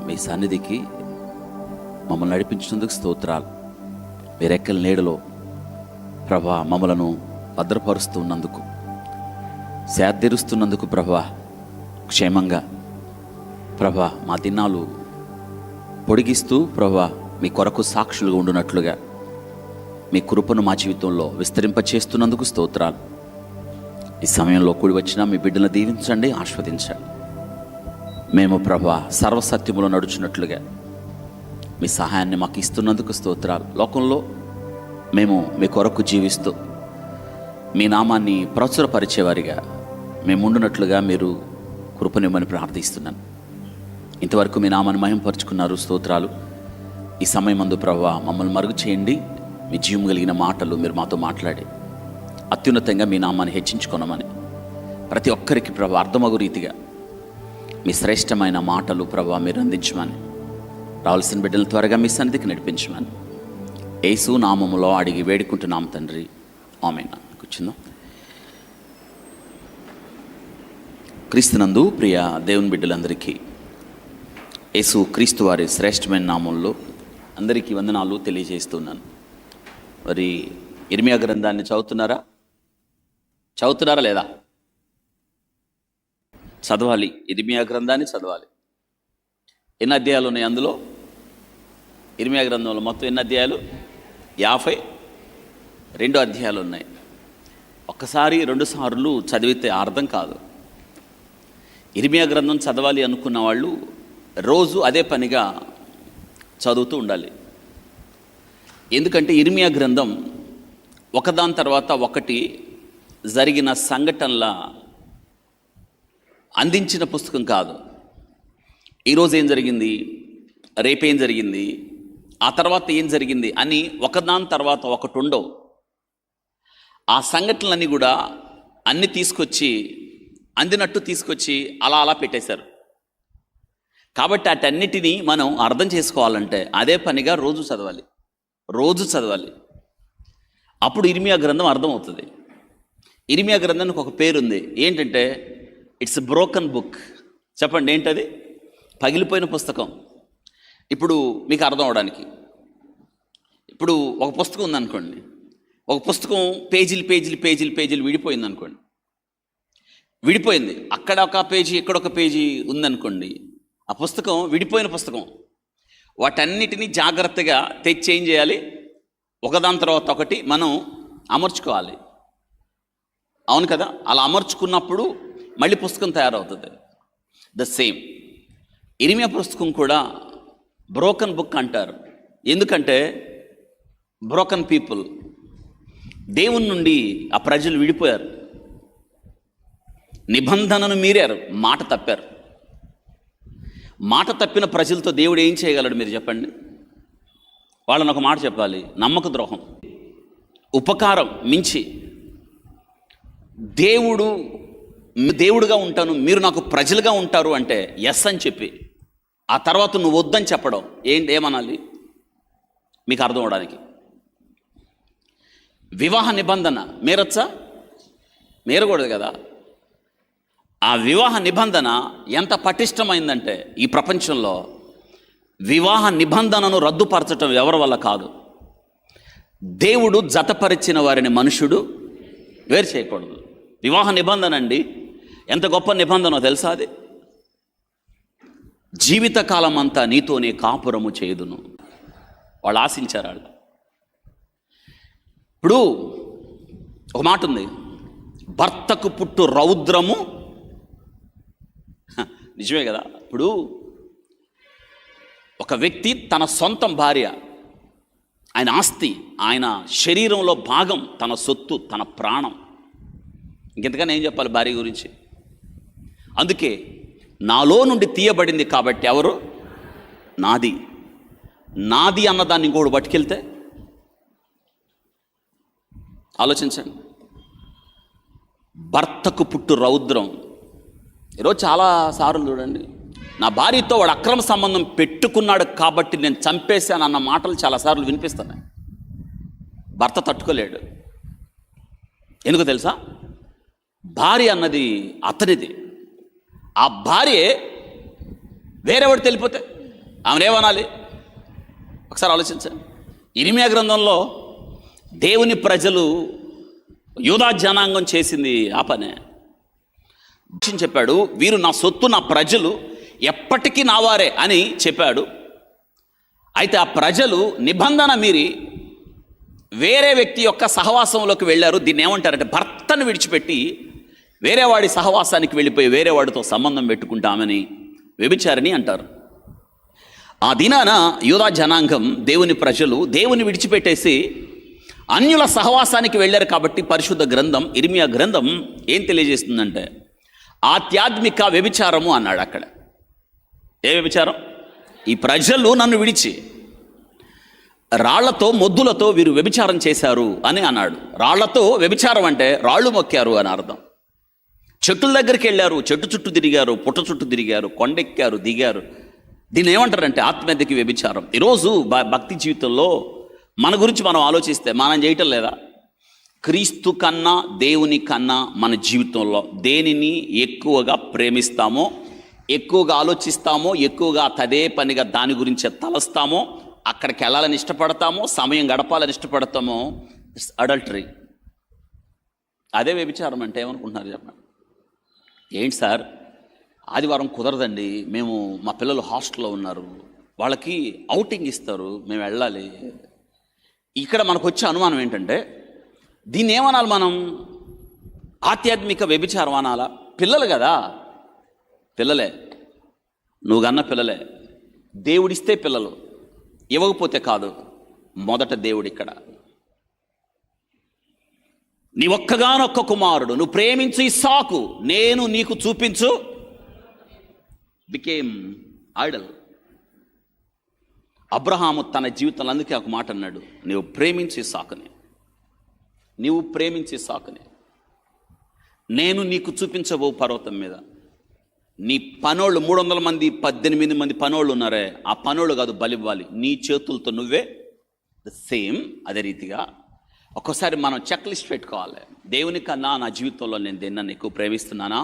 మీ సన్నిధికి మమ్మల్ని నడిపించినందుకు స్తోత్రాలు. మీ రెక్కల నీడలో ప్రభా మమ్మలను భద్రపరుస్తున్నందుకు, శాంతిరుస్తున్నందుకు ప్రభా, క్షేమంగా ప్రభా మా దినాలు పొడిగిస్తూ ప్రభా మీ కొరకు సాక్షులుగా ఉండునట్లుగా మీ కృపను మా జీవితంలో విస్తరింపచేస్తున్నందుకు స్తోత్రాలు. ఈ సమయంలో కూడి వచ్చిన మీ బిడ్డలను దీవించండి, ఆస్వాదించండి. మేము ప్రభా సర్వసత్యములో నడుచున్నట్లుగా మీ సహాయాన్ని మాకు ఇస్తున్నందుకు స్తోత్రాలు. లోకంలో మేము మీ కొరకు జీవిస్తూ మీ నామాన్ని ప్రచురపరిచేవారిగా మేము ఉండునట్లుగా మీరు కృపనివ్వమని ప్రార్థిస్తున్నాను. ఇంతవరకు మీ నామాన్ని మహింపరుచుకున్నారు, స్తోత్రాలు. ఈ సమయమందు ప్రభా మమ్మల్ని మరుగు చేయండి. మీ జీవం కలిగిన మాటలు మీరు మాతో మాట్లాడి అత్యున్నతంగా మీ నామాన్ని హెచ్చించుకొనమని, ప్రతి ఒక్కరికి ప్రభా అర్థమగు రీతిగా మీ శ్రేష్టమైన మాటలు ప్రభా మీరు అందించమని, రావాల్సిన బిడ్డలు త్వరగా మీ సన్నిధికి నడిపించమని యేసు నామములో అడిగి వేడుకుంటున్నాం తండ్రి, ఆమేన్. కూర్చుందాం. క్రీస్తునందు ప్రియ దేవుని బిడ్డలందరికీ యేసు క్రీస్తు వారి శ్రేష్టమైన నామంలో అందరికీ వందనాలు తెలియజేస్తున్నాను. మరి ఇర్మియా గ్రంథాన్ని చదువుతున్నారా లేదా? చదవాలి. ఇర్మియా గ్రంథాన్ని చదవాలి. ఎన్ని అధ్యాయాలు ఉన్నాయి అందులో? ఇర్మియా గ్రంథంలో మొత్తం ఎన్ని అధ్యాయాలు? 52 అధ్యాయాలు ఉన్నాయి. ఒక్కసారి 2 సార్లు చదివితే అర్థం కాదు. ఇర్మియా గ్రంథం చదవాలి అనుకున్న వాళ్ళు రోజు అదే పనిగా చదువుతూ ఉండాలి. ఎందుకంటే ఇర్మియా గ్రంథం ఒకదాని తర్వాత ఒకటి జరిగిన సంఘటనల అందించిన పుస్తకం కాదు. ఈరోజు ఏం జరిగింది, రేపేం జరిగింది, ఆ తర్వాత ఏం జరిగింది అని ఒకదాని తర్వాత ఒకటి ఉండవు. ఆ సంఘటనలన్నీ కూడా అన్ని తీసుకొచ్చి అందినట్టు తీసుకొచ్చి అలా పెట్టేశారు. కాబట్టి అటన్నిటినీ మనం అర్థం చేసుకోవాలంటే అదే పనిగా రోజు చదవాలి. అప్పుడు ఇర్మియా గ్రంథం అర్థమవుతుంది. ఇర్మియా గ్రంథానికి ఒక పేరుంది. ఏంటంటే ఇట్స్ బ్రోకన్ బుక్. చెప్పండి, ఏంటది? పగిలిపోయిన పుస్తకం. ఇప్పుడు మీకు అర్థం అవడానికి, ఇప్పుడు ఒక పుస్తకం ఉందనుకోండి, ఒక పుస్తకం పేజీలు విడిపోయింది అనుకోండి. విడిపోయింది, అక్కడ ఒక పేజీ ఇక్కడ ఒక పేజీ ఉందనుకోండి. ఆ పుస్తకం విడిపోయిన పుస్తకం. వాటన్నిటినీ జాగ్రత్తగా తెచ్చి ఏం చేయాలి, ఒకదాని తర్వాత ఒకటి మనం అమర్చుకోవాలి. అవును కదా? అలా అమర్చుకున్నప్పుడు మళ్ళీ పుస్తకం తయారవుతుంది. ద సేమ్ ఇర్మియా పుస్తకం కూడా బ్రోకన్ బుక్ అంటారు. ఎందుకంటే బ్రోకన్ పీపుల్, దేవుని నుండి ఆ ప్రజలు విడిపోయారు, నిబంధనను మీరారు, మాట తప్పారు. మాట తప్పిన ప్రజలతో దేవుడు ఏం చేయగలడు మీరు చెప్పండి? వాళ్ళని ఒక మాట చెప్పాలి, నమ్మక ద్రోహం, ఉపకారం మించి దేవుడుగా ఉంటాను, మీరు నాకు ప్రజలుగా ఉంటారు అంటే ఎస్ అని చెప్పి ఆ తర్వాత నువ్వు వద్దని చెప్పడం ఏమనాలి మీకు అర్థం అవడానికి? వివాహ నిబంధన మీరొచ్చా? మీరకూడదు కదా. ఆ వివాహ నిబంధన ఎంత పటిష్టమైందంటే ఈ ప్రపంచంలో వివాహ నిబంధనను రద్దుపరచడం ఎవరి వల్ల కాదు. దేవుడు జతపరిచిన వారిని మనుషుడు వేరు చేయకూడదు. వివాహ నిబంధన అండి, ఎంత గొప్ప నిబంధనో తెలుసా? అది జీవితకాలం అంతా నీతోనే కాపురము చేయుదును. వాళ్ళు ఆశించారు. వాళ్ళు ఇప్పుడు ఒక మాట ఉంది, భర్తకు పుట్టు రౌద్రము. నిజమే కదా. ఇప్పుడు ఒక వ్యక్తి తన సొంతం భార్య, ఆయన ఆస్తి, ఆయన శరీరంలో భాగం, తన సొత్తు, తన ప్రాణం, ఇంకెంతకన్నా ఏం చెప్పాలి భార్య గురించి? అందుకే నాలో నుండి తీయబడింది కాబట్టి ఎవరు? నాది అన్నదాన్ని ఇంకోటి పట్టుకెళ్తే ఆలోచించండి. భర్తకు పుట్టు రౌద్రం. ఈరోజు చాలాసార్లు చూడండి, నా భార్యతో వాడు అక్రమ సంబంధం పెట్టుకున్నాడు కాబట్టి నేను చంపేశాను అన్న మాటలు చాలాసార్లు వినిపిస్తున్నాయి. భర్త తట్టుకోలేడు. ఎందుకు తెలుసా? భార్య అన్నది అతనిది. ఆ భార్య వేరేవాడు తెలిపోతే ఆమెనేమనాలి? ఒకసారి ఆలోచించండి. ఇర్మియా గ్రంథంలో దేవుని ప్రజలు యూదా జనాంగం చేసింది ఆ పనే. చెప్పాడు, వీరు నా సొత్తు, నా ప్రజలు ఎప్పటికీ నావారే అని చెప్పాడు. అయితే ఆ ప్రజలు నిబంధన మీరి వేరే వ్యక్తి యొక్క సహవాసంలోకి వెళ్ళారు. దీన్ని ఏమంటారంటే భర్తను విడిచిపెట్టి వేరే వాడి సహవాసానికి వెళ్ళిపోయి వేరే వాడితో సంబంధం పెట్టుకుంటామని వ్యభిచారిణి అంటారు. ఆ దినాన యూదా జనాంగం, దేవుని ప్రజలు దేవుని విడిచిపెట్టేసి అన్యుల సహవాసానికి వెళ్ళారు. కాబట్టి పరిశుద్ధ గ్రంథం ఇర్మియా గ్రంథం ఏం తెలియజేస్తుందంటే ఆధ్యాత్మిక వ్యభిచారము అన్నాడు. అక్కడ ఏ వ్యభిచారం? ఈ ప్రజలు నన్ను విడిచి రాళ్లతో మొద్దులతో వీరు వ్యభిచారం చేశారు అని అన్నాడు. రాళ్లతో వ్యభిచారం అంటే రాళ్ళు మొక్కారు అని అర్థం. చెట్టుల దగ్గరికి వెళ్ళారు, చెట్టు చుట్టూ తిరిగారు, పుట్ట చుట్టూ తిరిగారు, కొండెక్కారు, దిగారు. దీన్ని ఏమంటారంటే ఆత్మహత్యకి వ్యభిచారం. ఈరోజు భక్తి జీవితంలో మన గురించి మనం ఆలోచిస్తే మనం చేయటం లేదా? క్రీస్తు కన్నా దేవుని కన్నా మన జీవితంలో దేనిని ఎక్కువగా ప్రేమిస్తామో, ఎక్కువగా ఆలోచిస్తామో, ఎక్కువగా తదే పనిగా దాని గురించే తలస్తామో, అక్కడికి వెళ్ళాలని ఇష్టపడతామో, సమయం గడపాలని ఇష్టపడతామో, ఇట్స్ అడల్టరీ. అదే వ్యభిచారం అంటే ఏమనుకుంటున్నారు చెప్పండి? ఏంటి సార్, ఆదివారం కుదరదండి, మేము మా పిల్లలు హాస్టల్లో ఉన్నారు, వాళ్ళకి అవుటింగ్ ఇస్తారు, మేము వెళ్ళాలి. ఇక్కడ మనకు వచ్చే అనుమానం ఏంటంటే దీన్ని ఏమనాలి మనం? ఆధ్యాత్మిక వ్యభిచారం అనాలా? పిల్లలు కదా, పిల్లలే, నువ్వు కన్న పిల్లలే. దేవుడిస్తే పిల్లలు, ఇవ్వకపోతే కాదు. మొదట దేవుడు ఇక్కడ. నీ ఒక్కగానొక్క కుమారుడు, నువ్వు ప్రేమించు ఇస్సాకు, నేను నీకు చూపించు బికేమ్ ఐడల్. అబ్రహాము తన జీవితంలో అందుకే ఒక మాట అన్నాడు, నీవు ప్రేమించి ఇస్సాకుని, నీవు ప్రేమించి ఇస్సాకుని నేను నీకు చూపించబో పర్వతం మీద. నీ పనోళ్ళు 300 మంది 18 మంది పనోళ్ళు ఉన్నారే, ఆ పనోళ్ళు కాదు బలివ్వాలి, నీ చేతులతో నువ్వే. సేమ్ అదే రీతిగా ఒక్కోసారి మనం చెక్ లిస్ట్ పెట్టుకోవాలి. దేవుని కన్నా నా జీవితంలో నేను దేన్ని ఎక్కువ ప్రేమిస్తున్నానా,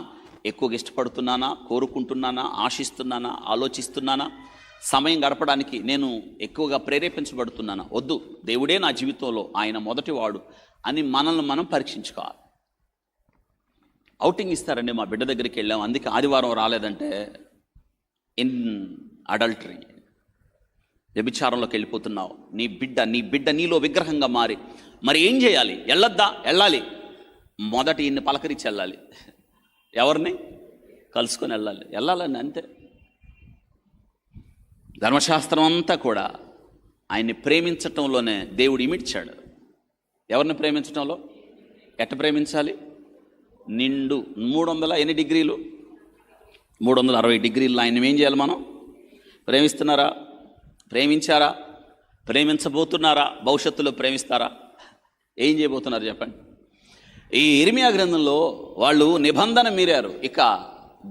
ఎక్కువగా ఇష్టపడుతున్నానా, కోరుకుంటున్నానా, ఆశిస్తున్నానా, ఆలోచిస్తున్నానా, సమయం గడపడానికి నేను ఎక్కువగా ప్రేరేపించబడుతున్నానా? వద్దు, దేవుడే నా జీవితంలో ఆయన మొదటివాడు అని మనల్ని మనం పరీక్షించుకోవాలి. అవుటింగ్ ఇస్తారండి, మా బిడ్డ దగ్గరికి వెళ్ళాం, అందుకే ఆదివారం రాలేదంటే ఇన్ అడల్టరీ, వ్యభిచారంలోకి వెళ్ళిపోతున్నావు. నీ బిడ్డ నీలో విగ్రహంగా మారి. మరి ఏం చేయాలి? వెళ్ళొద్దా? వెళ్ళాలి. మొదటి ఇన్ని పలకరించి వెళ్ళాలి. ఎవరిని కలుసుకొని వెళ్ళాలండి, అంతే. ధర్మశాస్త్రం అంతా కూడా ఆయన్ని ప్రేమించటంలోనే దేవుడు ఇమిడ్చాడు. ఎవరిని ప్రేమించటంలో? ఎట్ట ప్రేమించాలి? నిండు 300 ఎన్ని డిగ్రీలు? 360 డిగ్రీలు ఆయన్ని ఏం చేయాలి మనం? ప్రేమిస్తున్నారా? ప్రేమించారా? ప్రేమించబోతున్నారా? భవిష్యత్తులో ప్రేమిస్తారా? ఏం చేయబోతున్నారు చెప్పండి? ఈ ఇర్మియా గ్రంథంలో వాళ్ళు నిబంధన మీరారు, ఇక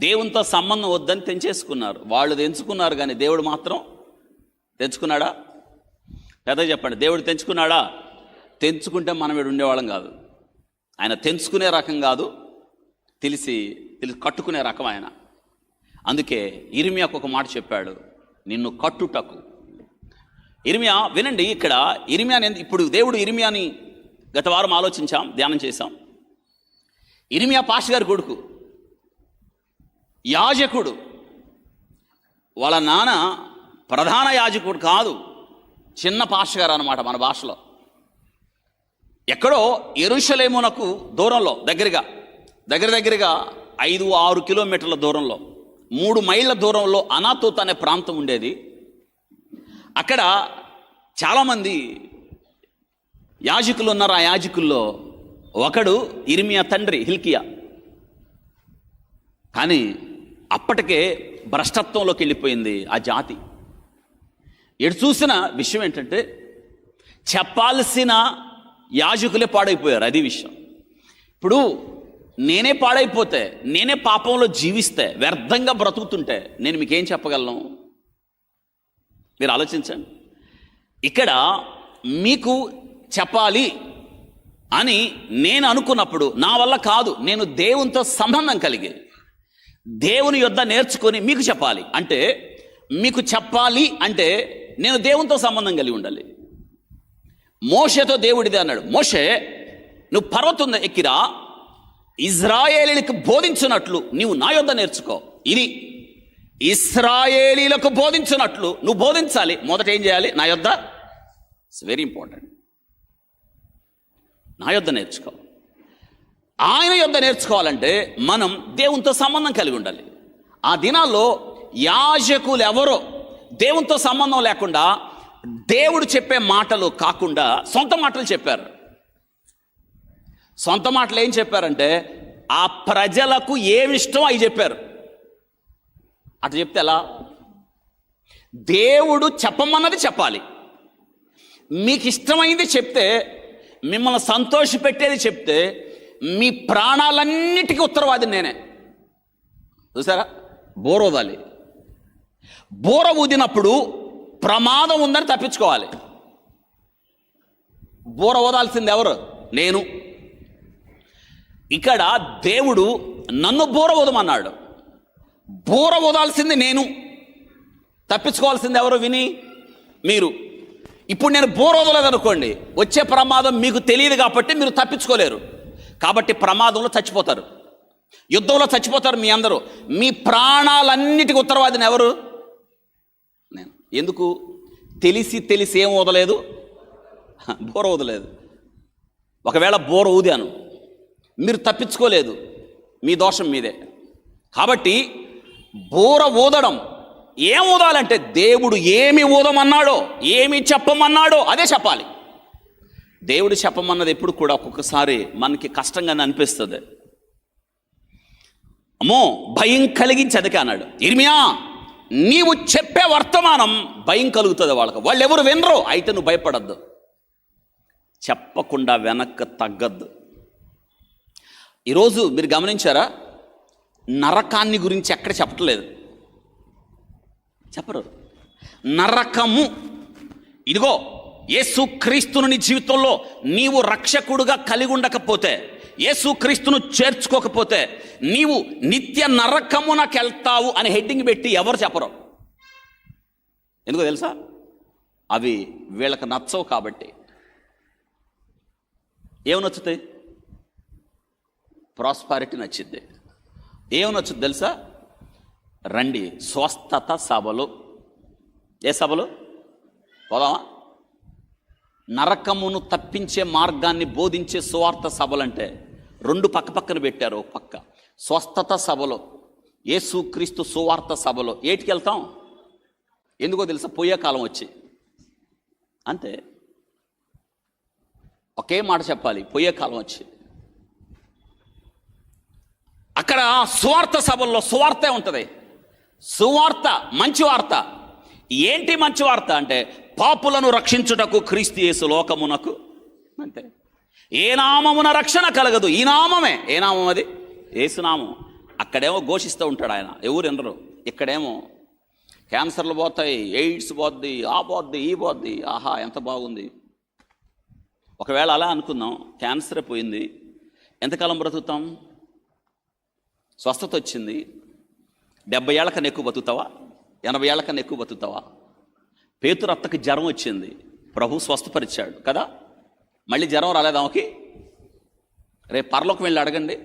దేవునితో సంబంధం వద్దని తెంచేసుకున్నారు. వాళ్ళు తెంచుకున్నారు కానీ దేవుడు మాత్రం తెంచుకున్నాడా? పెద్ద చెప్పండి, దేవుడు తెంచుకున్నాడా? తెంచుకుంటే మనం ఇక్కడ ఉండేవాళ్ళం కాదు. ఆయన తెంచుకునే రకం కాదు, తెలిసి కట్టుకునే రకం ఆయన. అందుకే ఇర్మియాకు ఒక మాట చెప్పాడు, నిన్ను కట్టుటకు. ఇర్మియా వినండి, ఇక్కడ ఇర్మియాని ఇప్పుడు దేవుడు ఇర్మియాని గత వారం ఆలోచించాం, ధ్యానం చేశాం. ఇర్మియా పాస్టర్ గారి కొడుకు, యాజకుడు. వాళ్ళ నాన్న ప్రధాన యాజకుడు కాదు, చిన్న పాస్టర్ గారు అన్నమాట మన భాషలో. ఎక్కడో యెరూషలేమునకు దూరంలో దగ్గరగా 5-6 కిలోమీటర్ల దూరంలో, 3 మైళ్ళ దూరంలో అనాతోత్ అనే ప్రాంతం ఉండేది. అక్కడ చాలామంది యాజకులు ఉన్నారు. ఆ యాజకుల్లో ఒకడు ఇర్మియా తండ్రి హిల్కియా. కానీ అప్పటికే భ్రష్టత్వంలోకి వెళ్ళిపోయింది ఆ జాతి. ఎటు చూసిన విషయం ఏంటంటే చెప్పాల్సిన యాజకులే పాడైపోయారు. అది విషయం. ఇప్పుడు నేనే పాడైపోతే, నేనే పాపంలో జీవిస్తే, వ్యర్థంగా బ్రతుకుతుంటే నేను మీకేం చెప్పగలను? మీరు ఆలోచించండి. ఇక్కడ మీకు చెప్పాలి అని నేను అనుకున్నప్పుడు నా వల్ల కాదు. నేను దేవునితో సంబంధం కలిగి దేవుని యొద్ద నేర్చుకొని మీకు చెప్పాలి. అంటే మీకు చెప్పాలి అంటే నేను దేవునితో సంబంధం కలిగి ఉండాలి. మోషేతో దేవుడిదే అన్నాడు, మోషే నువ్వు పర్వతం ఎక్కిరా, ఇజ్రాయేలీలకు బోధించినట్లు నీవు నా యొద్ద నేర్చుకో. ఇది ఇశ్రాయేలీలకు బోధించినట్లు నువ్వు బోధించాలి. మొదట ఏం చేయాలి? నా యొద్ద. It's very important. నా యొద్ద నేర్చుకో. ఆయన యొద్ద నేర్చుకోవాలంటే మనం దేవునితో సంబంధం కలిగి ఉండాలి. ఆ దినాల్లో యాజకులు ఎవరో దేవునితో సంబంధం లేకుండా దేవుడు చెప్పే మాటలు కాకుండా సొంత మాటలు చెప్పారు. సొంత మాటలు ఏం చెప్పారంటే ఆ ప్రజలకు ఏమిష్టం అవి చెప్పారు. అటు చెప్తే ఎలా? దేవుడు చెప్పమన్నది చెప్పాలి. మీకు ఇష్టమైంది చెప్తే, మిమ్మల్ని సంతోషపెట్టేది చెప్తే మీ ప్రాణాలన్నిటికీ ఉత్తరవాదిని నేనే. చూసారా? బోర ఊదాలి. బోర ఊదినప్పుడు ప్రమాదం ఉందని తప్పించుకోవాలి. బోర ఊదాల్సింది ఎవరు? నేను. ఇక్కడ దేవుడు నన్ను బోర ఊదమన్నాడు. బోర ఊదాల్సింది నేను, తప్పించుకోవాల్సింది ఎవరు? విని మీరు. ఇప్పుడు నేను బోర ఊదలేదనుకోండి, వచ్చే ప్రమాదం మీకు తెలియదు కాబట్టి మీరు తప్పించుకోలేరు. కాబట్టి ప్రమాదంలో చచ్చిపోతారు, యుద్ధంలో చచ్చిపోతారు మీ అందరూ. మీ ప్రాణాలన్నిటికీ ఉత్తరవాదిని ఎవరు? నేను. ఎందుకు? తెలిసి ఏం ఊదలేదు? బోర ఊదలేదు. ఒకవేళ బోర ఊదాను, మీరు తప్పించుకోలేదు, మీ దోషం మీదే. కాబట్టి బోర ఊదడం, ఏం ఊదాలంటే దేవుడు ఏమి ఊదమన్నాడో, ఏమి చెప్పమన్నాడో అదే చెప్పాలి. దేవుడు చెప్పమన్నది ఎప్పుడు కూడా ఒక్కొక్కసారి మనకి కష్టంగానే అనిపిస్తుంది. అమ్మో భయం కలిగించి అదికే అన్నాడు ఇర్మియా, నీవు చెప్పే వర్తమానం భయం కలుగుతుంది వాళ్ళకి. వాళ్ళు ఎవరు వినరు, అయితే నువ్వు భయపడద్దు. చెప్పకుండా వెనక్కి తగ్గద్దు. ఈరోజు మీరు గమనించారా? నరకాన్ని గురించి ఎక్కడ చెప్పట్లేదు, చెప్పరు. నరకము ఇదిగో యేసుక్రీస్తును నీ జీవితంలో నీవు రక్షకుడుగా కలిగి ఉండకపోతే, యేసుక్రీస్తును చేర్చుకోకపోతే నీవు నిత్య నరకమునకు వెళ్తావు అని హెడ్డింగ్ పెట్టి ఎవరు చెప్పరు. ఎందుకో తెలుసా? అవి వీళ్ళకి నచ్చవు. కాబట్టి ఏమి నచ్చుతాయి? ప్రాస్పారిటీ నచ్చింది. ఏమి నచ్చుద్ది తెలుసా? రండి స్వస్థత సభలు. ఏ సభలు? పోదామా? నరకమును తప్పించే మార్గాన్ని బోధించే సువార్త సభలంటే రెండు పక్కన పెట్టారు. ఒక పక్క స్వస్థత సభలో, యేసుక్రీస్తు సువార్త సభలో. ఏటికి వెళ్తాం? ఎందుకో తెలుసా? పోయే కాలం వచ్చి. అంతే, ఒకే మాట చెప్పాలి, పోయే కాలం వచ్చి. అక్కడ సువార్త సభల్లో సువార్తే ఉంటుంది. సువార్త మంచి వార్త. ఏంటి మంచి వార్త అంటే పాపులను రక్షించుటకు క్రీస్తు యేసు లోకమునకు. అంతే. ఏ నామమున రక్షణ కలగదు, ఈ నామమే. ఏ నామం అది? యేసునామం. అక్కడేమో ఘోషిస్తూ ఉంటాడు ఆయన, ఎవరు ఎనరు. ఇక్కడేమో క్యాన్సర్లు పోతాయి, ఎయిడ్స్ పోద్ది, ఆ పోద్ది, ఈ పోద్ది. ఆహా ఎంత బాగుంది. ఒకవేళ అలా అనుకుందాం, క్యాన్సరే పోయింది, ఎంతకాలం బ్రతుకుతాం? స్వస్థత వచ్చింది, 70 ఏళ్ల కన్నా ఎక్కువ బతుకుతావా? 80 ఏళ్ల కన్నా ఎక్కువ బతుకుతావా? పేతురు అత్తకి జ్వరం వచ్చింది, ప్రభు స్వస్థపరిచాడు కదా. మళ్ళీ జ్వరం రాలేదు ఆమెకి. రేపు పరలోకం వెళ్ళి అడగండి,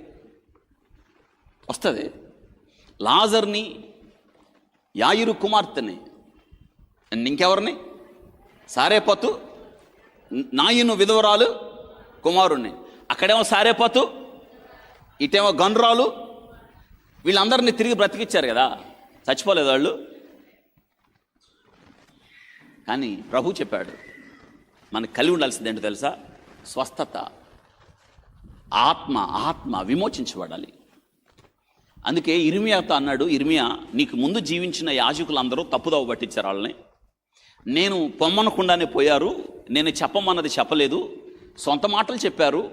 వస్తుంది. లాజర్ని, యాయిరు కుమార్తెని, ఇంకెవరిని? సారేపతు, నాయును విధవరాలు కుమారుణ్ణి. అక్కడేమో సారేపతు, ఇటేమో గనురాలు. వీళ్ళందరినీ తిరిగి బ్రతికిచ్చారు కదా, చచ్చిపోలేదు వాళ్ళు. కానీ ప్రభు చెప్పాడు మనకు కలిగి ఉండాల్సింది ఏంటో తెలుసా? స్వస్థత. ఆత్మ విమోచించబడాలి. అందుకే ఇర్మియాతో అన్నాడు, ఇర్మియా నీకు ముందు జీవించిన యాజకులందరూ తప్పుదోవ పట్టించారు వాళ్ళని. నేను పొమ్మనకుండానే పోయారు, నేను చెప్పమన్నది చెప్పలేదు, సొంత మాటలు చెప్పారు,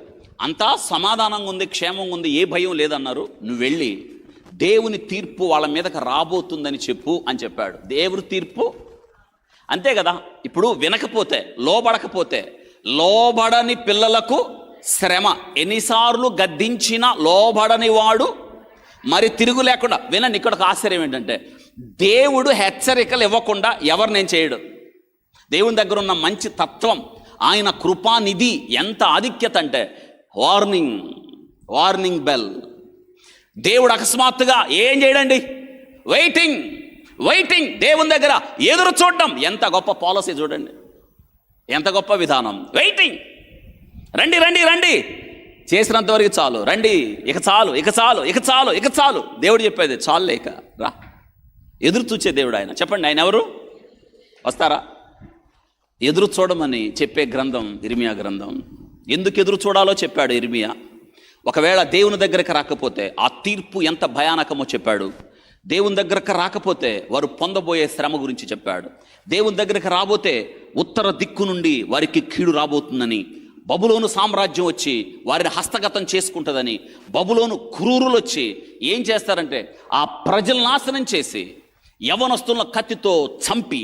అంతా సమాధానంగా ఉంది, క్షేమంగా ఉంది, ఏ భయం లేదన్నారు. నువ్వు వెళ్ళి దేవుని తీర్పు వాళ్ళ మీదకి రాబోతుందని చెప్పు అని చెప్పాడు. దేవుని తీర్పు అంతే కదా. ఇప్పుడు వినకపోతే, లోబడకపోతే, లోబడని పిల్లలకు శ్రమ. ఎన్నిసార్లు గద్దించినా లోబడని వాడు మరి తిరుగు లేకుండా. వినండి, ఇక్కడ ఒక ఆశ్చర్యం ఏంటంటే దేవుడు హెచ్చరికలు ఇవ్వకుండా ఎవరినేం చేయడు. దేవుని దగ్గర ఉన్న మంచి తత్వం, ఆయన కృపానిధి ఎంత ఆధిక్యత అంటే వార్నింగ్ బెల్. దేవుడు అకస్మాత్తుగా ఏం చేయడండి, వెయిటింగ్ దేవుని దగ్గర ఎదురు చూడడం. ఎంత గొప్ప పాలసీ చూడండి, ఎంత గొప్ప విధానం. వెయిటింగ్, రండి చేసినంత వరకు చాలు, రండి, ఇక చాలు. దేవుడు చెప్పేది చాలు లేక రా. ఎదురు చూచే దేవుడు ఆయన. చెప్పండి, ఆయన ఎవరు? వస్తారా? ఎదురు చూడమని చెప్పే గ్రంథం ఇర్మియా గ్రంథం. ఎందుకు ఎదురు చూడాలో చెప్పాడు ఇర్మియా. ఒకవేళ దేవుని దగ్గరకు రాకపోతే ఆ తీర్పు ఎంత భయానకమో చెప్పాడు. దేవుని దగ్గరకు రాకపోతే వారు పొందబోయే శ్రమ గురించి చెప్పాడు. దేవుని దగ్గరకు రాబోతే ఉత్తర దిక్కు నుండి వారికి కీడు రాబోతుందని, బబులోను సామ్రాజ్యం వచ్చి వారిని హస్తగతం చేసుకుంటుందని, బబులోను క్రూరులు వచ్చి ఏం చేస్తారంటే ఆ ప్రజలు నాశనం చేసి, యవనస్తులను కత్తితో చంపి,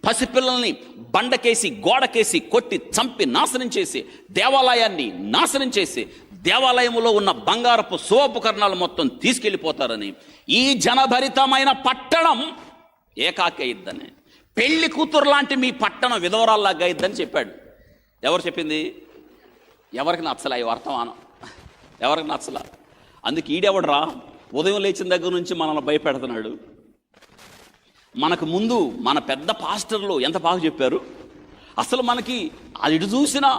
పసిపిల్లల్ని బండకేసి గోడకేసి కొట్టి చంపి నాశనం చేసి, దేవాలయాన్ని నాశనం చేసి, దేవాలయంలో ఉన్న బంగారపు శోభోపకరణాలు మొత్తం తీసుకెళ్ళిపోతారని, ఈ జనభరితమైన పట్టణం ఏకాకి అయ్యిద్దని, పెళ్లి కూతురు లాంటి మీ పట్టణం విధవరాల్లాగా అయ్యిద్దని చెప్పాడు. ఎవరు చెప్పింది? ఎవరికి నచ్చలా ఈ వర్తమానం, ఎవరికి నచ్చలా. అందుకు ఈడెవడరా ఉదయం లేచిన దగ్గర నుంచి మనల్ని భయపెడుతున్నాడు. మనకు ముందు మన పెద్ద పాస్టర్లు ఎంత బాగా చెప్పారు. అసలు మనకి అది ఇటు చూసినా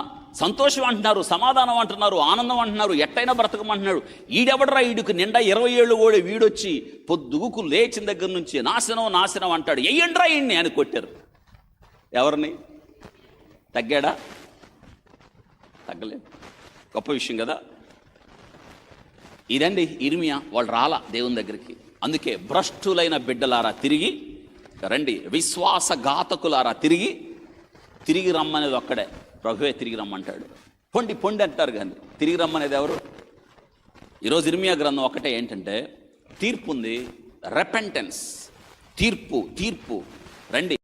సంతోషం అంటున్నారు, సమాధానం అంటున్నారు, ఆనందం అంటున్నారు, ఎట్టయినా బ్రతకమంటున్నాడు. ఈడెవడరా, ఈడుకు నిండా 20 ఏళ్ళు కూడా వీడొచ్చి పొద్దుగుకు లేచిన దగ్గర నుంచి నాశనం అంటాడు. ఎయ్యండ్రా ఈయన్ని అని కొట్టారు. ఎవరిని? తగ్గాడా? తగ్గలేదు. గొప్ప విషయం కదా ఇదండి. ఇర్మియా వాళ్ళు రాలా దేవుని దగ్గరికి. అందుకే భ్రష్టులైన బిడ్డలారా తిరిగి రండి, విశ్వాసఘాతకులారా తిరిగి రమ్మనేది ఒక్కడే. ప్రభువే తిరిగి రమ్మంటాడు. పొండి అంటారు, కానీ తిరిగి రమ్మనేది ఎవరు? ఈరోజు ఇర్మియా గ్రంథం ఒకటే ఏంటంటే తీర్పు ఉంది, రెపెంటెన్స్, తీర్పు. రండి.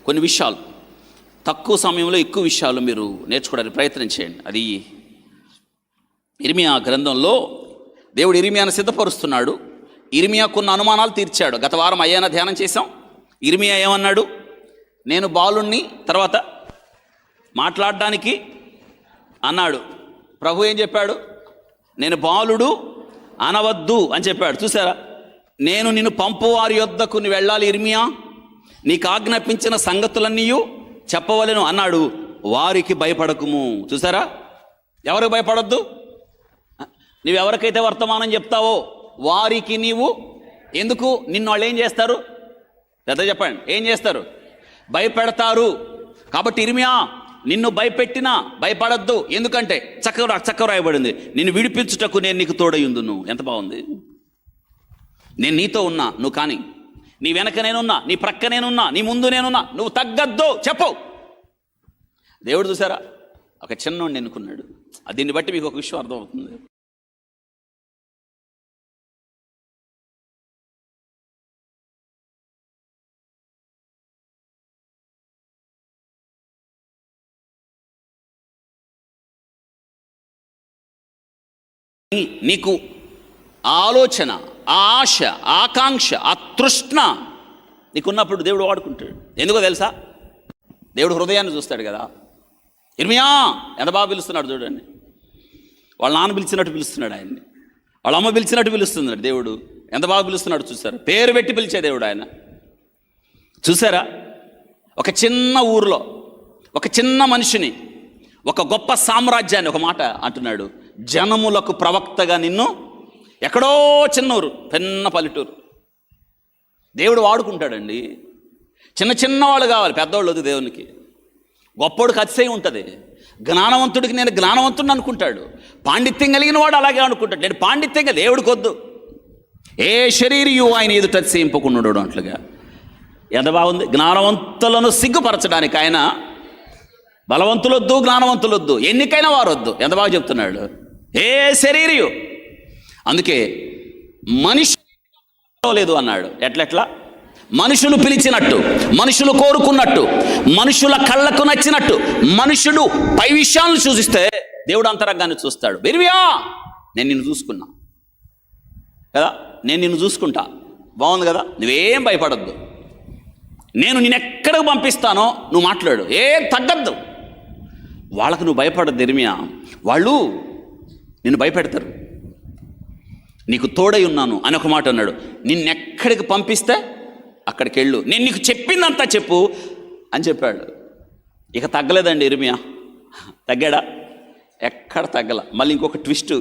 కొన్ని విషయాలు తక్కువ సమయంలో ఎక్కువ విషయాలు మీరు నేర్చుకోవడానికి ప్రయత్నం చేయండి. అది ఇర్మియా గ్రంథంలో దేవుడు ఇర్మియాను సిద్ధపరుస్తున్నాడు. ఇర్మియా కొన్ని అనుమానాలు తీర్చాడు. గత వారం అయ్యాన ధ్యానం చేశాం. ఇర్మియా ఏమన్నాడు? నేను బాలుణ్ణి, తర్వాత మాట్లాడడానికి అన్నాడు. ప్రభు ఏం చెప్పాడు? నేను బాలుడు అనవద్దు అని చెప్పాడు. చూసారా? నేను నిన్ను పంపువారి యొద్దకు నువ్వు వెళ్ళాలి ఇర్మియా, నీకు ఆజ్ఞాపించిన సంగతులన్నీ చెప్పవలెను అన్నాడు. వారికి భయపడకుము. చూసారా? ఎవరికి భయపడొద్దు? నువ్వెవరికైతే వర్తమానం చెప్తావో వారికి నీవు ఎందుకు, నిన్ను వాళ్ళు ఏం చేస్తారు? పెద్ద చెప్పండి, ఏం చేస్తారు? భయపెడతారు. కాబట్టి ఇర్మియా నిన్ను భయపెట్టినా భయపడద్దు. ఎందుకంటే చక్కగా రాయబడింది, నిన్ను విడిపించుటకు నేను నీకు తోడయుందును. ఎంత బాగుంది. నేను నీతో ఉన్నా, నువ్వు కానీ నీ వెనక నేనున్నా, నీ ప్రక్క నేనున్నా, నీ ముందు నేనున్నా, నువ్వు తగ్గద్దు చెప్పు. దేవుడు చూసారా, ఒక చిన్నోడిని ఎన్నుకున్నాడు. దీన్ని బట్టి మీకు ఒక విషయం అర్థమవుతుంది. నీకు ఆలోచన, ఆశ, ఆకాంక్ష, ఆ తృష్ణ నీకున్నప్పుడు దేవుడు వాడుకుంటాడు. ఎందుకో తెలుసా? దేవుడు హృదయాన్ని చూస్తాడు కదా. ఇర్మియా ఎంత బాగా పిలుస్తున్నాడు చూడండి. వాళ్ళ నాన్న పిలిచినట్టు పిలుస్తున్నాడు ఆయన్ని, వాళ్ళ అమ్మ పిలిచినట్టు పిలుస్తున్నాడు దేవుడు. ఎంత బాగా పిలుస్తున్నాడు చూసారా? పేరు పెట్టి పిలిచే దేవుడు ఆయన. చూసారా? ఒక చిన్న ఊరిలో ఒక చిన్న మనిషిని, ఒక గొప్ప సామ్రాజ్యాన్ని, ఒక మాట అంటున్నాడు, జనములకు ప్రవక్తగా నిన్ను, ఎక్కడో చిన్న ఊరు, పెన్న పల్లెటూరు, దేవుడు వాడుకుంటాడండి. చిన్న వాళ్ళు కావాలి, పెద్దవాళ్ళు వద్దు దేవునికి. గొప్పోడికి అతిశయం ఉంటుంది. జ్ఞానవంతుడికి నేను జ్ఞానవంతుడిని అనుకుంటాడు. పాండిత్యం కలిగిన వాడు అలాగే అనుకుంటాడు. నేను పాండిత్యంగా దేవుడికి వద్దు. ఏ శరీరియు ఆయన ఎదుట అతిశయింపకుండా అట్లుగా. ఎంత బాగుంది. జ్ఞానవంతులను సిగ్గుపరచడానికి ఆయన, బలవంతులొద్దు, జ్ఞానవంతులొద్దు, ఎన్నికైనా వారొద్దు. ఎంత బాగా చెప్తున్నాడు. ఏ శరీరియు అందుకే మనిషి లేదు అన్నాడు. ఎట్లెట్లా? మనుషులు పిలిచినట్టు, మనుషులు కోరుకున్నట్టు, మనుషుల కళ్ళకు నచ్చినట్టు. మనుషుడు పై విషయాలను సూచిస్తే దేవుడు అంతరంగాన్ని చూస్తాడు. బిర్వియా, నేను నిన్ను చూసుకున్నా కదా, నేను నిన్ను చూసుకుంటా, బాగుంది కదా, నువ్వేం భయపడద్దు, నేను నిన్నెక్కడికి పంపిస్తానో నువ్వు మాట్లాడు, ఏం తగ్గద్దు. వాళ్ళకు నువ్వు భయపడద్దు ఇర్మియా, వాళ్ళు నిన్ను భయపెడతారు. నీకు తోడై ఉన్నాను అని ఒక మాట అన్నాడు. నిన్నెక్కడికి పంపిస్తే అక్కడికి వెళ్ళు, నేను నీకు చెప్పిందంతా చెప్పు అని చెప్పాడు. ఇక తగ్గలేదండి ఇర్మియా, తగ్గాడా? ఎక్కడ తగ్గల. మళ్ళీ ఇంకొక ట్విస్ట్,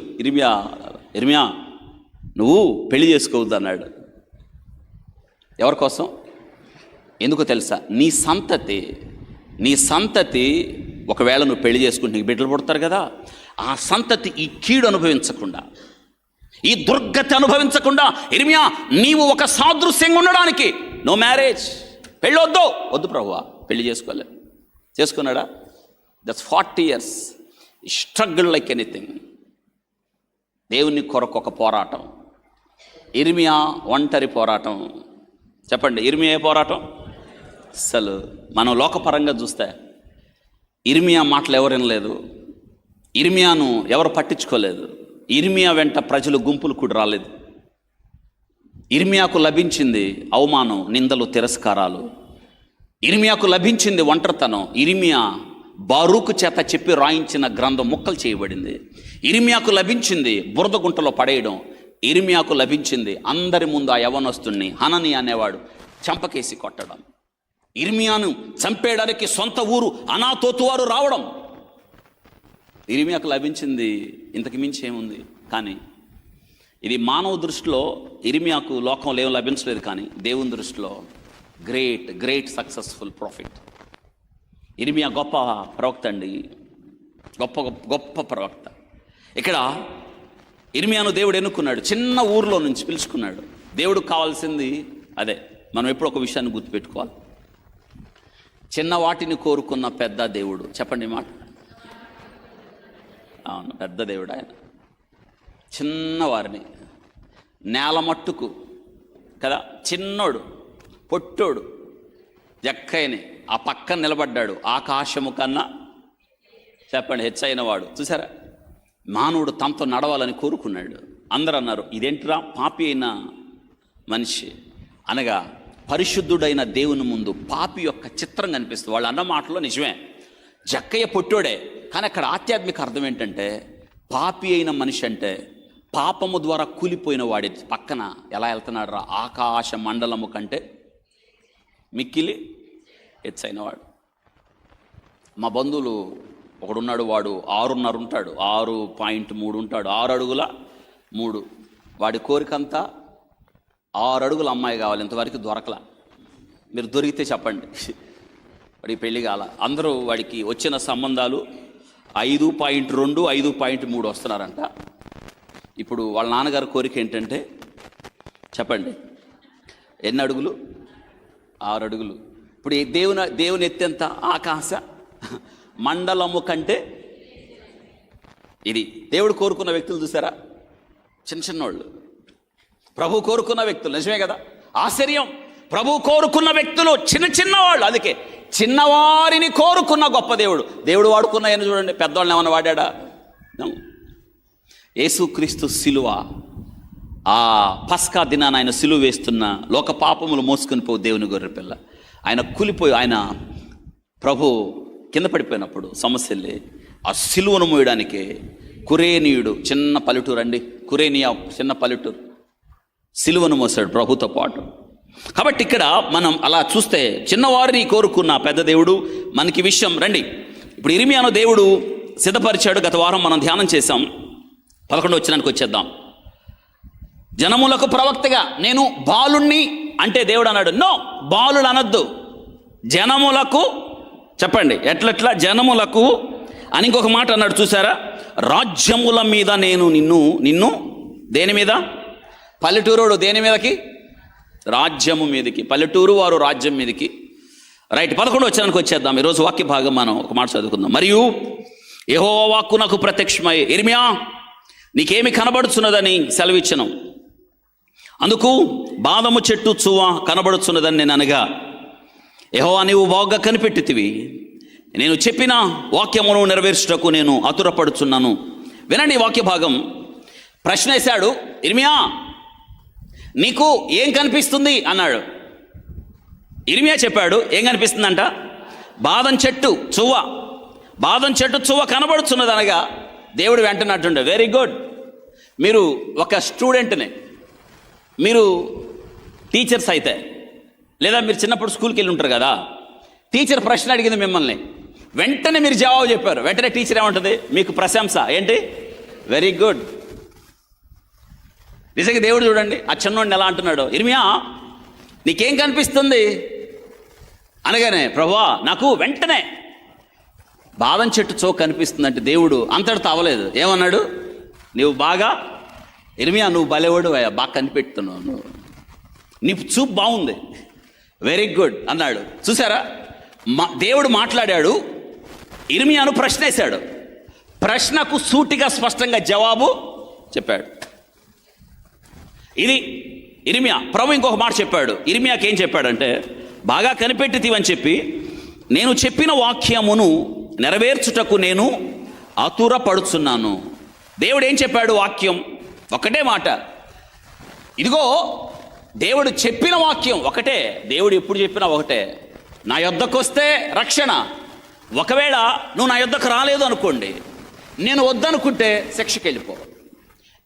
ఇర్మియా నువ్వు పెళ్లి చేసుకోవద్దు అన్నాడు. ఎవరి కోసం? ఎందుకో తెలుసా? నీ సంతతి ఒకవేళ నువ్వు పెళ్లి చేసుకుంటే నీకు బిడ్డలు పుడతారు కదా, ఆ సంతతి ఈ కీడు అనుభవించకుండా, ఈ దుర్గతి అనుభవించకుండా, ఇర్మియా నీవు ఒక సాదృశ్యంగా ఉండడానికి నో మ్యారేజ్, పెళ్ళి వద్దు ప్రభువా, పెళ్లి చేసుకోలేదు. చేసుకున్నాడా? That's 40 years struggle like anything. దేవుని కొరకు ఒక పోరాటం. ఇర్మియా ఒంటరి పోరాటం. చెప్పండి, ఇర్మియా ఏ పోరాటం? అసలు మనం లోకపరంగా చూస్తే ఇర్మియా మాటలు ఎవరు వినలేదు, ఇర్మియాను ఎవరు పట్టించుకోలేదు, ఇర్మియా వెంట ప్రజలు గుంపులు కూడా రాలేదు. ఇర్మియాకు లభించింది అవమానం, నిందలు, తిరస్కారాలు. ఇర్మియాకు లభించింది ఒంటరితనం. ఇర్మియా బారూకు చేత చెప్పి రాయించిన గ్రంథం ముక్కలు చేయబడింది. ఇర్మియాకు లభించింది బురద గుంటలో పడేయడం. ఇర్మియాకు లభించింది అందరి ముందు ఆ యవనస్తుణ్ణి హనని అనేవాడు చంపకేసి కొట్టడం. ఇర్మియాను చంపేయడానికి సొంత ఊరు అనాతోతు వారు రావడం. ఇర్మియాకు లభించింది ఇంతకు మించి ఏముంది? కానీ ఇది మానవ దృష్టిలో ఇర్మియాకు లోకంలో ఏం లభించలేదు, కానీ దేవుని దృష్టిలో గ్రేట్ సక్సెస్ఫుల్ ప్రాఫిట్. ఇర్మియా గొప్ప ప్రవక్త అండి, గొప్ప ప్రవక్త. ఇక్కడ ఇర్మియాను దేవుడు ఎన్నుకున్నాడు, చిన్న ఊరిలో నుంచి పిలుచుకున్నాడు. దేవుడు కావాల్సింది అదే. మనం ఎప్పుడు ఒక విషయాన్ని గుర్తుపెట్టుకోవాలి, చిన్న వాటిని కోరుకున్న పెద్ద దేవుడు. చెప్పండి మాట. అవును, పెద్ద దేవుడు ఆయన. చిన్నవారిని నేల మట్టుకు కదా, చిన్నోడు పొట్టోడు జక్కయ్యని ఆ పక్కన నిలబడ్డాడు, ఆకాశము కన్నా చెప్పండి హెచ్చైన వాడు. చూసారా, మానవుడు తనతో నడవాలని కోరుకున్నాడు. అందరూ అన్నారు, ఇదేంటిరా పాపి అయిన మనిషి, అనగా పరిశుద్ధుడైన దేవుని ముందు పాపి యొక్క చిత్రం కనిపిస్తుంది. వాళ్ళు అన్న మాటలో నిజమే, జక్కయ్య పొట్టోడే, కానీ అక్కడ ఆధ్యాత్మిక అర్థం ఏంటంటే, పాపి అయిన మనిషి అంటే పాపము ద్వారా కూలిపోయిన వాడి పక్కన ఎలా వెళ్తున్నాడు రా, ఆకాశ మండలము కంటే మిక్కిలి ఎచ్చైనవాడు. మా బంధువులు ఒకడున్నాడు, వాడు 6.5 ఉంటాడు, 6.3 ఉంటాడు, 6 అడుగుల 3. వాడి కోరికంతా 6 అడుగుల అమ్మాయి కావాలి. ఇంతవరకు దొరకలా. మీరు దొరికితే చెప్పండి, వాడికి పెళ్ళి కాల. అందరూ వాడికి వచ్చిన సంబంధాలు 5.2, 5.3 వస్తున్నారంట. ఇప్పుడు వాళ్ళ నాన్నగారి కోరిక ఏంటంటే చెప్పండి, ఎన్ని అడుగులు? 6 అడుగులు. ఇప్పుడు దేవుని ఎత్తెంత? ఆకాశ మండలము కంటే. ఇది దేవుడు కోరుకున్న వ్యక్తులు చూసారా, చిన్నవాళ్ళు. ప్రభు కోరుకున్న వ్యక్తులు, నిజమే కదా, ఆశ్చర్యం. ప్రభు కోరుకున్న వ్యక్తులు చిన్నవాళ్ళు. అందుకే చిన్నవారిని కోరుకున్న గొప్ప దేవుడు. దేవుడు వాడుకున్నాయని చూడండి, పెద్దవాళ్ళని ఏమైనా వాడా? యేసుక్రీస్తు సిలువ, ఆ పస్కా దినాన్ని ఆయన సిలువ వేస్తున్న లోక పాపములు మోసుకొని పోవు దేవుని గొర్రెపిల్ల. ఆయన కూలిపోయి, ఆయన ప్రభు కింద పడిపోయినప్పుడు సమస్యలే ఆ సిలువను మోయడానికి కురేనీయుడు, చిన్న పల్లెటూరు అండి, కురేనియా చిన్న పల్లెటూరు, సిలువను మోసాడు ప్రభుతో పాటు. కాబట్టి ఇక్కడ మనం అలా చూస్తే చిన్నవారిని కోరుకున్న పెద్ద దేవుడు. మనకి విషయం రండి, ఇప్పుడు ఇర్మియాను దేవుడు సిద్ధపరిచాడు. గత వారం మనం ధ్యానం చేశాం. 11వ వచనానికి వచ్చేద్దాం. జనములకు ప్రవక్తగా నేను బాలుణ్ణి అంటే దేవుడు అన్నాడు. నో, బాలుడు అనొద్దు, జనములకు. చెప్పండి ఎట్లెట్లా? జనములకు అని ఇంకొక మాట అన్నాడు. చూసారా, రాజ్యముల మీద నేను నిన్ను దేని మీద? పల్లెటూరుడు దేని మీదకి? రాజ్యము మీదకి. పల్లెటూరు వారు రాజ్యం మీదకి. రైట్, 11వ వచనానికి వచ్చేద్దాం. ఈరోజు వాక్య భాగం మనం ఒక మాట చదువుకుందాం. మరియు యెహోవా వాక్కు నాకు ప్రత్యక్షమై, ఇర్మియా నీకేమి కనబడుచున్నదని సెలవిచ్చను. అందుకు బాదము చెట్టు చువ్వ కనబడుచున్నదని నేను అనగా, యెహోవా నీవు బాగా కనిపెట్టితివి, నేను చెప్పిన వాక్యమును నెరవేర్చుటకు నేను ఆతురపడుచున్నాను. వినండి వాక్య భాగం. ప్రశ్న వేశాడు, ఇర్మియా నీకు ఏం కనిపిస్తుంది అన్నాడు. ఇర్మియా చెప్పాడు, ఏం కనిపిస్తుందంట? బాదం చెట్టు చువ్వ కనబడుచున్నది అనగా దేవుడు వెంటనట్టుండే, వెరీ గుడ్. మీరు ఒక స్టూడెంట్ని, మీరు టీచర్స్ అయితే, లేదా మీరు చిన్నప్పుడు స్కూల్కి వెళ్ళి ఉంటారు కదా, టీచర్ ప్రశ్న అడిగింది మిమ్మల్ని, వెంటనే మీరు జవాబు చెప్పారు. వెంటనే టీచర్ ఏమంటుంది? మీకు ప్రశంస. ఏంటి? Very good. నిజంగా దేవుడు చూడండి ఆ చిన్నోడిని ఎలా అంటున్నాడు, ఇర్మియా నీకేం కనిపిస్తుంది అనగానే, ప్రభువా నాకు వెంటనే బాదం చెట్టు చోక కనిపిస్తుందంటే దేవుడు అంతటితో అవ్వలేదు. ఏమన్నాడు? నువ్వు బాగా, ఇర్మియా నువ్వు బలేవాడు, బాగా కనిపెడుతున్నావు, నువ్వు నీ చూపు బాగుంది, వెరీ గుడ్ అన్నాడు. చూసారా, దేవుడు మాట్లాడాడు, ఇర్మియాను ప్రశ్న వేశాడు, ప్రశ్నకు సూటిగా స్పష్టంగా జవాబు చెప్పాడు. ఇది ఇర్మియా. ప్రభు ఇంకొక మాట చెప్పాడు. ఇర్మియాకి ఏం చెప్పాడంటే, బాగా కనిపెట్టితివని చెప్పి నేను చెప్పిన వాక్యమును నెరవేర్చుటకు నేను ఆతురపడుచున్నాను. దేవుడు ఏం చెప్పాడు? వాక్యం ఒకటే మాట. ఇదిగో దేవుడు చెప్పిన వాక్యం ఒకటే. దేవుడు ఎప్పుడు చెప్పినా ఒకటే. నా యొద్దకు వస్తే రక్షణ. ఒకవేళ నువ్వు నా యొద్దకు రాలేదు అనుకోండి, నేను వద్దనుకుంటే శిక్షకి వెళ్ళిపో.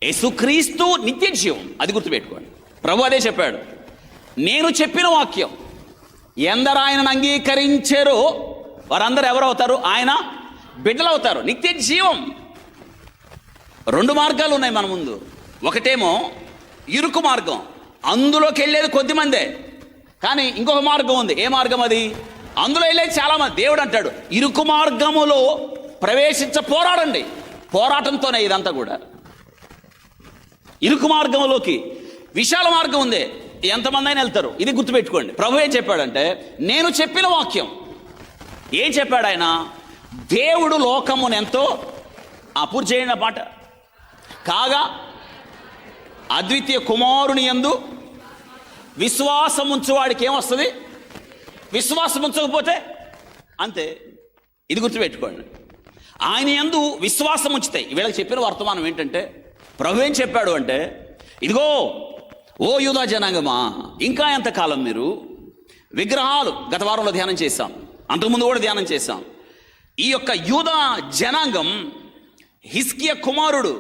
యేసుక్రీస్తు నిత్య జీవం, అది గుర్తుపెట్టుకోండి. ప్రభు అదే చెప్పాడు. నేను చెప్పిన వాక్యం ఎందరు ఆయనను అంగీకరించారో వారందరూ ఎవరు అవుతారు? ఆయన బిడ్డలు అవుతారు. నిత్య జీవం. 2 మార్గాలు ఉన్నాయి మన ముందు. ఒకటేమో ఇరుకు మార్గం, అందులోకి వెళ్ళేది కొద్దిమందే. కానీ ఇంకొక మార్గం ఉంది. ఏ మార్గం అది? అందులో వెళ్ళేది చాలామంది. దేవుడు అంటాడు, ఇరుకు మార్గములో పోరాడండి. పోరాటంతోనే ఇదంతా కూడా. ఇరుకు మార్గంలోకి విశాల మార్గం ఉంది, ఎంతమంది అయినా వెళ్తారు. ఇది గుర్తుపెట్టుకోండి. ప్రభు ఏం చెప్పాడంటే, నేను చెప్పిన వాక్యం. ఏం చెప్పాడు ఆయన? దేవుడు లోకమును ఎంతో పూర్తి చేయండి మాట కాగా అద్వితీయ కుమారుని యందు విశ్వాసం ఉంచువాడికి ఏమొస్తుంది? విశ్వాసం ఉంచకపోతే అంతే. ఇది గుర్తుపెట్టుకోండి. ఆయన యందు విశ్వాసం ఉంచితే, వీళ్ళకి చెప్పిన వర్తమానం ఏంటంటే, ప్రభు ఏం చెప్పాడు అంటే, ఇదిగో ఓ యూదా జనాంగమా, ఇంకా ఎంతకాలం మీరు విగ్రహాలు, గత వారంలో ధ్యానం చేశాం, అంతకుముందు కూడా ధ్యానం చేశాం. ఈ యొక్క యూదా జనాంగం హిజ్కియా కుమారుడు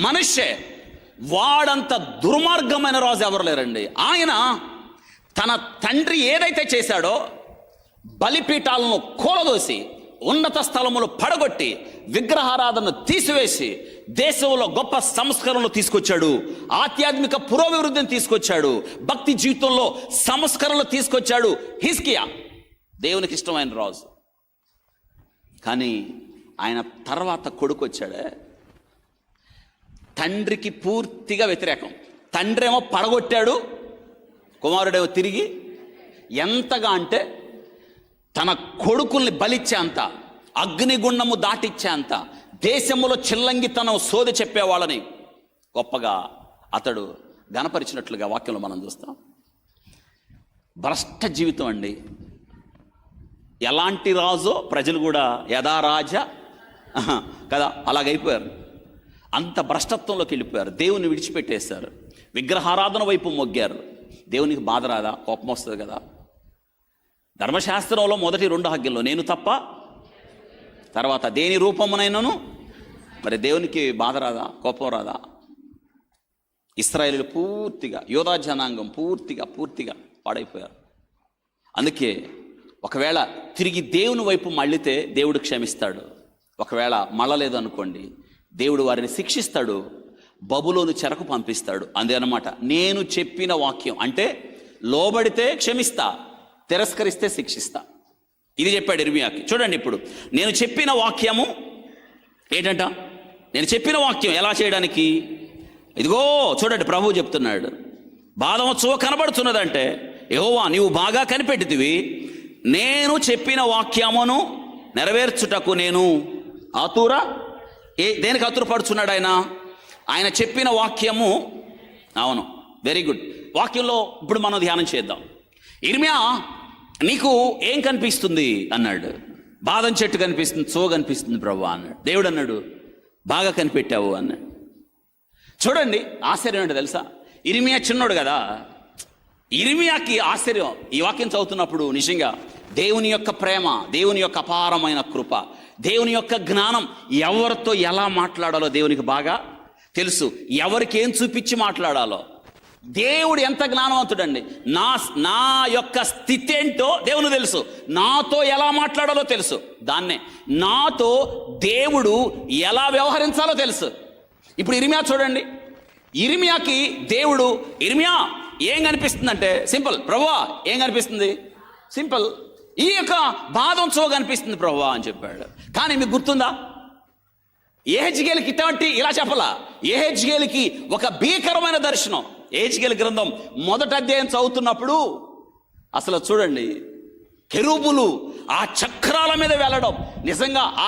మనష్షే, వాడంత దుర్మార్గమైన రాజు ఎవరు లేరండి. ఆయన తన తండ్రి ఏదైతే చేశాడో, బలిపీఠాలను కూలదోసి, ఉన్నత స్థలములు పడగొట్టి, విగ్రహారాధనను తీసివేసి, దేశంలో గొప్ప సంస్కరణలు తీసుకొచ్చాడు. ఆధ్యాత్మిక పురోభివృద్ధిని తీసుకొచ్చాడు. భక్తి జీవితంలో సంస్కరణలు తీసుకొచ్చాడు హిజ్కియా, దేవునికి ఇష్టమైన రాజు. కానీ ఆయన తర్వాత కొడుకు వచ్చాడే, తండ్రికి పూర్తిగా వ్యతిరేకం. తండ్రి ఏమో పడగొట్టాడు, కుమారుడేమో తిరిగి ఎంతగా అంటే తన కొడుకుల్ని బలిచ్చేంత, అగ్నిగుండము దాటిచ్చేంత, దేశములో చిల్లంగితనం సోది చెప్పేవాళ్ళని గొప్పగా అతడు గణపరిచినట్లుగా వాక్యంలో మనం చూస్తాం. భ్రష్ట జీవితం అండి. ఎలాంటి రాజో ప్రజలు కూడా యథారాజ కదా అలాగైపోయారు. అంత భ్రష్టత్వంలోకి వెళ్ళిపోయారు. దేవుని విడిచిపెట్టేశారు. విగ్రహారాధన వైపు మొగ్గారు. దేవునికి బాధ రాదా? కోపం వస్తుంది కదా. ధర్మశాస్త్రంలో మొదటి 2 ఆజ్ఞల్లో నేను తప్ప, తర్వాత దేని రూపమునైనను. మరి దేవునికి బాధ రాదా? కోపం రాదా? ఇశ్రాయేలీయులు పూర్తిగా, యోధా జనాంగం పూర్తిగా పాడైపోయారు. అందుకే ఒకవేళ తిరిగి దేవుని వైపు మళ్ళితే దేవుడు క్షమిస్తాడు. ఒకవేళ మళ్ళలేదు అనుకోండి, దేవుడు వారిని శిక్షిస్తాడు, బబులోను చెరకు పంపిస్తాడు. అందే అన్నమాట. నేను చెప్పిన వాక్యం అంటే లోబడితే క్షమిస్తా, తిరస్కరిస్తే శిక్షిస్తా. ఇది చెప్పాడు ఇర్మియాకి. చూడండి ఇప్పుడు, నేను చెప్పిన వాక్యము ఏంటంట? నేను చెప్పిన వాక్యం ఎలా చేయడానికి? ఇదిగో చూడండి, ప్రభువు చెప్తున్నాడు, బాధమోత్సవం కనబడుతున్నదంటే, యెహోవా నీవు బాగా కనిపెట్టితివి, నేను చెప్పిన వాక్యమును నెరవేర్చుటకు నేను దేనికి ఆతురపడుచున్నాడు ఆయన చెప్పిన వాక్యము. అవును, వెరీ గుడ్. వాక్యంలో ఇప్పుడు మనం ధ్యానం చేద్దాం. ఇర్మియా, నీకు ఏం కనిపిస్తుంది అన్నాడు. బాదం చెట్టు కనిపిస్తుంది, సో కనిపిస్తుంది ప్రభువా అన్నాడు. దేవుడు అన్నాడు, బాగా కనిపెట్టావు అన్నాడు. చూడండి, ఆశ్చర్యం ఏంటో తెలుసా? ఇర్మియా చిన్నోడు కదా. ఇర్మియాకి ఆశ్చర్యం. ఈ వాక్యం చదువుతున్నప్పుడు నిజంగా దేవుని యొక్క ప్రేమ, దేవుని యొక్క అపారమైన కృప, దేవుని యొక్క జ్ఞానం, ఎవరితో ఎలా మాట్లాడాలో దేవునికి బాగా తెలుసు. ఎవరికి ఏం చూపించి మాట్లాడాలో. దేవుడు ఎంత జ్ఞానవంతుడండి. నా యొక్క స్థితి ఏంటో దేవుని తెలుసు, నాతో ఎలా మాట్లాడాలో తెలుసు. దాన్నే నాతో దేవుడు ఎలా వ్యవహరించాలో తెలుసు. ఇప్పుడు ఇర్మియా చూడండి, ఇర్మియాకి దేవుడు, ఇర్మియా ఏం కనిపిస్తుందంటే సింపుల్, ప్రభువా ఏం కనిపిస్తుంది? సింపుల్, ఈ యొక్క బాదం సో కనిపిస్తుంది ప్రభువా అని చెప్పాడు. కానీ మీకు గుర్తుందా, యెహెజ్కేలుకి ఇలా చెప్పలా. యెహెజ్కేలుకి ఒక భీకరమైన దర్శనం. యెహెజ్కేలు గ్రంథం 1వ అధ్యాయం చదువుతున్నప్పుడు అసలు చూడండి, కెరూబులు ఆ చక్రాల మీద వెళ్ళడం, నిజంగా ఆ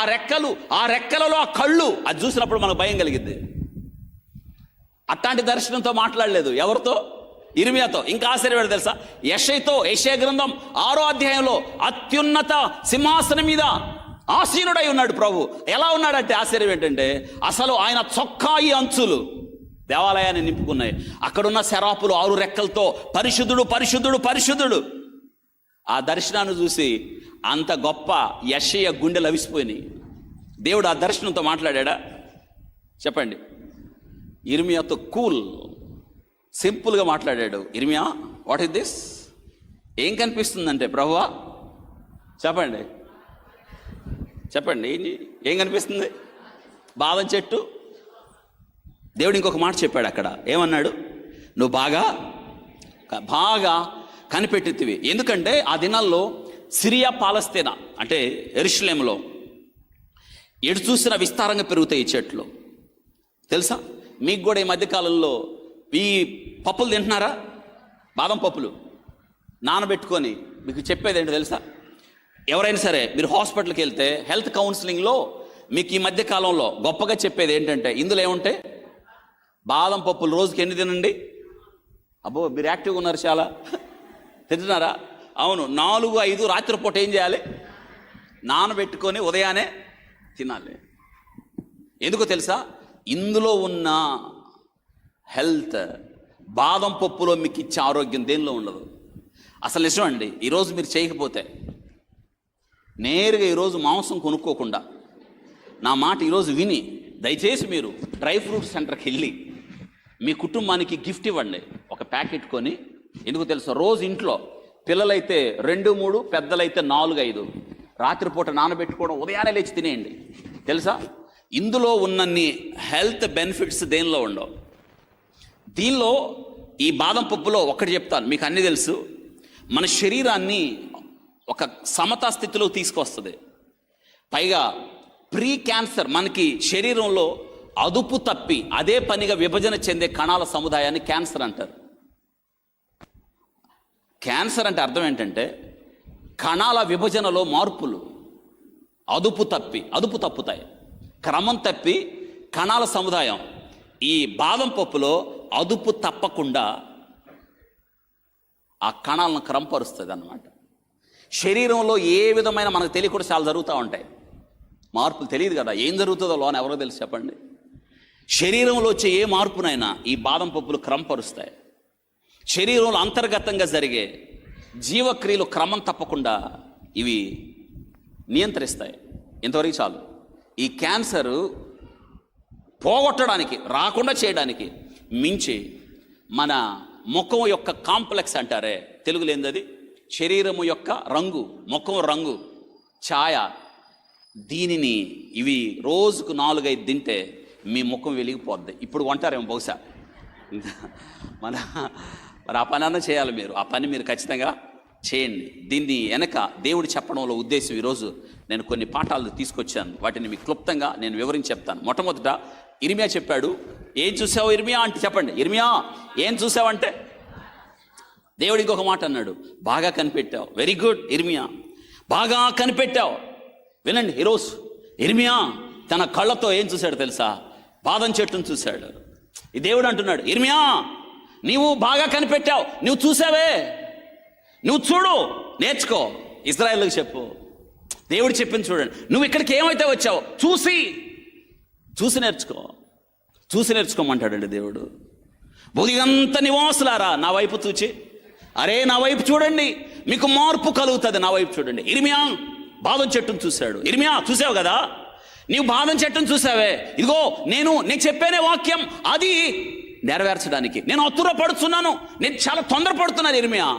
రెక్కలలో ఆ కళ్ళు, అది చూసినప్పుడు మనకు భయం కలిగింది. అట్లాంటి దర్శనంతో మాట్లాడలేదు. ఎవరితో? ఇర్మియాతో. ఇంకా ఆశ్చర్యపడి తెలుసా, యెషయా గ్రంథం 6వ అధ్యాయంలో అత్యున్నత సింహాసనం మీద ఆసీనుడై ఉన్నాడు ప్రభు. ఎలా ఉన్నాడంటే ఆశ్చర్యం ఏంటంటే, అసలు ఆయన చొక్కాయి అంచులు దేవాలయాన్ని నింపుకున్నాయి. అక్కడున్న శరాపులు 6 రెక్కలతో పరిశుద్ధుడు పరిశుద్ధుడు పరిశుద్ధుడు. ఆ దర్శనాన్ని చూసి అంత గొప్ప యెషయా గుండెలు అవిసిపోయినాయి. దేవుడు ఆ దర్శనంతో మాట్లాడా? చెప్పండి. ఇర్మియాతో సింపుల్గా మాట్లాడాడు. ఇర్మియా, వాట్ ఇస్ దిస్? ఏం కనిపిస్తుందంటే ప్రభువా చెప్పండి ఏం కనిపిస్తుంది? బాదం చెట్టు. దేవుడు ఇంకొక మాట చెప్పాడు అక్కడ. ఏమన్నాడు? నువ్వు బాగా కనిపెట్టితివి. ఎందుకంటే ఆ దినాల్లో సిరియా పాలస్తీనా అంటే యెరూషలేములో ఎటు చూసినా విస్తారంగా పెరుగుతాయి ఈ చెట్లు. తెలుసా మీకు కూడా? ఈ మధ్యకాలంలో ఈ పప్పులు తింటున్నారా? బాదం పప్పులు నానబెట్టుకొని. మీకు చెప్పేది ఏంటో తెలుసా? ఎవరైనా సరే మీరు హాస్పిటల్కి వెళ్తే హెల్త్ కౌన్సిలింగ్లో మీకు ఈ మధ్యకాలంలో గొప్పగా చెప్పేది ఏంటంటే, ఇందులో ఏముంటాయి? బాదం పప్పులు రోజుకి ఎన్ని తినండి? అబ్బో, మీరు యాక్టివ్గా ఉన్నారు చాలా. తింటున్నారా? అవును, 4-5 రాత్రిపూట ఏం చేయాలి? నానబెట్టుకొని ఉదయాన్నే తినాలి. ఎందుకో తెలుసా? ఇందులో ఉన్న హెల్త్, బాదం పప్పులో మీకు ఇచ్చే ఆరోగ్యం దేనిలో ఉండదు. అసలు నిజం అండి. ఈరోజు మీరు చేయకపోతే నేరుగా ఈరోజు మాంసం కొనుక్కోకుండా నా మాట ఈరోజు విని దయచేసి మీరు డ్రై ఫ్రూట్ సెంటర్కి వెళ్ళి మీ కుటుంబానికి గిఫ్ట్ ఇవ్వండి. ఒక ప్యాకెట్ కొని. ఎందుకు తెలుసా? రోజు ఇంట్లో పిల్లలైతే 2-3, పెద్దలైతే 4-5 రాత్రిపూట నానబెట్టుకోవడం, ఉదయాన్నే లేచి తినేయండి. తెలుసా ఇందులో ఉన్నన్ని హెల్త్ బెనిఫిట్స్ దేనిలో ఉండవు. దీనిలో ఈ బాదం పప్పులో ఒక్కటి చెప్తాను, మీకు అన్నీ తెలుసు. మన శరీరాన్ని ఒక సమతా స్థితిలో తీసుకొస్తుంది. పైగా ప్రీ క్యాన్సర్, మనకి శరీరంలో అదుపు తప్పి అదే పనిగా విభజన చెందే కణాల సముదాయాన్ని క్యాన్సర్ అంటారు. క్యాన్సర్ అంటే అర్థం ఏంటంటే కణాల విభజనలో మార్పులు, అదుపు తప్పుతాయి, క్రమం తప్పి కణాల సముదాయం. ఈ బాదం పప్పులో అదుపు తప్పకుండా ఆ కణాలను క్రమపరుస్తుంది అన్నమాట. శరీరంలో ఏ విధమైన మనకు తెలియకుండా చాలా జరుగుతూ ఉంటాయి మార్పులు. తెలియదు కదా ఏం జరుగుతుందో లోన, ఎవరో తెలుసు చెప్పండి. శరీరంలో వచ్చే ఏ మార్పునైనా ఈ బాదం పప్పులు క్రమపరుస్తాయి. శరీరంలో అంతర్గతంగా జరిగే జీవక్రియలు క్రమం తప్పకుండా ఇవి నియంత్రిస్తాయి. ఇంతవరకు చాలు. ఈ క్యాన్సరు పోగొట్టడానికి, రాకుండా చేయడానికి మించి మన ముఖం యొక్క కాంప్లెక్స్ అంటారే, తెలుగులో ఏందది? శరీరము యొక్క రంగు, ముఖం రంగు, ఛాయ. దీనిని ఇవి రోజుకు 4-5 తింటే మీ ముఖం వెలిగిపోద్ది. ఇప్పుడు కొంటారేమో బహుశా. మరి ఆ పని అన్నా చేయాలి మీరు. ఆ పని మీరు ఖచ్చితంగా చేయండి. దీన్ని వెనక దేవుడు చెప్పడంలో ఉద్దేశం ఈరోజు నేను కొన్ని పాఠాలు తీసుకొచ్చాను. వాటిని మీకు క్లుప్తంగా నేను వివరించి చెప్తాను. మొట్టమొదట ఇర్మియా చెప్పాడు. ఏం చూసావు ఇర్మియా అంటే చెప్పండి. ఇర్మియా ఏం చూసావంటే దేవుడు ఇంకొక మాట అన్నాడు, బాగా కనిపెట్టావు. వెరీ గుడ్ ఇర్మియా, బాగా కనిపెట్టావు. వినండి ఈరోజు, ఇర్మియా తన కళ్ళతో ఏం చూశాడు తెలుసా? బాదం చెట్టును చూశాడు. ఈ దేవుడు అంటున్నాడు, ఇర్మియా నీవు బాగా కనిపెట్టావు, నువ్వు చూసావే, నువ్వు చూడు, నేర్చుకో, ఇజ్రాయేల్కి చెప్పు. దేవుడు చెప్పింది చూడండి. నువ్వు ఇక్కడికి ఏమైతే వచ్చావు చూసి నేర్చుకోమంటాడండి దేవుడు. బుదిగంత నివాసులారా నా వైపు చూచి, అరే నా వైపు చూడండి, మీకు మార్పు కలుగుతుంది, నా వైపు చూడండి. ఇర్మియా బాదం చెట్టును చూశాడు. ఇర్మియా చూసావు కదా, నీవు బాదం చెట్టును చూసావే, ఇదిగో నేను చెప్పేనే వాక్యం అది నెరవేర్చడానికి నేను అతురపడుతున్నాను, నేను చాలా తొందరపడుతున్నాను. ఇర్మియా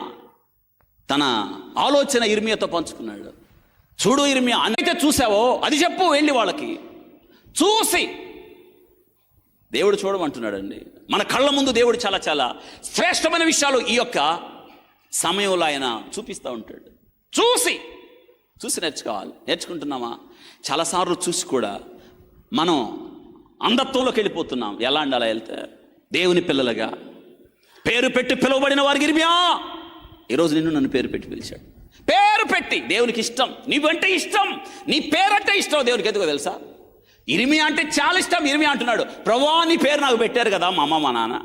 తన ఆలోచన ఇర్మియాతో పంచుకున్నాడు. చూడు ఇర్మియా, అన్నైతే చూసావో అది చెప్పు వెళ్ళి వాళ్ళకి. చూసి దేవుడు చూడమంటున్నాడండి. మన కళ్ళ ముందు దేవుడు చాలా చాలా శ్రేష్టమైన విషయాలు ఈ యొక్క సమయంలో ఆయన చూపిస్తూ ఉంటాడు. చూసి నేర్చుకోవాలి. నేర్చుకుంటున్నామా? చాలాసార్లు చూసి కూడా మనం అంధత్వంలోకి వెళ్ళిపోతున్నాం. ఎలా అండి అలా వెళ్తే? దేవుని పిల్లలుగా పేరు పెట్టి పిలువబడిన వారికి ఇర్మియా, ఈరోజు నన్ను పేరు పెట్టి పిలిచాడు. పేరు పెట్టి, దేవునికి ఇష్టం, నీవంటే ఇష్టం, నీ పేరంటే ఇష్టం దేవునికి. ఎందుకో తెలుసా? ఇర్మియా అంటే చాలా ఇష్టం. ఇర్మియా అంటున్నాడు, ప్రభువా నీ పేరు నాకు పెట్టారు కదా మా అమ్మ మా నాన్న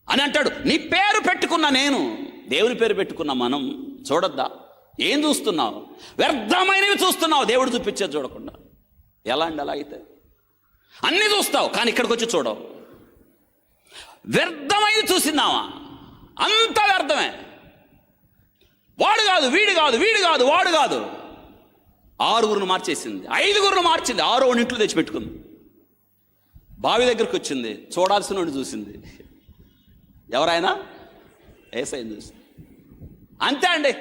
అని అంటాడు. నీ పేరు పెట్టుకున్నా నేను, దేవుని పేరు పెట్టుకున్నా మనం. చూడొద్దా? ఏం చూస్తున్నావు? వ్యర్థమైనవి చూస్తున్నావు, దేవుడు చూపించేది చూడకుండా. ఎలా అండి అలా అయితే? అన్నీ చూస్తావు కానీ ఇక్కడికి వచ్చి చూడవు. వ్యర్థమైనవి చూసినావా? అంత వ్యర్థమే. వాడు కాదు, వీడు కాదు, వీడు కాదు, వాడు కాదు. 6 మార్చేసింది, 5 మార్చింది, 6వ ఇంట్లో తెచ్చిపెట్టుకుంది. బావి దగ్గరికి వచ్చింది, చూడాల్సిన వాడిని చూసింది. ఎవరైనా యేసయ్యను చూసింది. అంతే అండి.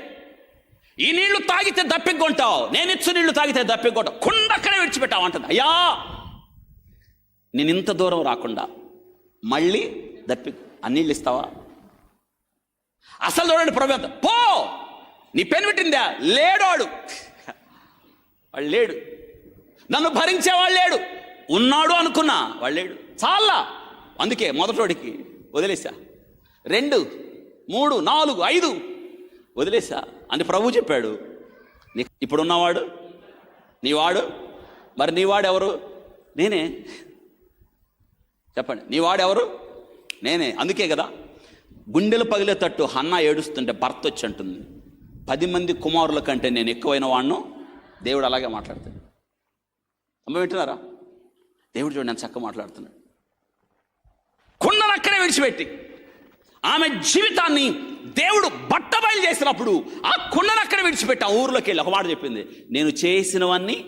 ఈ నీళ్లు తాగితే దప్పికొంటావు, నేను ఇచ్చు నీళ్లు తాగితే దప్పికొంటావు, కుండక్కడే విడిచిపెట్టావు అంటుంది. అయ్యా నేను ఇంత దూరం రాకుండా మళ్ళీ ఆ నీళ్ళు ఇస్తావా? అసలు చూడండి ప్రభు ఎంత, పో నీ పెన్ పెట్టిందా? లేడు వాడు లేడు. నన్ను భరించేవాడు లేడు. ఉన్నాడు అనుకున్నా, వాడు లేడు. చాలా. అందుకే మొదటోడికి వదిలేసా, 2, 3, 4, 5 వదిలేసా అని ప్రభు చెప్పాడు. ఇప్పుడున్నవాడు నీవాడు. మరి నీవాడెవరు? నేనే. చెప్పండి, నీవాడెవరు? నేనే. అందుకే కదా గుండెలు పగిలేటట్టు హన్నా ఏడుస్తుంటే భర్త వచ్చి అంటుంది, 10 మంది కుమారుల కంటే నేను ఎక్కువైన వాడిను. దేవుడు అలాగే మాట్లాడతాడు. అమ్మ వింటున్నారా? దేవుడు చూడండి ఎంత చక్కగా మాట్లాడుతున్నాడు. కుండను అక్కడే విడిచిపెట్టి ఆమె జీవితాన్ని దేవుడు బట్టబయలు చేసినప్పుడు ఆ కుండను అక్కడ విడిచిపెట్టి ఆ ఊర్లోకి వెళ్ళి ఒక మాట చెప్పింది, నేను చేసినవన్నీ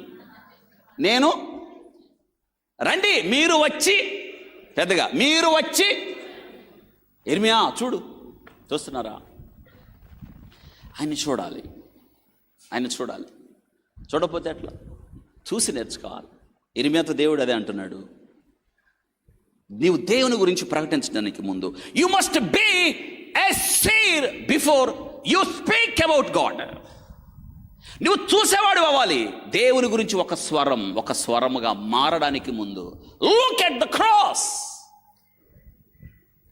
నేను, రండి మీరు వచ్చి, పెద్దగా మీరు వచ్చి. ఇర్మియా చూస్తున్నారా? ఆయన చూడాలి. చూడకపోతే ఎట్లా? చూసి నేర్చుకోవాలి. ఇర్మియాతో దేవుడు అదే అంటున్నాడు, నీవు దేవుని గురించి ప్రకటించడానికి ముందు you must be a seer before you speak about God. నువ్వు చూసేవాడు అవ్వాలి. దేవుని గురించి ఒక స్వరముగా మారడానికి ముందు లుక్ ఎట్ ద క్రాస్.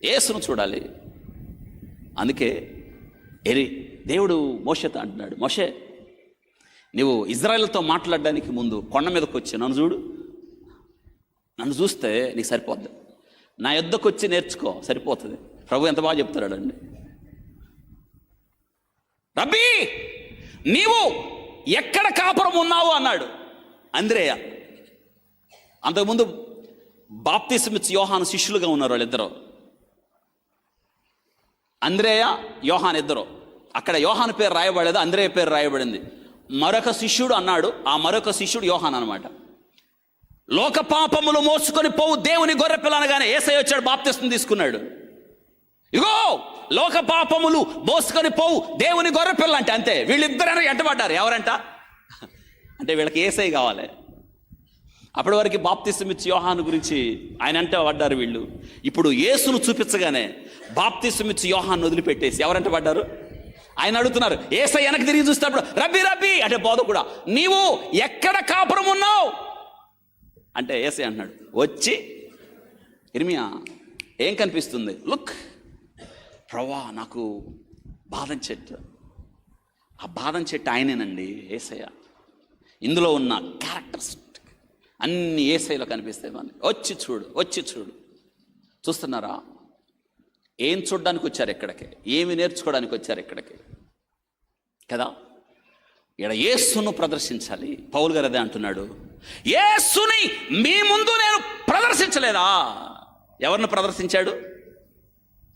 యేసును చూడాలి. అందుకే దేవుడు మోషేతో అంటున్నాడు, మోషే నువ్వు ఇజ్రాయెల్తో మాట్లాడడానికి ముందు కొండ మీదకి వచ్చి నన్ను చూస్తే నీకు సరిపోద్ది. నా యొద్దకు వచ్చి నేర్చుకో, సరిపోతుంది. ప్రభు ఎంత బాగా చెప్తాడండి. రబ్బీ నీవు ఎక్కడ కాపురం ఉన్నావు అన్నాడు అంద్రేయ. అంతకుముందు బాప్తిస్మిచ్చి యోహాను శిష్యులుగా ఉన్నారు వాళ్ళిద్దరు, అంద్రేయ యోహాన్ ఇద్దరు. అక్కడ యోహాను పేరు రాయబడలేదు, అంద్రేయ పేరు రాయబడింది. మరొక శిష్యుడు అన్నాడు, ఆ మరొక శిష్యుడు యోహాన్ అనమాట. లోక పాపములు మోసుకొని పోవు దేవుని గొర్రె పిల్ల అనగానే యేసయ్య వచ్చాడు, బాప్తిస్మం తీసుకున్నాడు. ఇగో లోక పాపములు మోసుకొని పోవు దేవుని గొర్రె పిల్ల అంటే అంతే. వీళ్ళిద్దరైనా ఎంటబడ్డారు. ఎవరంట అంటే వీళ్ళకి యేసయ్య కావాలి. అప్పటి వరకు బాప్తిస్మం ఇచ్చి యోహాను గురించి ఆయన అంటే పడ్డారు వీళ్ళు. ఇప్పుడు యేసును చూపించగానే బాప్తిస్మం ఇచ్చి యోహాను వదిలిపెట్టేసి ఎవరంట పడ్డారు? ఆయన అడుగుతున్నారు. యేసయ్య వెనక్కి తిరిగి చూసినప్పుడు రబ్బీ అంటే బోధకుడా నీవు ఎక్కడ కాపురం ఉన్నావు అంటే యేసయ్య అంటున్నాడు, వచ్చి ఇర్మియా ఏం కనిపిస్తుంది? లుక్ ప్రవ్వా నాకు బాదం చెట్టు. ఆ బాదం చెట్టు ఆయనేనండి యేసయ్య. ఇందులో ఉన్న క్యారెక్టరిస్టిక్ అన్ని యేసయ్యలో కనిపిస్తాయి మనకి. వచ్చి చూడు. చూస్తున్నారా? ఏం చూడడానికి వచ్చారు ఇక్కడికి? ఏమి నేర్చుకోవడానికి వచ్చారు ఇక్కడికి కదా? ఇక్కడ యేసును ప్రదర్శించాలి. పౌలు గారు అదే అంటున్నాడు, యేసుని మీ ముందు నేను ప్రదర్శించలేదా? ఎవరిని ప్రదర్శించాడు?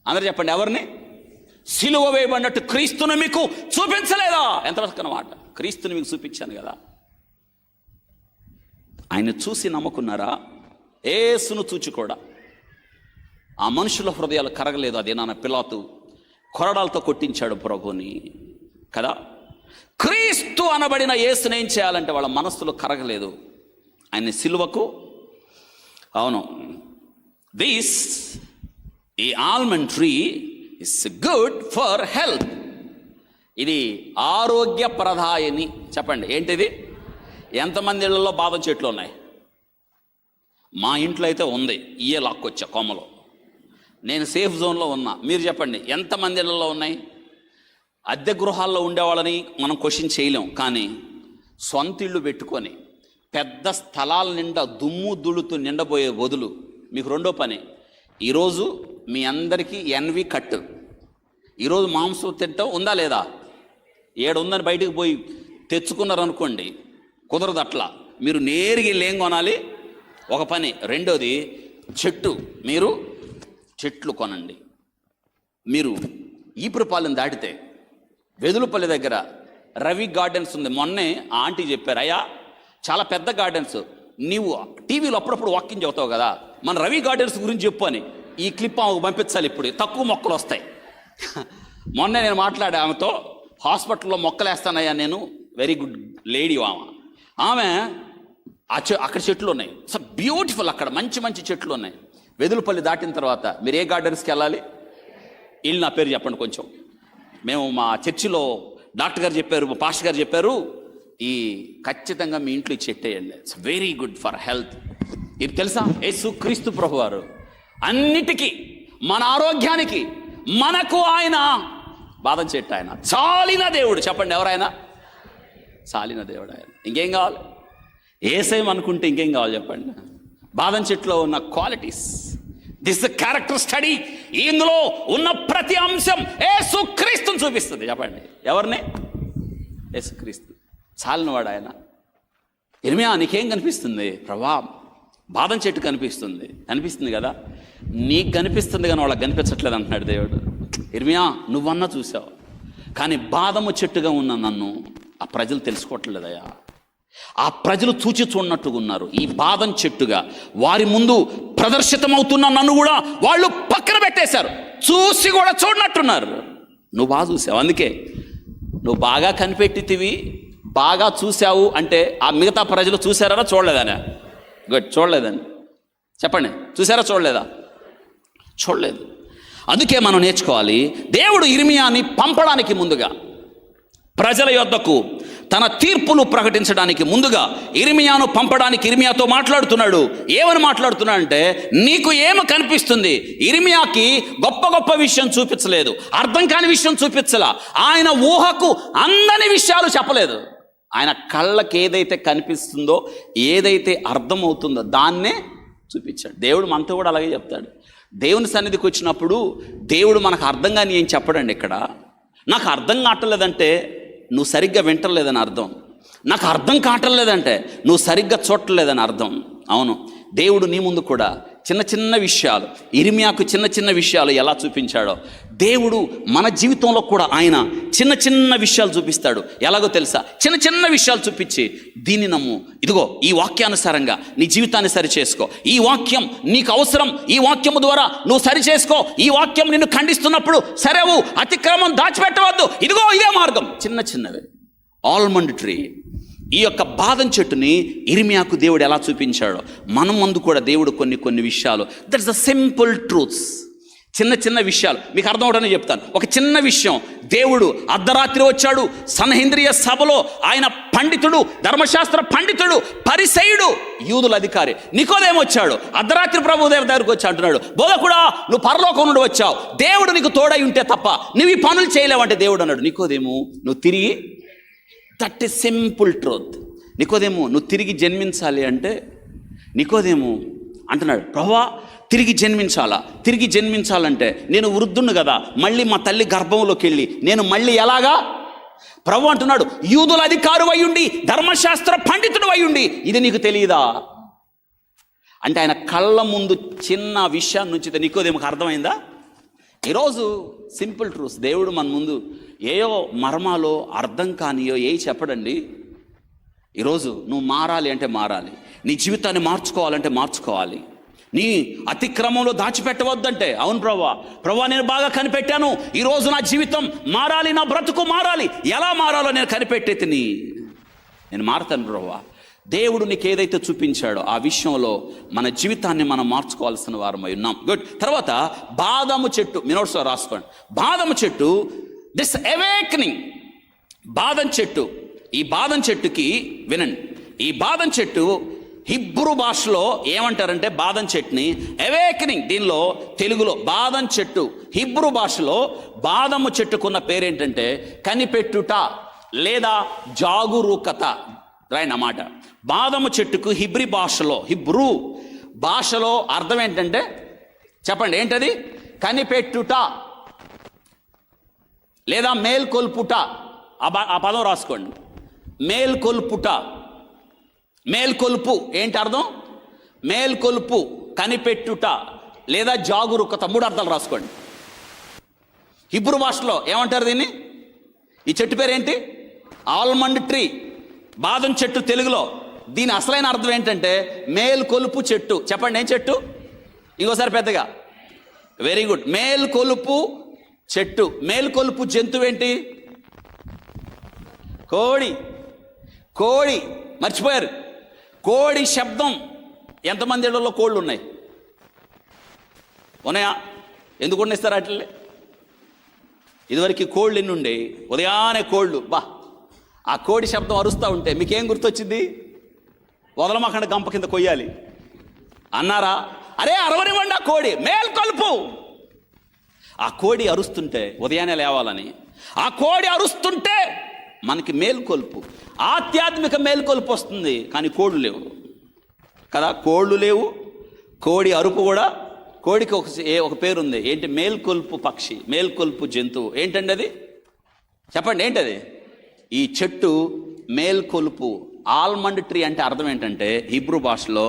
అందరూ చెప్పండి, ఎవరిని? సిలువ వేయబడినట్టు క్రీస్తును మీకు చూపించలేదా? ఎంత చక్కని మాట. క్రీస్తుని మీకు చూపించాను కదా. ఆయన చూసి నమ్ముకున్నారా? యేసును చూచి కూడా ఆ మనుషుల హృదయాలు కరగలేదు. అదే నాన్న పిలాతు కొరడాలతో కొట్టించాడు ప్రభుని కదా. క్రీస్తు అనబడిన యేసుని ఏం చేయాలంటే వాళ్ళ మనస్సులో కరగలేదు. ఆయన సిలువకు, అవును, ఈ almond tree is good for health. ఇది ఆరోగ్యప్రదాయని. చెప్పండి, ఏంటిది? ఎంతమంది ఇళ్లలో బాదం చెట్లు ఉన్నాయి? మా ఇంట్లో అయితే ఉంది. ఇయ్యే లాక్కొచ్చా కొమ్మలో. నేను సేఫ్ జోన్లో ఉన్నా. మీరు చెప్పండి, ఎంతమంది ఇళ్లలో ఉన్నాయి? అద్దె గృహాల్లో ఉండేవాళ్ళని మనం క్వశ్చన్ చేయలేం. కానీ సొంత ఇళ్ళు పెట్టుకొని పెద్ద స్థలాల నిండా దుమ్ము దుళుతూ నిండబోయే బదులు మీకు రెండో పని, ఈరోజు మీ అందరికీ ఎన్వి కట్టు. ఈరోజు మాంసం తింటాం ఉందా లేదా? ఏడుందని బయటకు పోయి తెచ్చుకున్నారనుకోండి, కుదరదు. అట్లా మీరు నేరుగా ఏం కొనాలి? ఒక పని. రెండోది, మీరు చెట్లు కొనండి. మీరు ఈపురపాలెం దాటితే వెదులుపల్లి దగ్గర రవి గార్డెన్స్ ఉంది. మొన్నే ఆ ఆంటీ చెప్పారు, అయ్యా చాలా పెద్ద గార్డెన్స్, నీవు టీవీలో అప్పుడప్పుడు వాకింగ్ చెబుతావు కదా, మన రవి గార్డెన్స్ గురించి చెప్పు అని ఈ క్లిప్ ఆమెకు పంపించాలి. ఇప్పుడు తక్కువ మొక్కలు వస్తాయి. మొన్నే నేను మాట్లాడే ఆమెతో, హాస్పిటల్లో మొక్కలు వేస్తానయ్యా నేను. వెరీ గుడ్ లేడీ ఆమె. అక్కడ చెట్లు ఉన్నాయి, సో బ్యూటిఫుల్. అక్కడ మంచి మంచి చెట్లు ఉన్నాయి. వెదులుపల్లి దాటిన తర్వాత మీరు ఏ గార్డెన్స్కి వెళ్ళాలి? వీళ్ళు నా పేరు చెప్పండి కొంచెం. మేము మా చర్చిలో డాక్టర్ గారు చెప్పారు, మా పాస్టర్ గారు చెప్పారు, ఈ ఖచ్చితంగా మీ ఇంట్లో ఈ చెట్టు వేయండి, it's very good for health. ఇది తెలుసా? యేసు క్రీస్తు ప్రభు వారు అన్నిటికీ, మన ఆరోగ్యానికి, మనకు ఆయన బాదం చెట్టు. ఆయన చాలిన దేవుడు. చెప్పండి, ఎవరైనా చాలిన దేవుడు ఆయన. ఇంకేం కావాలి? యేసయ్య అనుకుంటే ఇంకేం కావాలి చెప్పండి? బాదం చెట్టులో ఉన్న qualities, this the character study. ఇందులో ఉన్న ప్రతి అంశం యేసు క్రీస్తుని చూపిస్తుంది. చెప్పండి, ఎవరిని? యేసు క్రీస్తు. చాలినవాడు ఆయన. ఇర్మియా, నీకేం కనిపిస్తుంది? ప్రభా, బాదం చెట్టు కనిపిస్తుంది కదా. నీకు కనిపిస్తుంది కానీ వాళ్ళకి కనిపించట్లేదు అంటున్నాడు దేవుడు. ఇర్మియా, నువ్వన్నా చూసావు, కానీ బాదము చెట్టుగా ఉన్న నన్ను ఆ ప్రజలు తెలుసుకోవట్లేదయ్యా. ఆ ప్రజలు చూచి చూడనట్టుగా ఉన్నారు. ఈ బాదం చెట్టుగా వారి ముందు ప్రదర్శితమవుతున్న నన్ను కూడా వాళ్ళు పక్కన పెట్టేశారు. చూసి కూడా చూడనట్టున్నారు. నువ్వు బాగా చూసావు, అందుకే నువ్వు బాగా కనిపెట్టితివి, బాగా చూసావు అంటే ఆ మిగతా ప్రజలు చూసారా చూడలేదనే? గుడ్, చూడలేదని చెప్పండి. చూసారా చూడలేదా? చూడలేదు. అందుకే మనం నేర్చుకోవాలి. దేవుడు ఇర్మియాని పంపడానికి ముందుగా, ప్రజల యొద్దకు తన తీర్పులు ప్రకటించడానికి ముందుగా ఇర్మియాను పంపడానికి ఇర్మియాతో మాట్లాడుతున్నాడు. ఏమని మాట్లాడుతున్నాడంటే, నీకు ఏమి కనిపిస్తుంది? ఇర్మియాకి గొప్ప గొప్ప విషయం చూపించలేదు, అర్థం కాని విషయం చూపించలా, ఆయన ఊహకు అందని విషయాలు చెప్పలేదు. ఆయన కళ్ళకి ఏదైతే కనిపిస్తుందో, ఏదైతే అర్థమవుతుందో దాన్నే చూపించాడు. దేవుడు మనతో కూడా అలాగే చెప్తాడు. దేవుని సన్నిధికి వచ్చినప్పుడు దేవుడు మనకు అర్థం కాని ఏం చెప్పడండి. ఇక్కడ నాకు అర్థం కావట్లేదంటే నువ్వు సరిగ్గా వింటలేదని అర్థం. నాకు అర్థం కావట్లేదంటే నువ్వు సరిగ్గా చూడలేదని అర్థం. అవును, దేవుడు నీ ముందు కూడా చిన్న చిన్న విషయాలు, ఇర్మియాకు చిన్న చిన్న విషయాలు ఎలా చూపించాడో, దేవుడు మన జీవితంలో కూడా ఆయన చిన్న చిన్న విషయాలు చూపిస్తాడు. ఎలాగో తెలుసా? చిన్న చిన్న విషయాలు చూపించి, దీన్ని నమ్ము, ఇదిగో ఈ వాక్యానుసారంగా నీ జీవితాన్ని సరిచేసుకో, ఈ వాక్యం నీకు అవసరం, ఈ వాక్యము ద్వారా నువ్వు సరిచేసుకో, ఈ వాక్యం నిన్ను ఖండిస్తున్నప్పుడు సరేవు, అతిక్రమం దాచిపెట్టవద్దు, ఇదిగో ఇదే మార్గం. చిన్న చిన్నవి. ఆల్మండ్ ట్రీ, ఈ యొక్క బాదం చెట్టుని ఇర్మియాకు దేవుడు ఎలా చూపించాడో మనం ముందు కూడా దేవుడు కొన్ని విషయాలు, దట్స్ ద సింపుల్ ట్రూత్స్, చిన్న చిన్న విషయాలు మీకు అర్థం అవడానికి చెప్తాను. ఒక చిన్న విషయం, దేవుడు అర్ధరాత్రి వచ్చాడు సన్హెద్రియ సభలో. ఆయన పండితుడు, ధర్మశాస్త్ర పండితుడు, పరిసయ్యుడు, యూదుల అధికారి నికోదేము వచ్చాడు. అర్ధరాత్రి ప్రభుదేవ దగ్గరకు వచ్చి అంటున్నాడు, బోధకుడా, నువ్వు పరలోకం నుండి వచ్చావు, దేవుడు నీకు తోడై ఉంటే తప్ప నువ్వు ఈ పనులు చేయలేవంటే దేవుడు అన్నాడు, నికోదేము నువ్వు తిరిగి, దట్ ఈస్ సింపుల్ ట్రూత్. నికోదేము నువ్వు తిరిగి జన్మించాలి అంటే నికోదేము అంటున్నాడు, ప్రభువా తిరిగి జన్మించాలంటే నేను వృద్ధుణ్ణి కదా, మళ్ళీ మా తల్లి గర్భంలోకి వెళ్ళి నేను మళ్ళీ ఎలాగా? ప్రభు అంటున్నాడు, యూదుల అధికారు అయ్యుండి, ధర్మశాస్త్ర పండితుడు అయ్యుండి ఇది నీకు తెలియదా? అంటే ఆయన కళ్ళ ముందు చిన్న విషయాన్ని నుంచి నికోదేముకు అర్థమైందా? ఈరోజు సింపుల్ ట్రూస్, దేవుడు మన ముందు ఏయో మర్మాలో అర్థం కానియో చెప్పడండి. ఈరోజు నువ్వు మారాలి అంటే మారాలి, నీ జీవితాన్ని మార్చుకోవాలంటే మార్చుకోవాలి. నీ అతిక్రమంలో దాచిపెట్టవద్దంటే, అవును ప్రభువా నేను బాగా కనిపెట్టాను, ఈరోజు నా జీవితం మారాలి, నా బ్రతుకు మారాలి, ఎలా మారాలో నేను కనిపెట్టేది నేను మారతాను ప్రభువా. దేవుడు నీకు ఏదైతే చూపించాడో ఆ విషయంలో మన జీవితాన్ని మనం మార్చుకోవాల్సిన వారమై ఉన్నాం. గుడ్. తర్వాత బాదము చెట్టు, మీ నోట్స్లో రాసుకోండి. బాదము చెట్టు, దిస్ అవేకనింగ్, బాదం చెట్టు. ఈ బాదం చెట్టుకి వినండి, ఈ బాదం చెట్టు హిబ్రూ భాషలో ఏమంటారంటే బాదం చెట్టుని అవేకనింగ్. దీనిలో తెలుగులో బాదం చెట్టు, హిబ్రూ భాషలో బాదము చెట్టుకున్న పేరేంటంటే కనిపెట్టుట లేదా జాగరూకత. రాయండి అన్నమాట. బాదము చెట్టుకు హిబ్రూ భాషలో అర్థం ఏంటంటే, చెప్పండి ఏంటది? కనిపెట్టుట లేదా మేల్కొల్పుట. ఆ పదం రాసుకోండి, మేల్కొల్పుట. మేల్కొల్పు ఏంటి అర్థం? మేల్కొల్పు, కనిపెట్టుట లేదా జాగరూకత, 3 అర్థాలు రాసుకోండి. హిబ్రూ భాషలో ఏమంటారు దీన్ని? ఈ చెట్టు పేరేంటి? ఆల్మండ్ ట్రీ, బాదం చెట్టు. తెలుగులో దీని అసలైన అర్థం ఏంటంటే మేల్కొలుపు చెట్టు. చెప్పండి ఏం చెట్టు? ఇంకోసారి పెద్దగా. వెరీ గుడ్, మేల్కొలుపు చెట్టు. మేల్కొలుపు జంతువు ఏంటి? కోడి. మర్చిపోయారు. కోడి శబ్దం. ఎంతమంది ఇళ్లలో కోళ్ళు ఉన్నాయి? ఉన్నాయా? ఎందుకు ఉండేస్తారు అట్లే? ఇదివరకు కోళ్ళు ఎన్ని ఉండే? ఉదయాన్నే కోళ్ళు, ఆ కోడి శబ్దం అరుస్తూ ఉంటే మీకేం గుర్తొచ్చింది? వదలమాకండ గంప కింద కొయ్యాలి అన్నారా? అరే అరవనివ్వండి ఆ కోడి, మేల్కొల్పు. ఆ కోడి అరుస్తుంటే ఉదయాన్నే లేవాలని, ఆ కోడి అరుస్తుంటే మనకి మేల్కొల్పు, ఆధ్యాత్మిక మేల్కొల్పు వస్తుంది. కానీ కోళ్ళు లేవు కదా, కోళ్ళు లేవు. కోడి అరుపు కూడా, కోడికి ఒక పేరు ఉంది. ఏంటి? మేల్కొల్పు పక్షి, మేల్కొల్పు జంతువు. ఏంటండి అది? చెప్పండి ఏంటది? ఈ చెట్టు మేల్కొల్పు. ఆల్మండ్ ట్రీ అంటే అర్థం ఏంటంటే హిబ్రూ భాషలో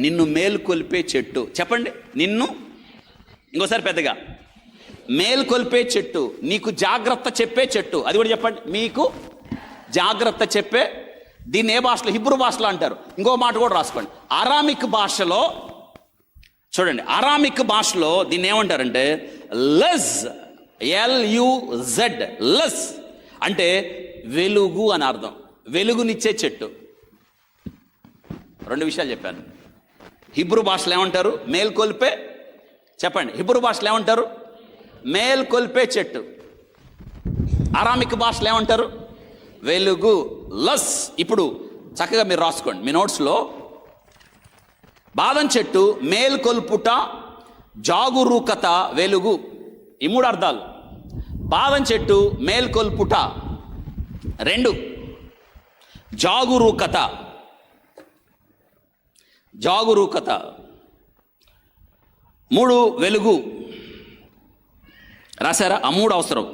నిన్ను మేల్కొల్పే చెట్టు. చెప్పండి, నిన్ను. ఇంకోసారి పెద్దగా. మేల్కొల్పే చెట్టు, నీకు జాగ్రత్త చెప్పే చెట్టు. అది కూడా చెప్పండి, మీకు జాగ్రత్త చెప్పే. దీన్ని ఏ భాషలో? హిబ్రూ భాషలో అంటారు. ఇంకో మాట కూడా రాసుకోండి, అరామిక్ భాషలో. చూడండి, అరామిక్ భాషలో దీన్ని ఏమంటారంటే లజ్, LUZ, లజ్ అంటే వెలుగు అని అర్థం. వెలుగునిచ్చే చెట్టు. 2 విషయాలు చెప్పాను. హిబ్రూ భాషలో ఏమంటారు? మేల్కొల్పే. చెప్పండి, హిబ్రూ భాషలో ఏమంటారు? మేల్కొల్పే చెట్టు. అరామిక్ భాషలో ఏమంటారు? వెలుగు, లస్. ఇప్పుడు చక్కగా మీరు రాసుకోండి మీ నోట్స్లో. బాదం చెట్టు, మేల్కొల్పుట, జాగరూకత, వెలుగు. ఈ 3 అర్థాలు. బాదం చెట్టు, మేల్కొల్పుట. 2 జాగరూకత. 3 వెలుగు. రాశారా? ఆ 3 అవసరం.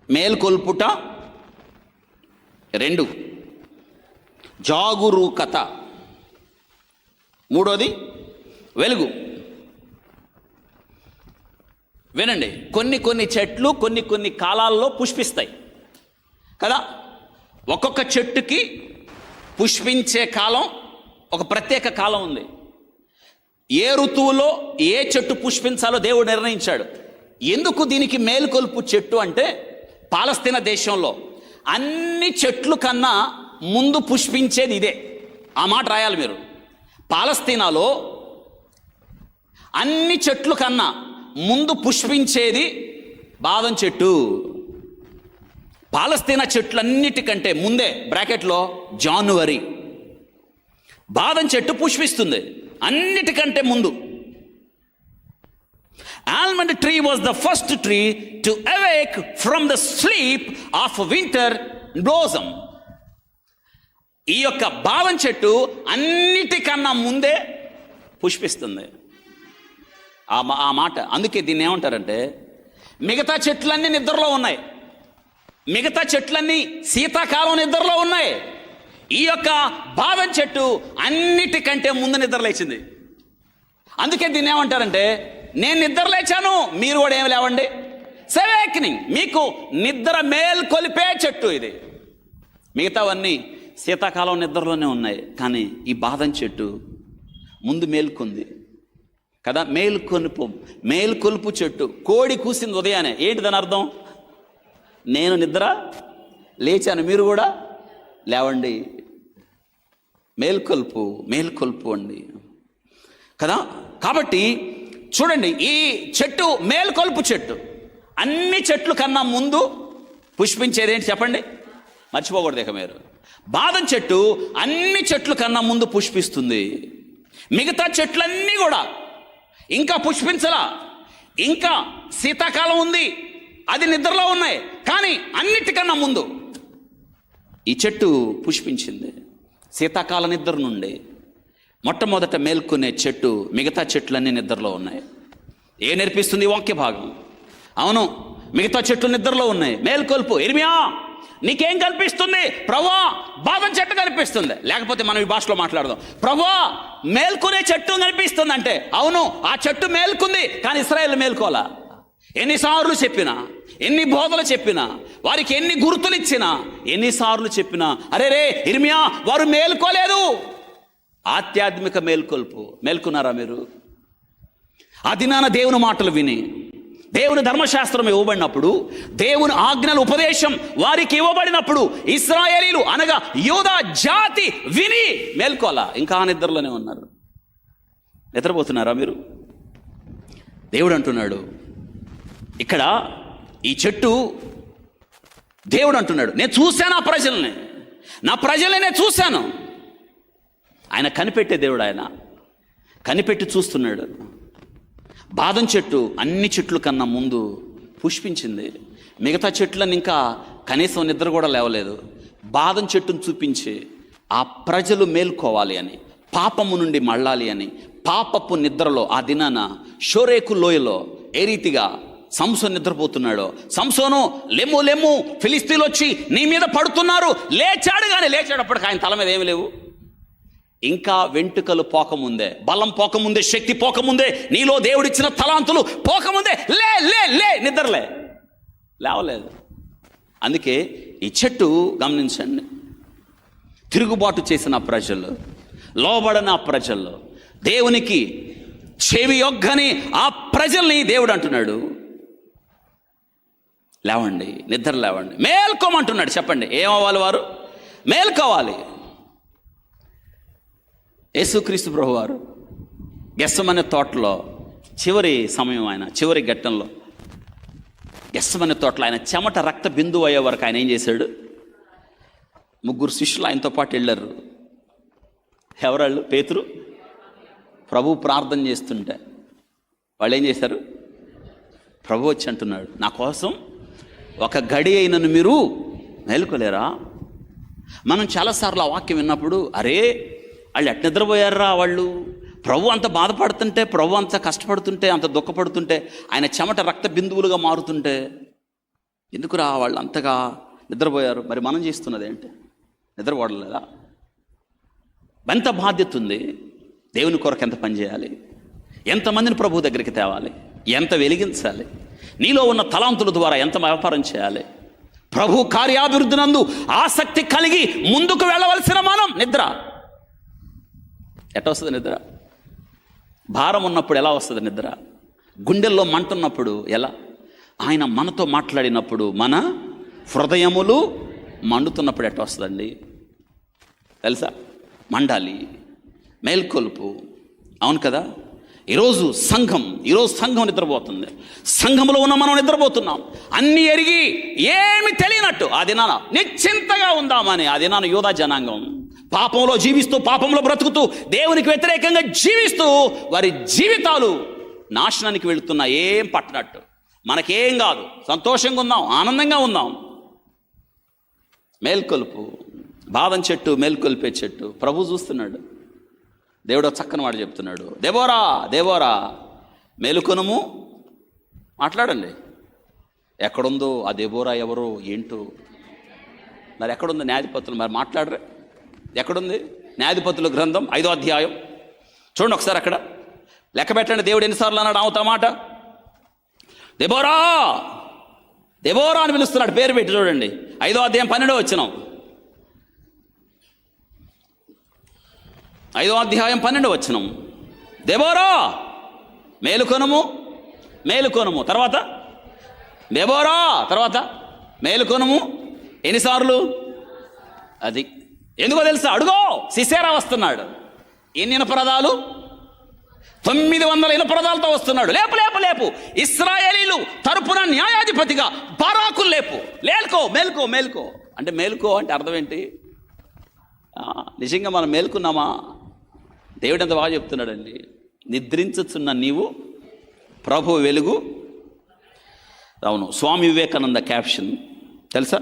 మేల్కొల్పుట 2, జాగరూకత 3, వెలుగు. వినండి, కొన్ని చెట్లు కొన్ని కాలాల్లో పుష్పిస్తాయి కదా. ఒక్కొక్క చెట్టుకి పుష్పించే కాలం, ఒక ప్రత్యేక కాలం ఉంది. ఏ ఋతువులో ఏ చెట్టు పుష్పించాలో దేవుడు నిర్ణయించాడు. ఎందుకు దీనికి మేల్కొల్పు చెట్టు అంటే, పాలస్తీనా దేశంలో అన్ని చెట్లు కన్నా ముందు పుష్పించేది ఇదే. ఆ మాట రాయాలి మీరు. పాలస్తీనాలో అన్ని చెట్లు కన్నా ముందు పుష్పించేది బాదం చెట్టు. పాలస్తీనా చెట్లన్నిటికంటే ముందే, బ్రాకెట్లో జాన్వరి, బాదం చెట్టు పుష్పిస్తుంది అన్నిటికంటే ముందు. Almond tree was the first tree to awake from the sleep of winter blossom. ఈ యొక్క బాదం చెట్టు అన్నిటికన్నా ముందే పుష్పిస్తుంది. ఆ మాట అందుకే దీన్ని ఏమంటారంటే, మిగతా చెట్లన్నీ నిద్రలో ఉన్నాయి, మిగతా చెట్లన్నీ శీతాకాలం నిద్రలో ఉన్నాయి, ఈ యొక్క బాదం చెట్టు అన్నిటికంటే ముందు నిద్రలేచింది. అందుకే దీన్ని ఏమంటారంటే, నేను నిద్ర లేచాను, మీరు కూడా ఏమి లేవండి. అవేకనింగ్, మీకు నిద్ర మేల్కొలిపే చెట్టు ఇది. మిగతావన్నీ శీతాకాలం నిద్రలోనే ఉన్నాయి, కానీ ఈ బాదం చెట్టు ముందు మేల్కొంది కదా. మేల్కొలుపు చెట్టు. కోడి కూసింది ఉదయానే, ఏంటి దాని అర్థం? నేను నిద్ర లేచాను, మీరు కూడా లేవండి. మేల్కొల్పు అండి కదా. కాబట్టి చూడండి, ఈ చెట్టు మేల్కొల్పు చెట్టు. అన్ని చెట్లు కన్నా ముందు పుష్పించేది ఏంటి చెప్పండి, మర్చిపోకూడదు ఇక మీరు. బాదం చెట్టు అన్ని చెట్లు కన్నా ముందు పుష్పిస్తుంది. మిగతా చెట్లన్నీ కూడా ఇంకా పుష్పించలా, ఇంకా శీతాకాలం ఉంది, అది నిద్రలో ఉన్నాయి, కానీ అన్నిటికన్నా ముందు ఈ చెట్టు పుష్పించింది. శీతాకాల నిద్ర నుండి మొట్టమొదట మేల్కొనే చెట్టు, మిగతా చెట్లన్నీ నిద్రలో ఉన్నాయి. ఏ నేర్పిస్తుంది వాక్య భాగం? అవును, మిగతా చెట్లు నిద్రలో ఉన్నాయి. మేల్కొల్పు. ఇర్మియా నీకేం కనిపిస్తుంది? ప్రభువా బాదం చెట్టు కనిపిస్తుంది. లేకపోతే మనం ఈ భాషలో మాట్లాడదాం, ప్రభువా మేల్కొనే చెట్టు కనిపిస్తుంది అంటే, అవును ఆ చెట్టు మేల్కుంది, కానీ ఇశ్రాయేలు మేల్కోలా. ఎన్నిసార్లు చెప్పినా, ఎన్ని బోధలు చెప్పినా, వారికి ఎన్ని గుర్తులు ఇచ్చినా, ఎన్నిసార్లు చెప్పినా, అరే రే ఇర్మియా వారు మేల్కోలేదు. ఆధ్యాత్మిక మేల్కొన్నారా మీరు? ఆ దినాన దేవుని మాటలు విని, దేవుని ధర్మశాస్త్రం ఇవ్వబడినప్పుడు, దేవుని ఆజ్ఞల ఉపదేశం వారికి ఇవ్వబడినప్పుడు, ఇశ్రాయేలీలు అనగా యూదా జాతి విని మేల్కోలా, ఇంకా నిద్రలోనే ఉన్నారు. నిద్రపోతున్నారా మీరు? దేవుడు అంటున్నాడు ఇక్కడ, ఈ చెట్టు, దేవుడు అంటున్నాడు, నేను చూశాను నా ప్రజల్ని నేను చూశాను. ఆయన కనిపెట్టే దేవుడు, ఆయన కనిపెట్టి చూస్తున్నాడు. బాదం చెట్టు అన్ని చెట్ల కన్నా ముందు పుష్పించింది. మిగతా చెట్లను ఇంకా కనీసం నిద్ర కూడా లేవలేదు. బాదం చెట్టును చూపించి ఆ ప్రజలు మేల్కోవాలి అని, పాపము నుండి మళ్ళాలి అని, పాపపు నిద్రలో ఆ దినాన షోరేకు లోయలో ఏ రీతిగా సంసోను నిద్రపోతున్నాడో, సంసోను లెమ్ము ఫిలిస్తీన్లు వచ్చి నీ మీద పడుతున్నారు, లేచాడు. కానీ లేచాడప్పటికి ఆయన తల మీద ఏమి లేవు, ఇంకా వెంట్రుకలు పోకముందే, బలం పోకముందే, శక్తి పోకముందే, నీలో దేవుడిచ్చిన తలాంతులు పోకముందే లే లే లే నిద్రలే లేవలేదు. అందుకే ఈ చెట్టు గమనించండి, తిరుగుబాటు చేసిన ప్రజలు, లోబడని ఆ ప్రజల్లో, దేవునికి చెవి యొగ్గని ఆ ప్రజల్ని దేవుడు అంటున్నాడు, లేవండి, నిద్ర లేవండి, మేల్కోమంటున్నాడు. చెప్పండి, ఏమవ్వాలి వారు? మేల్కోవాలి. యేసుక్రీస్తు ప్రభు వారు గెత్సెమనే తోటలో చివరి సమయం, ఆయన చివరి ఘట్టంలో గెత్సెమనే తోటలో ఆయన చెమట రక్త బిందువు అయ్యే వరకు ఆయన ఏం చేశాడు? 3 శిష్యులు ఆయనతో పాటు వెళ్ళారు. ఎవరాళ్ళు? పేతురు, ప్రభు ప్రార్థన చేస్తుంటే వాళ్ళు ఏం చేశారు? ప్రభు వచ్చి అంటున్నాడు, నా కోసం ఒక గడి అయినను మీరు మేలుకోలేరా? మనం చాలాసార్లు ఆ వాక్యం విన్నప్పుడు, అరే వాళ్ళు ఎట్ నిద్రపోయారా, వాళ్ళు ప్రభు అంత బాధపడుతుంటే, ప్రభు అంత కష్టపడుతుంటే, అంత దుఃఖపడుతుంటే, ఆయన చెమట రక్త బిందువులుగా మారుతుంటే ఎందుకురా వాళ్ళు అంతగా నిద్రపోయారు? మరి మనం చేస్తున్నది ఏంటి? నిద్రపోవడలేదా? ఎంత బాధ్యత ఉంది? దేవుని కొరకు ఎంత పని చేయాలి? ఎంతమందిని ప్రభు దగ్గరికి తేవాలి? ఎంత వెలిగించాలి? నీలో ఉన్న తలాంతుల ద్వారా ఎంత వ్యాపారం చేయాలి? ప్రభు కార్యాభివృద్ధి నందు ఆసక్తి కలిగి ముందుకు వెళ్ళవలసిన మనం నిద్ర ఎట్లా వస్తుంది? నిద్ర భారం ఉన్నప్పుడు ఎలా వస్తుంది నిద్ర? గుండెల్లో మంటున్నప్పుడు ఎలా? ఆయన మనతో మాట్లాడినప్పుడు, మన హృదయములు మండుతున్నప్పుడు ఎట్లా వస్తుందండి? తెలుసా? మండాలి, మేల్కొల్పు. అవును కదా. ఈరోజు సంఘం నిద్రపోతుంది. సంఘంలో ఉన్న మనం నిద్రపోతున్నాం. అన్నీ ఎరిగి ఏమి తెలియనట్టు ఆ దినాన నిశ్చింతగా ఉందామని ఆ దినాన యూదా జనాంగం పాపంలో జీవిస్తూ, పాపంలో బ్రతుకుతూ, దేవునికి వ్యతిరేకంగా జీవిస్తూ వారి జీవితాలు నాశనానికి వెళుతున్నా ఏం పట్టనట్టు, మనకేం కాదు, సంతోషంగా ఉందాం, ఆనందంగా ఉందాం. మేల్కొలుపు, బాదం చెట్టు మేల్కొల్పే చెట్టు. ప్రభు చూస్తున్నాడు. దేవుడు చక్కని వాడు చెప్తున్నాడు, దేవోరా దేవోరా మేలుకొనుము. మాట్లాడండి. ఎక్కడుందో ఆ దేవోరా ఎవరో ఏంటో? మరి ఎక్కడుంది న్యాయాధిపతులు? మరి మాట్లాడరే. ఎక్కడుంది న్యాయాధిపతుల గ్రంథం 5వ అధ్యాయం చూడండి ఒకసారి. అక్కడ లెక్క పెట్టండి. దేవుడు ఎన్నిసార్లు అన్నాడు అవుతా మాట? దెబోరా దెబోరా అని పిలుస్తున్నాడు, పేరు పెట్టి చూడండి. 5వ అధ్యాయం 12వ వచనం. 5వ అధ్యాయం 12వ వచనం. దెబోరా మేలుకొనుము మేలుకొనుము. తర్వాత దెబోరా, తర్వాత మేలుకొనుము. ఎన్నిసార్లు? అది ఎందుకో తెలుసా? అడుగో, సిసేరా వస్తున్నాడు. ఎన్ని ఇనపరదాలు? 900 ఇనపరదాలతో వస్తున్నాడు. లేపు లేపు లేపు, ఇశ్రాయేలీలు తరపున న్యాయాధిపతిగా బారాకులు లేపు. లేల్కో మేల్కో మేల్కో అంటే, మేల్కో అంటే అర్థం ఏంటి? నిజంగా మనం మేల్కున్నామా? దేవుడు ఎంత బాగా చెప్తున్నాడండి. నిద్రించుచున్న నీవు ప్రభు వెలుగు. అవును, స్వామి వివేకానంద క్యాప్షన్ తెలుసా?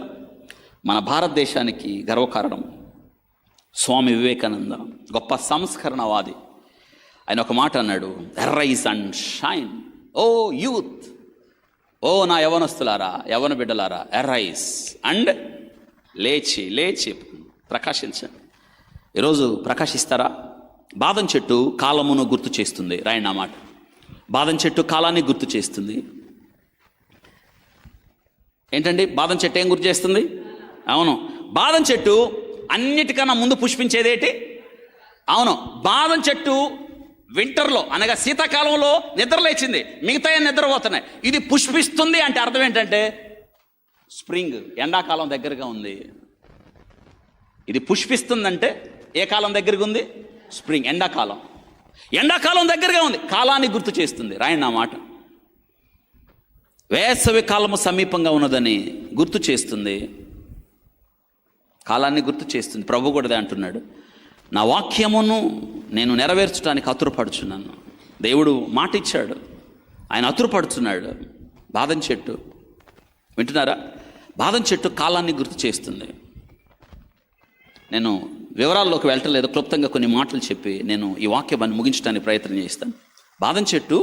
మన భారతదేశానికి గర్వకారణం స్వామి వివేకానంద, గొప్ప సంస్కరణవాది. ఆయన ఒక మాట అన్నాడు, rise and shine O youth, ఓ నా యవనస్తులారా, యవన బిడ్డలారా, రైజ్ అండ్ లేచి లేచి ప్రకాశించండి. ఈరోజు ప్రకాశిస్తారా? బాదం చెట్టు కాలమును గుర్తు చేస్తుంది. రాయండి నా మాట. బాదం చెట్టు కాలాన్ని గుర్తు చేస్తుంది. ఏంటండి బాదం చెట్టు ఏం గుర్తు చేస్తుంది? అవును, బాదం చెట్టు అన్నిటికన్నా ముందు పుష్పించేదేంటి? అవును, బాదం చెట్టు వింటర్లో అనగా శీతాకాలంలో నిద్రలేచింది, మిగతా నిద్రపోతున్నాయి. ఇది పుష్పిస్తుంది అంటే అర్థం ఏంటంటే స్ప్రింగ్, ఎండాకాలం దగ్గరగా ఉంది. ఇది పుష్పిస్తుందంటే ఏ కాలం దగ్గరగా ఉంది? స్ప్రింగ్, ఎండాకాలం. ఎండాకాలం దగ్గరగా ఉంది, కాలాన్ని గుర్తు చేస్తుంది. రాయండి నా మాట. వేసవి కాలము సమీపంగా ఉన్నదని గుర్తు చేస్తుంది, కాలాన్ని గుర్తు చేస్తుంది. ప్రభు కూడా అంటున్నాడు, నా వాక్యమును నేను నెరవేర్చడానికి అతురపడుచున్నాను. దేవుడు మాట ఇచ్చాడు, ఆయన అతురపడుచున్నాడు. బాదం చెట్టు వింటున్నారా? బాదం చెట్టు కాలాన్ని గుర్తు చేస్తుంది. నేను వివరాల్లోకి వెళ్ళలేదు, క్లుప్తంగా కొన్ని మాటలు చెప్పి నేను ఈ వాక్యాన్ని ముగించడానికి ప్రయత్నం చేస్తాను. బాదం చెట్టు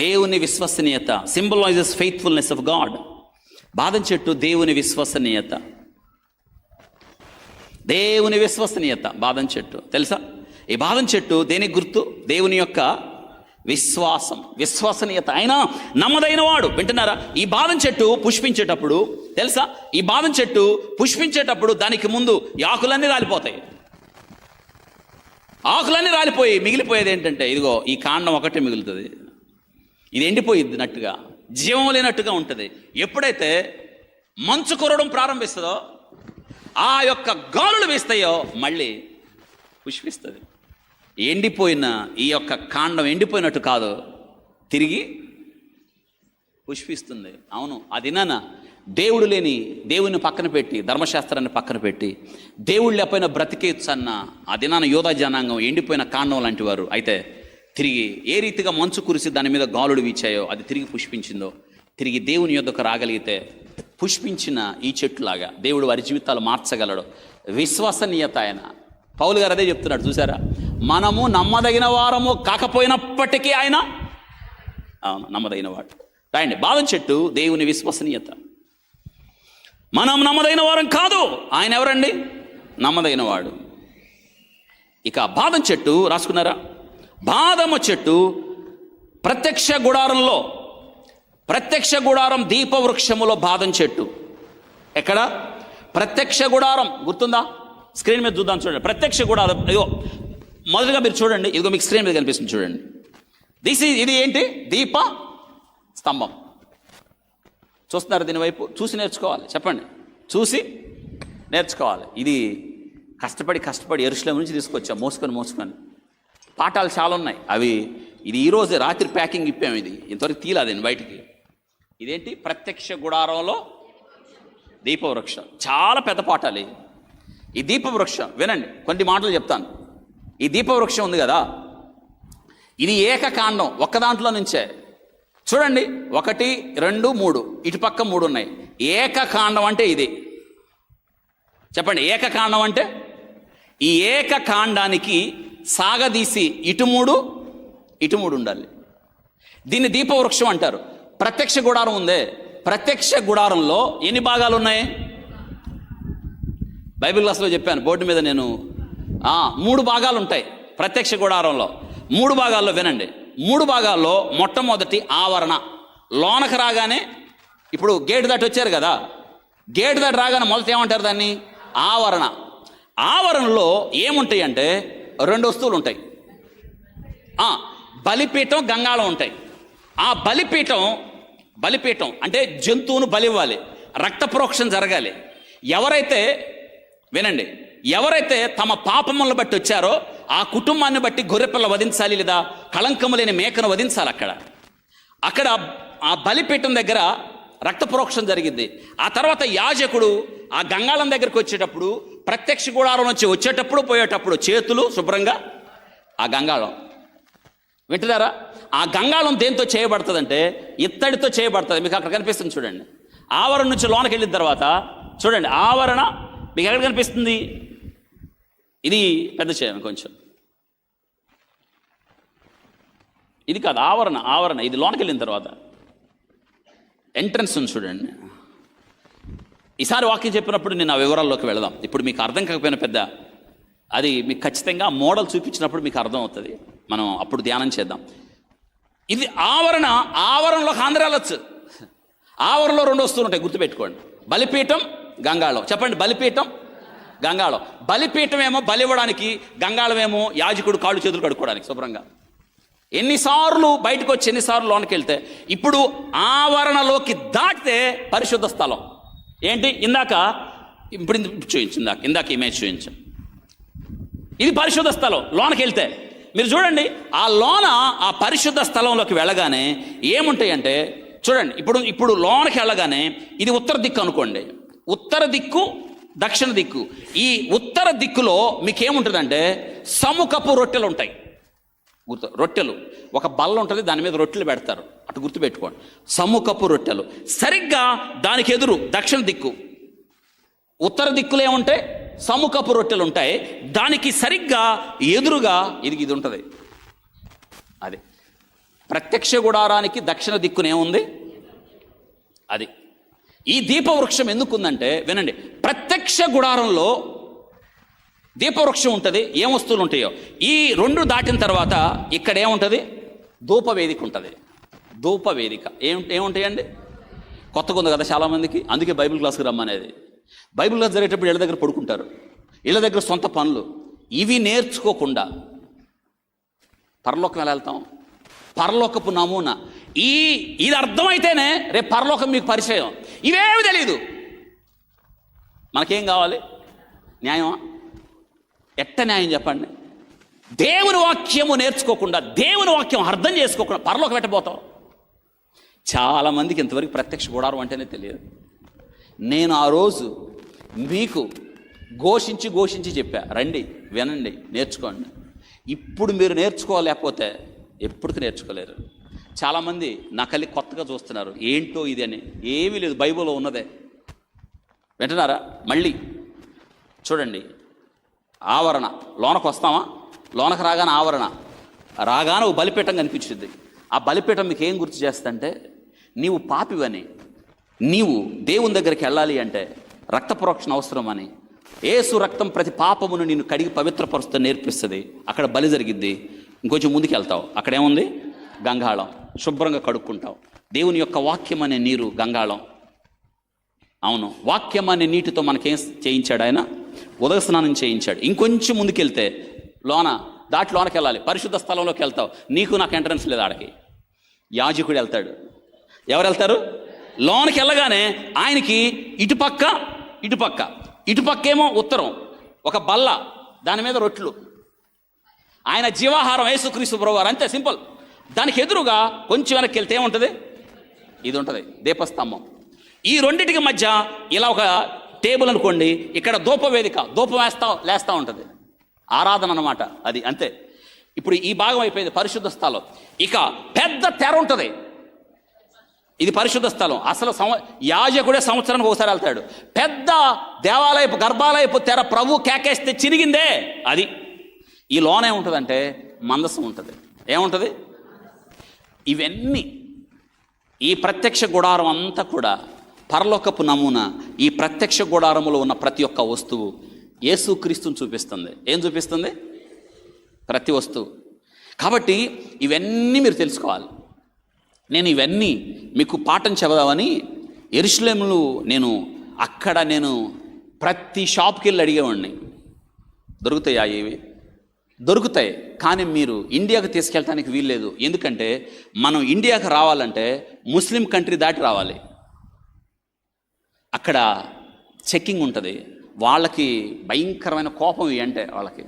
దేవుని విశ్వసనీయత, సింబలైజెస్ ఫెయిత్ఫుల్నెస్ ఆఫ్ గాడ్. బాదం చెట్టు దేవుని విశ్వసనీయత, దేవుని విశ్వసనీయత. బాదం చెట్టు తెలుసా? ఈ బాదం చెట్టు దేనికి గుర్తు? దేవుని యొక్క విశ్వాసం, విశ్వసనీయత. ఆయన నమ్మదైన వాడు. వింటున్నారా? ఈ బాదం చెట్టు పుష్పించేటప్పుడు తెలుసా, ఈ బాదం చెట్టు పుష్పించేటప్పుడు దానికి ముందు ఈ ఆకులన్నీ రాలిపోతాయి. ఆకులన్నీ రాలిపోయి మిగిలిపోయేది ఏంటంటే ఇదిగో ఈ కాండం ఒకటే మిగులుతుంది. ఇది ఎండిపోయినట్టుగా, జీవం లేనట్టుగా ఉంటుంది. ఎప్పుడైతే మంచు కురవడం ప్రారంభిస్తుందో, ఆ యొక్క గాలులు వేస్తాయో మళ్ళీ పుష్పిస్తుంది. ఎండిపోయిన ఈ యొక్క కాండం ఎండిపోయినట్టు కాదు, తిరిగి పుష్పిస్తుంది. అవును, అది నాన్న దేవుడు లేని దేవుని పక్కన పెట్టి, ధర్మశాస్త్రాన్ని పక్కన పెట్టి దేవుడు లేకపోయినా బ్రతికేయచ్చు అన్న ఆ దినాన యోధా జనాంగం ఎండిపోయిన కాండం లాంటి వారు. అయితే తిరిగి ఏ రీతిగా మంచు కురిసి దాని మీద గాలుడు వీచాయో అది తిరిగి పుష్పించిందో, తిరిగి దేవుని యొద్దకు రాగలిగితే పుష్పించిన ఈ చెట్టులాగా దేవుడు వారి జీవితాలు మార్చగలడు. విశ్వసనీయత. ఆయన పౌలు గారు అదే చెప్తున్నాడు, చూసారా? మనము నమ్మదగిన వారము కాకపోయినప్పటికీ ఆయన నమ్మదగిన వాడు. రాయండి, బాదం చెట్టు దేవుని విశ్వసనీయత. మనం నమ్మదగిన వారం కాదు, ఆయన ఎవరండి? నమ్మదగిన వాడు. ఇక బాదం చెట్టు రాసుకున్నారా? బాదము చెట్టు ప్రత్యక్ష గుడారంలో, ప్రత్యక్ష గుడారం దీపవృక్షములో బాదం చెట్టు. ఎక్కడ? ప్రత్యక్ష గుడారం గుర్తుందా? స్క్రీన్ మీద చూద్దాం, చూడండి. ప్రత్యక్ష గుడారం. అయ్యో, మొదటిగా మీరు చూడండి, ఇదిగో మీకు స్క్రీన్ మీద కనిపిస్తుంది చూడండి. ఇది ఏంటి? దీప స్తంభం. చూస్తున్నారు దీని వైపు? చూసి నేర్చుకోవాలి. చెప్పండి, చూసి నేర్చుకోవాలి. ఇది కష్టపడి యెరూషలేము నుంచి తీసుకొచ్చాం, మోసుకొని. పాఠాలు చాలా ఉన్నాయి. అవి ఇది ఈరోజు రాత్రి ప్యాకింగ్ ఇప్పాము. ఇది ఇంతవరకు తీలాదండి బయటికి. ఇదేంటి? ప్రత్యక్ష గుడారంలో దీపవృక్షం. చాలా పెద్ద పాఠాలు. ఈ దీపవృక్షం వినండి, కొన్ని మాటలు చెప్తాను. ఈ దీపవృక్షం ఉంది కదా, ఇది ఏకకాండం, ఒక్క దాంట్లో నుంచే. చూడండి, 1, 2, 3 ఇటు పక్క 3 ఉన్నాయి. ఏకకాండం అంటే ఇది. చెప్పండి, ఏకకాండం అంటే ఈ ఏకకాండానికి సాగదీసి ఇటు 3 ఇటు 3 ఉండాలి. దీన్ని దీపవృక్షం అంటారు. ప్రత్యక్ష గుడారం ఉందే, ప్రత్యక్ష గుడారంలో ఎన్ని భాగాలు ఉన్నాయి? బైబిల్ క్లాస్లో చెప్పాను, బోర్డు మీద నేను 3 భాగాలు ఉంటాయి ప్రత్యక్ష గుడారంలో. 3 భాగాల్లో వినండి. 3 భాగాల్లో మొట్టమొదటి ఆవరణ. లోనకు రాగానే, ఇప్పుడు గేటు దాటి వచ్చారు కదా, గేటు దాటి రాగానే మొదట ఏమంటారు దాన్ని? ఆవరణ. ఆవరణలో ఏముంటాయి అంటే 2 వస్తువులు ఉంటాయి. బలిపీఠం, గంగాళం ఉంటాయి. ఆ బలిపీఠం అంటే జంతువును బలివ్వాలి, రక్త ప్రోక్షణ జరగాలి. ఎవరైతే తమ పాపములను బట్టి వచ్చారో ఆ కుటుంబాన్ని బట్టి గొర్రెపిల్ల వధించాలి, లేదా కళంకము లేని మేకను వధించాలి. అక్కడ ఆ బలిపీఠం దగ్గర రక్త ప్రోక్షణ జరిగింది. ఆ తర్వాత యాజకుడు ఆ గంగాళం దగ్గరికి వచ్చేటప్పుడు, ప్రత్యక్ష గుడారం నుంచి వచ్చేటప్పుడు పోయేటప్పుడు చేతులు శుభ్రంగా ఆ గంగాళం, వింటున్నారా? ఆ గంగాళం దేంతో చేయబడుతుందంటే ఇత్తడితో చేయబడుతుంది. మీకు అక్కడ కనిపిస్తుంది చూడండి. ఆవరణ నుంచి లోనకి వెళ్ళిన తర్వాత చూడండి, ఆవరణ మీకు ఎక్కడ కనిపిస్తుంది? ఇది పెద్ద చేయం కొంచెం, ఇది కాదు ఆవరణ. ఇది లోనకి వెళ్ళిన తర్వాత ఎంట్రన్స్ ఉంది చూడండి. ఈసారి వాక్యం చెప్పినప్పుడు నేను ఆ వివరాల్లోకి వెళదాం. ఇప్పుడు మీకు అర్థం కాకపోయినా పెద్ద అది మీకు ఖచ్చితంగా మోడల్ చూపించినప్పుడు మీకు అర్థం అవుతుంది. మనం అప్పుడు ధ్యానం చేద్దాం. ఇది ఆవరణలోకి అందరూ వెళ్ళొచ్చు. ఆవరణలో 2 వస్తువులు ఉంటాయి, గుర్తుపెట్టుకోండి. బలిపీఠం, గంగాళం. చెప్పండి, బలిపీఠం, గంగాళం. బలిపీఠం ఏమో బలివ్వడానికి, గంగాళం ఏమో యాజకుడు కాళ్ళు చేతులు కడుక్కోవడానికి శుభ్రంగా. ఎన్నిసార్లు బయటకు వచ్చి ఎన్నిసార్లు లోనికి వెళ్తే, ఇప్పుడు ఆవరణలోకి దాటితే పరిశుద్ధ స్థలం. ఏంటి? ఇప్పుడు చూపించు, ఇందాక ఇమేజ్ చూపించు. ఇది పరిశుద్ధ స్థలం. లోనకి వెళ్తే మీరు చూడండి, ఆ పరిశుద్ధ స్థలంలోకి వెళ్ళగానే ఏముంటాయంటే చూడండి, ఇప్పుడు లోనకి వెళ్ళగానే ఇది ఉత్తర దిక్కు అనుకోండి. ఉత్తర దిక్కు, దక్షిణ దిక్కు. ఈ ఉత్తర దిక్కులో మీకేముంటుందంటే సముఖపు రొట్టెలు ఉంటాయి. రొట్టెలు, ఒక బల్ల ఉంటుంది, దాని మీద రొట్టెలు పెడతారు. అటు గుర్తుపెట్టుకోండి, సముఖపు రొట్టెలు. సరిగ్గా దానికి ఎదురు దక్షిణ దిక్కు, ఉత్తర దిక్కులు ఏముంటాయి? సముఖపు రొట్టెలు ఉంటాయి. దానికి సరిగ్గా ఎదురుగా ఇది ఉంటుంది. అది ప్రత్యక్ష గుడారానికి దక్షిణ దిక్కునేముంది? అది. ఈ దీపవృక్షం ఎందుకుందంటే వినండి, ప్రత్యక్ష గుడారంలో దీపవృక్షం ఉంటుంది. ఏం వస్తువులు ఉంటాయో ఈ 2 దాటిన తర్వాత ఇక్కడ ఏముంటుంది? ధూపవేదిక ఉంటుంది. ధూపవేదిక ఏముంటాయండి? కొత్తగా ఉంది కదా చాలామందికి, అందుకే బైబిల్ క్లాస్కి రమ్మనేది. బైబిల్ క్లాస్ జరిగేటప్పుడు ఇళ్ళ దగ్గర పడుకుంటారు, ఇళ్ళ దగ్గర సొంత పనులు. ఇవి నేర్చుకోకుండా పరలోకం ఎలా వెళ్తాం? పరలోకపు నమూనా ఇది అర్థమైతేనే రేపు పరలోకం మీకు పరిచయం. ఇవేమి తెలియదు. మనకేం కావాలి? న్యాయమా? ఎట్ట న్యాయం చెప్పండి? దేవుని వాక్యము నేర్చుకోకుండా, దేవుని వాక్యం అర్థం చేసుకోకుండా పరలోకం పెట్టబోతాం. చాలామందికి ఇంతవరకు ప్రత్యక్ష గుడారం అంటేనే తెలియదు. నేను ఆ రోజు మీకు ఘోషించి చెప్పా, రండి, వినండి, నేర్చుకోండి. ఇప్పుడు మీరు నేర్చుకోలేకపోతే ఎప్పటికీ నేర్చుకోలేరు. చాలామంది నా కళ్ళి కొత్తగా చూస్తున్నారు, ఏంటో ఇది అని. ఏమీ లేదు, బైబిల్లో ఉన్నదే. వింటున్నారా? మళ్ళీ చూడండి, ఆవరణ. లోనకు వస్తామా? లోనకు రాగానే ఆవరణ రాగానే ఓ బలిపీఠం కనిపించింది. ఆ బలిపీఠం మీకు ఏం గుర్తు చేస్తుందంటే, నీవు పాపివని, నీవు దేవుని దగ్గరికి వెళ్ళాలి అంటే రక్త ప్రోక్షణ అవసరమని, యేసు రక్తం ప్రతి పాపమును నిన్ను కడిగి పవిత్రపరుస్తూ నేర్పిస్తుంది. అక్కడ బలి జరిగిద్ది. ఇంకొంచెం ముందుకు వెళ్తావు, అక్కడేముంది? గంగాళం. శుభ్రంగా కడుక్కుంటావు. దేవుని యొక్క వాక్యం అనే నీరు గంగాళం. అవును, వాక్యం అనే నీటితో మనకేం చేయించాడు ఆయన? ఉదక స్నానం చేయించాడు. ఇంకొంచెం ముందుకెళ్తే లోనకి వెళ్ళాలి, పరిశుద్ధ స్థలంలోకి వెళ్తావు. నీకు నాకు ఎంట్రన్స్ లేదు. ఆడకి యాజకుడు వెళ్తాడు. ఎవరు వెళ్తారు? లోనకి వెళ్ళగానే ఆయనకి ఇటుపక్కేమో ఉత్తరం, ఒక బల్ల, దాని మీద రొట్లు, ఆయన జీవాహారం యేసుక్రీస్తు ప్రభువారు. అంతే, సింపుల్. దానికి ఎదురుగా కొంచెం వెనక్కి వెళ్తే ఏముంటుంది? ఇది ఉంటుంది, దీపస్తంభం. ఈ రెండింటికి మధ్య ఇలా ఒక టేబుల్ అనుకోండి, ఇక్కడ ధూపవేదిక, ధూపం లేస్తూ ఉంటుంది. ఆరాధన అన్నమాట అది. అంతే. ఇప్పుడు ఈ భాగం అయిపోయింది పరిశుద్ధ స్థలం. ఇక పెద్ద తెర ఉంటుంది, ఇది పరిశుద్ధ స్థలం. అసలు యాజకుడే సంవత్సరానికి ఒకసారి వెళ్తాడు. పెద్ద దేవాలయపు గర్భాలయపు తెర ప్రభు కేకేస్తే చిరిగిందే అది. ఈ లోన ఏముంటుందంటే మందసం ఉంటుంది. ఏముంటుంది? ఇవన్నీ ఈ ప్రత్యక్ష గుడారం అంతా కూడా పరలోకపు నమూనా. ఈ ప్రత్యక్ష గుడారములో ఉన్న ప్రతి ఒక్క వస్తువు యేసుక్రీస్తుని చూపిస్తుంది. ఏం చూపిస్తుంది? ప్రతి వస్తువు. కాబట్టి ఇవన్నీ మీరు తెలుసుకోవాలి. నేను ఇవన్నీ మీకు పాఠం చెబుదామని యెరూషలేములో అక్కడ నేను ప్రతి షాప్కి వెళ్ళి అడిగేవాడిని, దొరుకుతాయా? ఇవి దొరుకుతాయి, కానీ మీరు ఇండియాకు తీసుకెళ్ళటానికి వీల్లేదు. ఎందుకంటే మనం ఇండియాకు రావాలంటే ముస్లిం కంట్రీ దాటి రావాలి. అక్కడ చెక్కింగ్ ఉంటుంది. వాళ్ళకి భయంకరమైన కోపం ఇవి అంటే వాళ్ళకి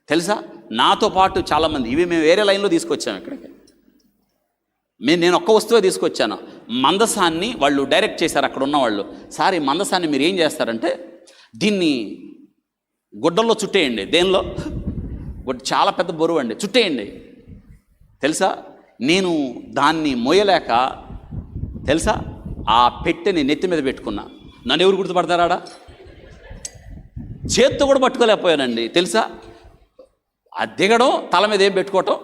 తెలుసా. నాతో పాటు చాలామంది ఇవి మేము వేరే లైన్లో తీసుకొచ్చాము ఇక్కడికి. నేను ఒక్క వస్తువే తీసుకొచ్చాను. మందసాన్ని వాళ్ళు డైరెక్ట్ చేశారు అక్కడ ఉన్న వాళ్ళు. సార్ ఈ మందసాన్ని మీరు ఏం చేస్తారంటే దీన్ని గుడ్డల్లో చుట్టేయండి. దేనిలో? చాలా పెద్ద బరువు అండి, చుట్టేయండి. తెలుసా నేను దాన్ని మోయలేక తెలుసా ఆ పెట్టెని నెత్తి మీద పెట్టుకున్నా. నన్ను ఎవరు గుర్తుపడతారాడా? చేత్తో కూడా పట్టుకోలేకపోయానండి. తెలుసా ఆ దిగడం, తల మీద ఏం పెట్టుకోవటం,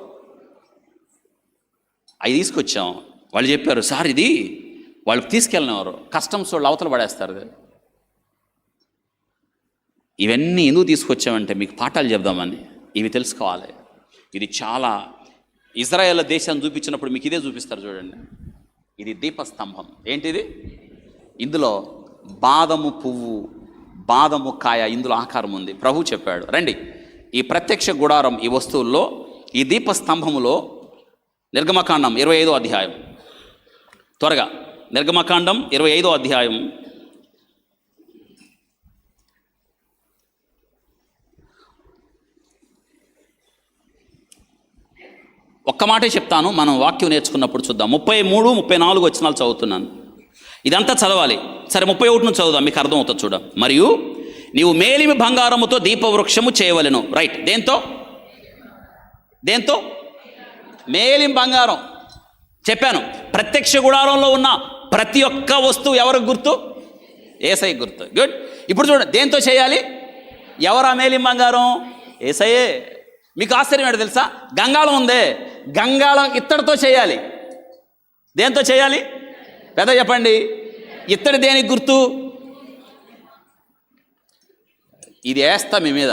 అవి తీసుకొచ్చాం. వాళ్ళు చెప్పారు, సార్ ఇది వాళ్ళకి తీసుకెళ్ళినవారు కస్టమ్స్ వాళ్ళు అవతల పడేస్తారు. ఇవన్నీ ఎందుకు తీసుకొచ్చామంటే మీకు పాఠాలు చెప్దామని. ఇవి తెలుసుకోవాలి. ఇది చాలా ఇజ్రాయేల్ దేశాన్ని చూపించినప్పుడు మీకు ఇదే చూపిస్తారు చూడండి. ఇది దీపస్తంభం. ఏంటిది? ఇందులో బాదము పువ్వు, బాదము కాయ, ఇందులో ఆకారం ఉంది. ప్రభు చెప్పాడు, రండి ఈ ప్రత్యక్ష గుడారం ఈ వస్తువుల్లో ఈ దీపస్తంభములో నిర్గమకాండం 25వ అధ్యాయం, త్వరగా నిర్గమకాండం 25వ అధ్యాయం ఒక్క మాటే చెప్తాను, మనం వాక్యం నేర్చుకున్నప్పుడు చూద్దాం. 33, 34 వచనాలు చదువుతున్నాను. ఇదంతా చదవాలి. సరే 31 నుంచి చదువుదాం, మీకు అర్థమవుతుంది చూడ. మరియు నీవు మేలిమి బంగారముతో దీపవృక్షము చేయవలెను. రైట్. దేంతో? మేలిమి బంగారం. చెప్పాను, ప్రత్యక్ష గుడారంలో ఉన్న ప్రతి ఒక్క వస్తువు ఎవరికి గుర్తు? యేసయ్యకి గుర్తు. గుడ్. ఇప్పుడు చూడండి, దేంతో చేయాలి? ఎవరా మేలిమి బంగారం? యేసయ్యే. మీకు ఆశ్చర్యం ఏంటో తెలుసా? గంగాళం ఉందే, గంగాళం ఇత్తడితో చేయాలి. దేంతో చేయాలి? పెద్ద చెప్పండి. ఇత్తడి దేనికి గుర్తు? ఇది వేస్తా మీ మీద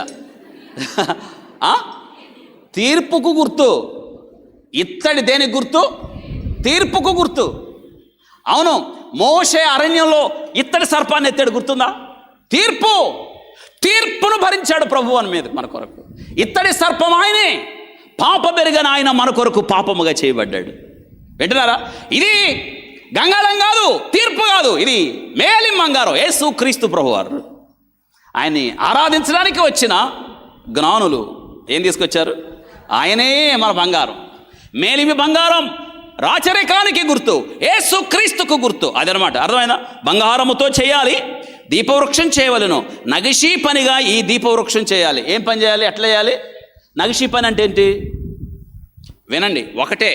తీర్పుకు గుర్తు. ఇత్తడి దేనికి గుర్తు? తీర్పుకు గుర్తు. అవును, మోషే అరణ్యంలో ఇత్తడి సర్పాన్ని ఎత్తాడు, గుర్తుందా? తీర్పును భరించాడు ప్రభు అని మీద మన కొరకు. ఇత్తడి సర్పం ఆయనే, పాపమెరుగని ఆయన మన కొరకు పాపముగా చేయబడ్డాడు. వింటున్నారా? ఇది గంగాళం కాదు, తీర్పు కాదు, ఇది మేలిం బంగారం. యేసుక్రీస్తు ప్రభు వారు ఆయన్ని ఆరాధించడానికి వచ్చిన జ్ఞానులు ఏం తీసుకొచ్చారు? ఆయనే మన బంగారం. మేలిమి బంగారం రాచరికానికి గుర్తు, యేసుక్రీస్తుకు గుర్తు. అదనమాట. అర్థమైందా? బంగారముతో చేయాలి, దీపవృక్షం చేయవలెను. నగిషీ పనిగా ఈ దీపవృక్షం చేయాలి. ఏం పని చేయాలి? ఎట్లా చేయాలి? నగిషీ పని అంటే ఏంటి? వినండి, ఒకటే,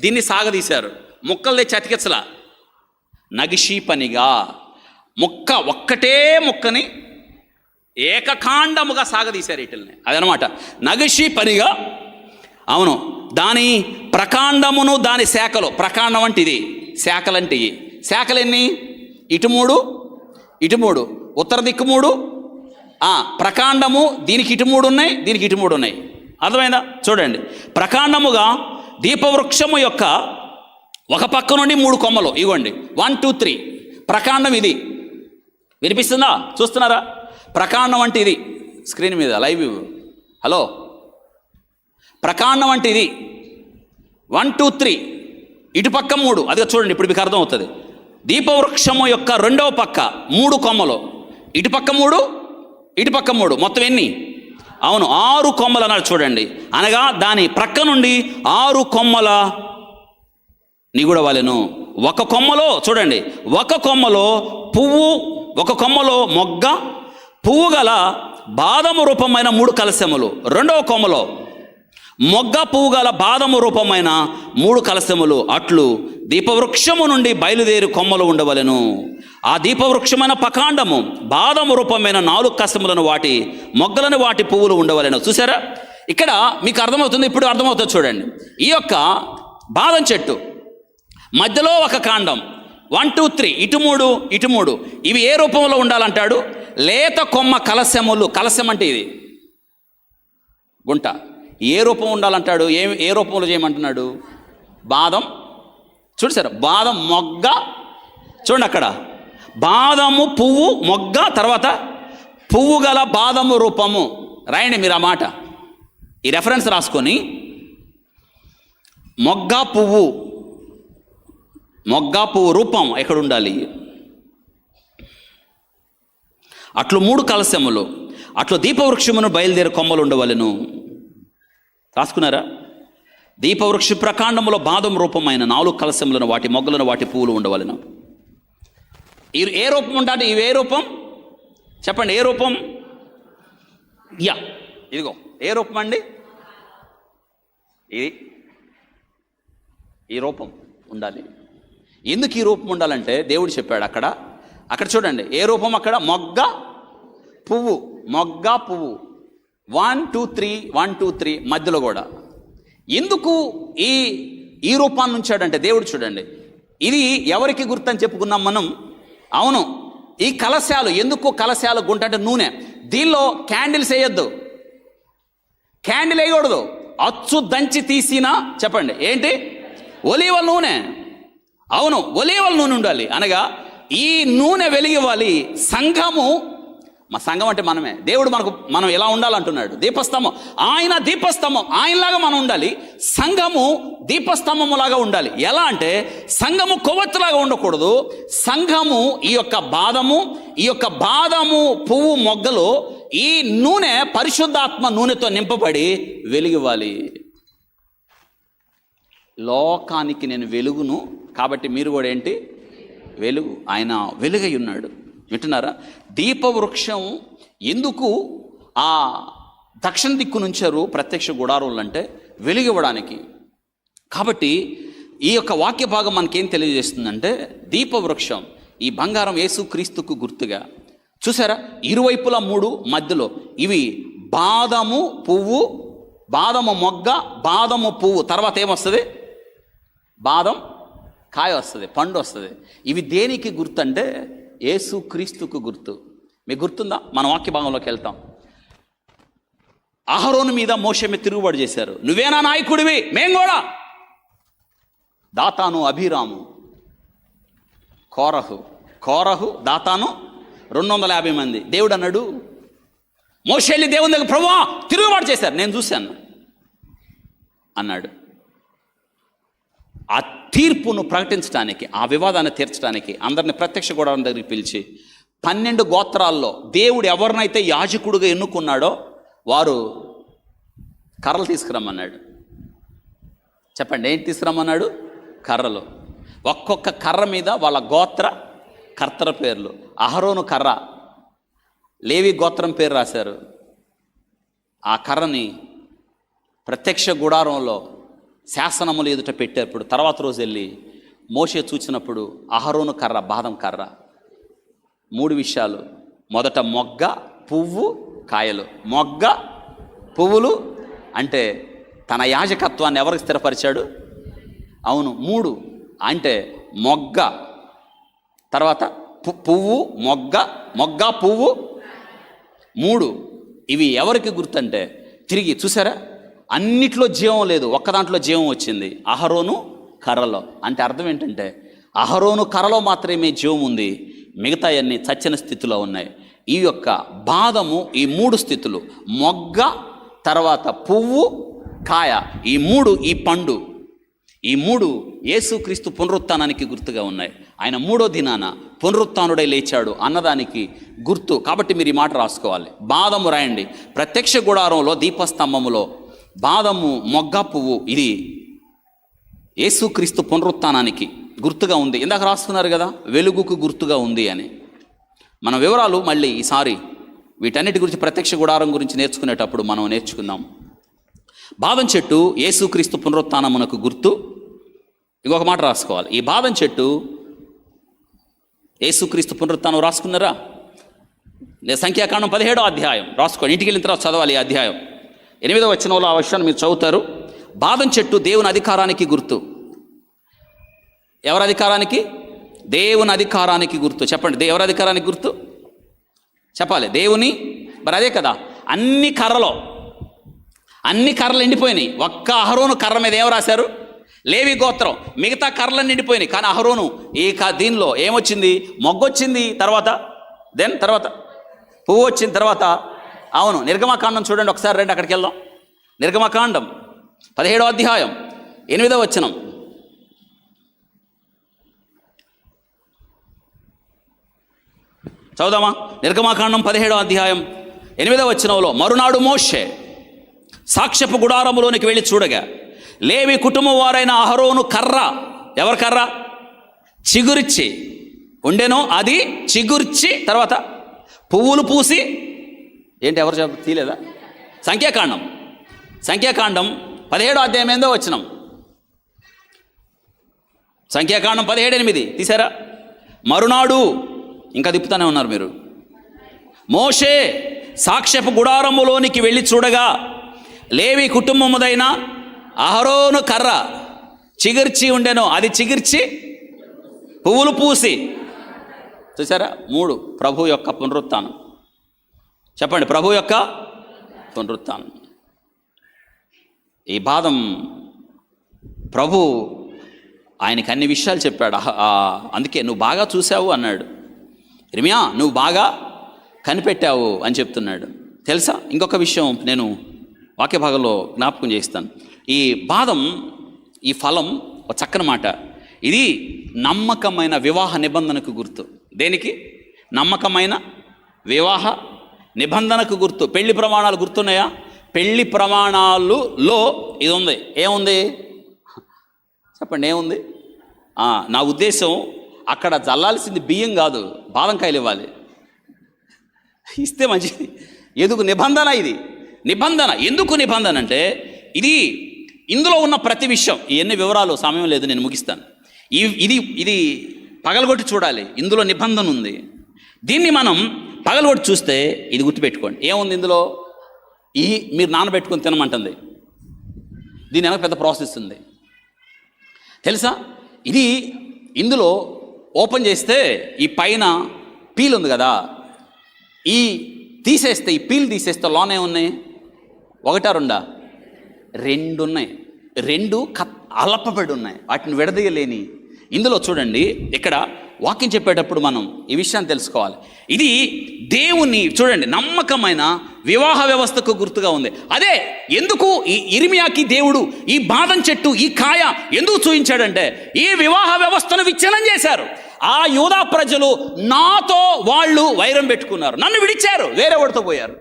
దీన్ని సాగదీశారు, ముక్కలు తెచ్చి అతికించలా. నగిషీ పనిగా ఒక్కటే ముక్కని ఏకకాండముగా సాగదీశారు వీటిల్ని. అదనమాట నగిషీ పనిగా. అవును, దాని ప్రకాండమును దాని శాఖలు. ప్రకాండం అంటే ఇది, శాఖలంటే ఇవి. శాఖలు ఎన్ని? ఇటు 3, ఇటు 3, ఉత్తర దిక్కు 3. ప్రకాండము దీనికి ఇటు 3 ఉన్నాయి, దీనికి ఇటు 3 ఉన్నాయి. అర్థమైందా? చూడండి, ప్రకాండముగా దీపవృక్షము యొక్క ఒక పక్క నుండి 3 కొమ్మలు. ఇవ్వండి, 1, 2, 3. ప్రకాండం ఇది. వినిపిస్తుందా? చూస్తున్నారా? ప్రకాండం అంటే ఇది. స్క్రీన్ మీద లైవ్. హలో, ప్రకాండం అంటే ఇది. 1, 2, 3. ఇటు పక్క 3. అదిగా చూడండి, ఇప్పుడు మీకు అర్థం అవుతుంది. దీపవృక్షము యొక్క రెండవ పక్క 3 కొమ్మలు. ఇటు పక్క 3, ఇటు పక్క 3. మొత్తం ఎన్ని? అవును, 6 కొమ్మలు అన్నాడు. చూడండి, అనగా దాని ప్రక్క నుండి 6 కొమ్మల నిగుడ వలెను. ఒక కొమ్మలో చూడండి, ఒక కొమ్మలో పువ్వు, ఒక కొమ్మలో మొగ్గ, పువ్వు గల బాదము రూపమైన 3 కలశములు. రెండవ కొమ్మలో మొగ్గ పువ్వు గల బాదము రూపమైన 3 కలశములు అట్లు దీపవృక్షము నుండి బయలుదేరి కొమ్మలు ఉండవలెను. ఆ దీపవృక్షమైన పకాండము బాదము రూపమైన 4 కలశములను వాటి మొగ్గలను వాటి పువ్వులు ఉండవలెను. చూసారా, ఇక్కడ మీకు అర్థమవుతుంది, ఇప్పుడు అర్థమవుతుంది చూడండి. ఈ యొక్క బాదం చెట్టు మధ్యలో ఒక కాండం, 1 2 3 ఇటు 3 ఇటు 3, ఇవి ఏ రూపంలో ఉండాలంటాడు? లేత కొమ్మ కలశములు. కలశం అంటే ఇది గుంట. ఏ రూపం ఉండాలంటాడు? ఏ రూపంలో చేయమంటున్నాడు? బాదం. చూడు సార్, బాదం మొగ్గ. చూడండి అక్కడ బాదము పువ్వు మొగ్గ, తర్వాత పువ్వు గల బాదము రూపము. రాయండి మీరు ఆ మాట, ఈ రెఫరెన్స్ రాసుకొని. మొగ్గ పువ్వు రూపం ఎక్కడ ఉండాలి? అట్లు 3 కలశములు అట్లు దీపవృక్షమును బయలుదేరి కొమ్మలు ఉండవలెను. రాసుకున్నారా? దీపవృక్ష ప్రకాండములో బాదం రూపమైన 4 కలశములను వాటి మొగ్గలను వాటి పువ్వులు ఉండవలెను. ఏ రూపం ఉండాలి? ఇవి ఏ రూపం చెప్పండి? ఏ రూపం? ఇదిగో ఏ రూపం అండి? ఇది ఈ రూపం ఉండాలి. ఎందుకు ఈ రూపం ఉండాలంటే దేవుడు చెప్పాడు అక్కడ చూడండి, ఏ రూపం అక్కడ? మొగ్గ పువ్వు. 1 2 3 1 2 3 మధ్యలో కూడా. ఎందుకు ఈ రూపాన్ని ఉంచాడంటే దేవుడు చూడండి, ఇది ఎవరికి గుర్తని చెప్పుకున్నాం మనం. అవును, ఈ కలశాలు. ఎందుకు కలశాలు? గుంట అంటే నూనె. దీనిలో క్యాండిల్స్ వేయొద్దు, క్యాండిల్ వేయకూడదు. అచ్చు దంచి తీసిన చెప్పండి ఏంటి? ఒలీవల నూనె. అవును, ఒలీవల నూనె ఉండాలి. అనగా ఈ నూనె వెలిగివ్వాలి. సంఘము, మా సంఘం అంటే మనమే. దేవుడు మనం ఎలా ఉండాలంటున్నాడు? దీపస్తంభం. ఆయన దీపస్తంభం, ఆయనలాగా మనం ఉండాలి. సంఘము దీపస్తంభములాగా ఉండాలి. ఎలా అంటే సంఘము కొవ్వొత్తులాగా ఉండకూడదు. సంఘము ఈ యొక్క బాదము పువ్వు మొగ్గలో ఈ నూనె పరిశుద్ధాత్మ నూనెతో నింపబడి వెలిగివ్వాలి. లోకానికి నేను వెలుగును, కాబట్టి మీరు కూడా ఏంటి? వెలుగు. ఆయన వెలుగై ఉన్నాడు. వింటున్నారా? దీపవృక్షం ఎందుకు ఆ దక్షిణ దిక్కు నుంచారు ప్రత్యక్ష గుడారులు అంటే వెలుగివ్వడానికి. కాబట్టి ఈ యొక్క వాక్య భాగం మనకేం తెలియజేస్తుందంటే, దీపవృక్షం ఈ బంగారం యేసుక్రీస్తుకు గుర్తుగా. చూసారా, ఇరువైపులా 3, మధ్యలో ఇవి బాదము పువ్వు, బాదము మొగ్గ, బాదము పువ్వు. తర్వాత ఏమొస్తుంది? బాదం కాయ వస్తుంది, పండు వస్తుంది. ఇవి దేనికి గుర్తు అంటే యేసుక్రీస్తుకు గుర్తు. మీకు గుర్తుందా? మన వాక్య భాగంలోకి వెళ్తాం. అహరోను మీద మోషే మీద తిరుగుబాటు చేశారు. నువ్వేనా నాయకుడివి? మేం కూడా. దాతాను, అభిరాము, కోరహు, దాతాను 250 మంది. దేవుడు అన్నాడు, మోషే వెళ్ళి దేవుని దగ్గర, ప్రభువా తిరుగుబాటు చేశారు, నేను చూశాను అన్నాడు. ఆ తీర్పును ప్రకటించడానికి, ఆ వివాదాన్ని తీర్చడానికి అందరిని ప్రత్యక్ష గుడారం దగ్గరికి పిలిచి 12 గోత్రాల్లో దేవుడు ఎవరినైతే యాజకుడుగా ఎన్నుకున్నాడో వారు కర్రలు తీసుకురమ్మన్నాడు. చెప్పండి, ఏంటి తీసుకురమ్మన్నాడు? కర్రలు. ఒక్కొక్క కర్ర మీద వాళ్ళ గోత్ర కర్తల పేర్లు. అహరోను కర్ర, లేవి గోత్రం పేరు రాశారు. ఆ కర్రని ప్రత్యక్ష గుడారంలో శాసనములు ఎదుట పెట్టేప్పుడు తర్వాత రోజు వెళ్ళి మోషే చూచినప్పుడు అహరోను కర్ర, బాదం కర్ర. 3 విషయాలు. మొదట మొగ్గ, పువ్వు, కాయలు. మొగ్గ, పువ్వులు అంటే తన యాజకత్వాన్ని ఎవరికి స్థిరపరిచాడు? అవును, 3 అంటే మొగ్గ, తర్వాత పువ్వు, మొగ్గ పువ్వు 3. ఇవి ఎవరికి గుర్తంటే తిరిగి చూసారా, అన్నిట్లో జీవం లేదు, ఒక్క దాంట్లో జీవం వచ్చింది, అహరోను కర్రలో. అంటే అర్థం ఏంటంటే అహరోను కర్రలో మాత్రమే జీవం ఉంది, మిగతా అన్ని చచ్చిన స్థితిలో ఉన్నాయి. ఈ యొక్క బాదము ఈ 3 స్థితులు, మొగ్గ, తర్వాత పువ్వు, కాయ, ఈ 3, ఈ పండు, ఈ 3 యేసుక్రీస్తు పునరుత్థానానికి గుర్తుగా ఉన్నాయి. ఆయన 3వ దినాన పునరుత్థానుడై లేచాడు అన్నదానికి గుర్తు. కాబట్టి మీరు ఈ మాట రాసుకోవాలి. బాదము రాయండి. ప్రత్యక్ష గుడారంలో దీపస్తంభములో బాదము, మొగ్గ, పువ్వు ఇది యేసుక్రీస్తు పునరుత్థానానికి గుర్తుగా ఉంది. ఇందాక రాసుకున్నారు కదా, వెలుగుకు గుర్తుగా ఉంది అని. మన వివరాలు మళ్ళీ ఈసారి వీటన్నిటి గురించి ప్రత్యక్ష గుడారం గురించి నేర్చుకునేటప్పుడు మనం నేర్చుకుందాం. బాదం చెట్టు యేసుక్రీస్తు పునరుత్థానమునకు గుర్తు. ఇంకొక మాట రాసుకోవాలి, ఈ బాదం చెట్టు యేసుక్రీస్తు పునరుత్థానం రాసుకున్నారా? సంఖ్యాకాండం 17వ అధ్యాయం రాసుకోండి, ఇంటికి వెళ్ళిన తర్వాత చదవాలి. ఈ అధ్యాయం 8వ వచనంలో ఆ విషయాన్ని మీరు చదువుతారు. బాదం చెట్టు దేవుని అధికారానికి గుర్తు. ఎవరి అధికారానికి? దేవుని అధికారానికి గుర్తు. చెప్పండి, ఎవరి అధికారానికి గుర్తు చెప్పాలి? దేవుని. మరి అదే కదా, అన్ని కర్రలు ఎండిపోయినాయి. ఒక్క అహరోను కర్ర మీద ఏం రాశారు? లేవి గోత్రం. మిగతా కర్రలన్నీ ఎండిపోయినాయి. కానీ అహరోను దీనిలో ఏమొచ్చింది? మొగ్గొచ్చింది. తర్వాత పువ్వు వచ్చిన తర్వాత, అవును, నిర్గమకాండం చూడండి ఒకసారి, రండి అక్కడికి వెళ్దాం. నిర్గమకాండం 17వ అధ్యాయం 8వ వచనం. చదువుదామా? నిర్గమకాండం 17వ అధ్యాయం 8వ వచనంలో, మరునాడు మోషే సాక్ష్యపు గుడారములోనికి వెళ్ళి చూడగా లేవి కుటుంబం వారైన అహరోను కర్ర, ఎవరి కర్ర? చిగురిచ్చి ఉండెనో, అది చిగుర్చి తర్వాత పువ్వులు పూసి, ఏంటి ఎవరు తీలేదా? సంఖ్యాకాండం 17వ అధ్యాయం 8వ వచనం. సంఖ్యాకాండం 17:8 తీసారా? మరునాడు, ఇంకా తిప్పుతానే ఉన్నారు మీరు. మోషే సాక్ష్యపు గుడారములోనికి వెళ్ళి చూడగా లేవి కుటుంబముదైన అహరోను కర్ర చిగుర్చి ఉండెను, అది చిగుర్చి పువ్వులు పూసి. చూసారా? 3 ప్రభు యొక్క పునరుత్థానం. చెప్పండి, ప్రభు యొక్క పునరుత్థానం. ఈ బాదం ప్రభు ఆయనకి అన్ని విషయాలు చెప్పాడు. అందుకే నువ్వు బాగా చూసావు అన్నాడు. ఇర్మియా, నువ్వు బాగా కనిపెట్టావు అని చెప్తున్నాడు. తెలుసా? ఇంకొక విషయం నేను వాక్య భాగంలో జ్ఞాపకం చేస్తాను. ఈ బాదం, ఈ ఫలం ఒక చక్కని మాట. ఇది నమ్మకమైన వివాహ నిబంధనకు గుర్తు. దేనికి? నమ్మకమైన వివాహ నిబంధనకు గుర్తు. పెళ్లి ప్రమాణాలు గుర్తున్నాయా? పెళ్లి ప్రమాణాలలో ఇది ఉంది. ఏముంది చెప్పండి? ఏముంది? నా ఉద్దేశం, అక్కడ చల్లాల్సింది బియ్యం కాదు, బాదంకాయలు ఇవ్వాలి. ఇస్తే మంచిది. ఎందుకు నిబంధన? ఇది నిబంధన. ఎందుకు నిబంధన అంటే, ఇందులో ఉన్న ప్రతి విషయం, ఎన్ని వివరాలు సమయం లేదు, నేను ముగిస్తాను. ఇది పగలగొట్టి చూడాలి. ఇందులో నిబంధన ఉంది. దీన్ని మనం పగలగొట్టి చూస్తే ఇది గుర్తుపెట్టుకోండి. ఏముంది ఇందులో? మీరు నానబెట్టుకొని తినమంటుంది. దీని వెనక పెద్ద ప్రాసెస్ ఉంది తెలుసా? ఇందులో ఓపెన్ చేస్తే ఈ పైన పీల్ ఉంది కదా, ఈ పీల్ తీసేస్తే లోనే ఉన్నాయి 1 2 ఉన్నాయి. 2 అలపబడి ఉన్నాయి, వాటిని విడదీయలేని. ఇందులో చూడండి, ఇక్కడ వాక్యం చెప్పేటప్పుడు మనం ఈ విషయాన్ని తెలుసుకోవాలి. ఇది దేవుని చూడండి నమ్మకమైన వివాహ వ్యవస్థకు గుర్తుగా ఉంది. అదే ఎందుకు ఈ ఇర్మియాకి దేవుడు ఈ బాదం చెట్టు, ఈ కాయ ఎందుకు చూపించాడంటే, ఈ వివాహ వ్యవస్థను విచ్ఛిన్నం చేశారు. ఆ యూదా ప్రజలు నాతో వాళ్ళు వైరం పెట్టుకున్నారు, నన్ను విడిచారు, వేరే వాడితో పోయారు.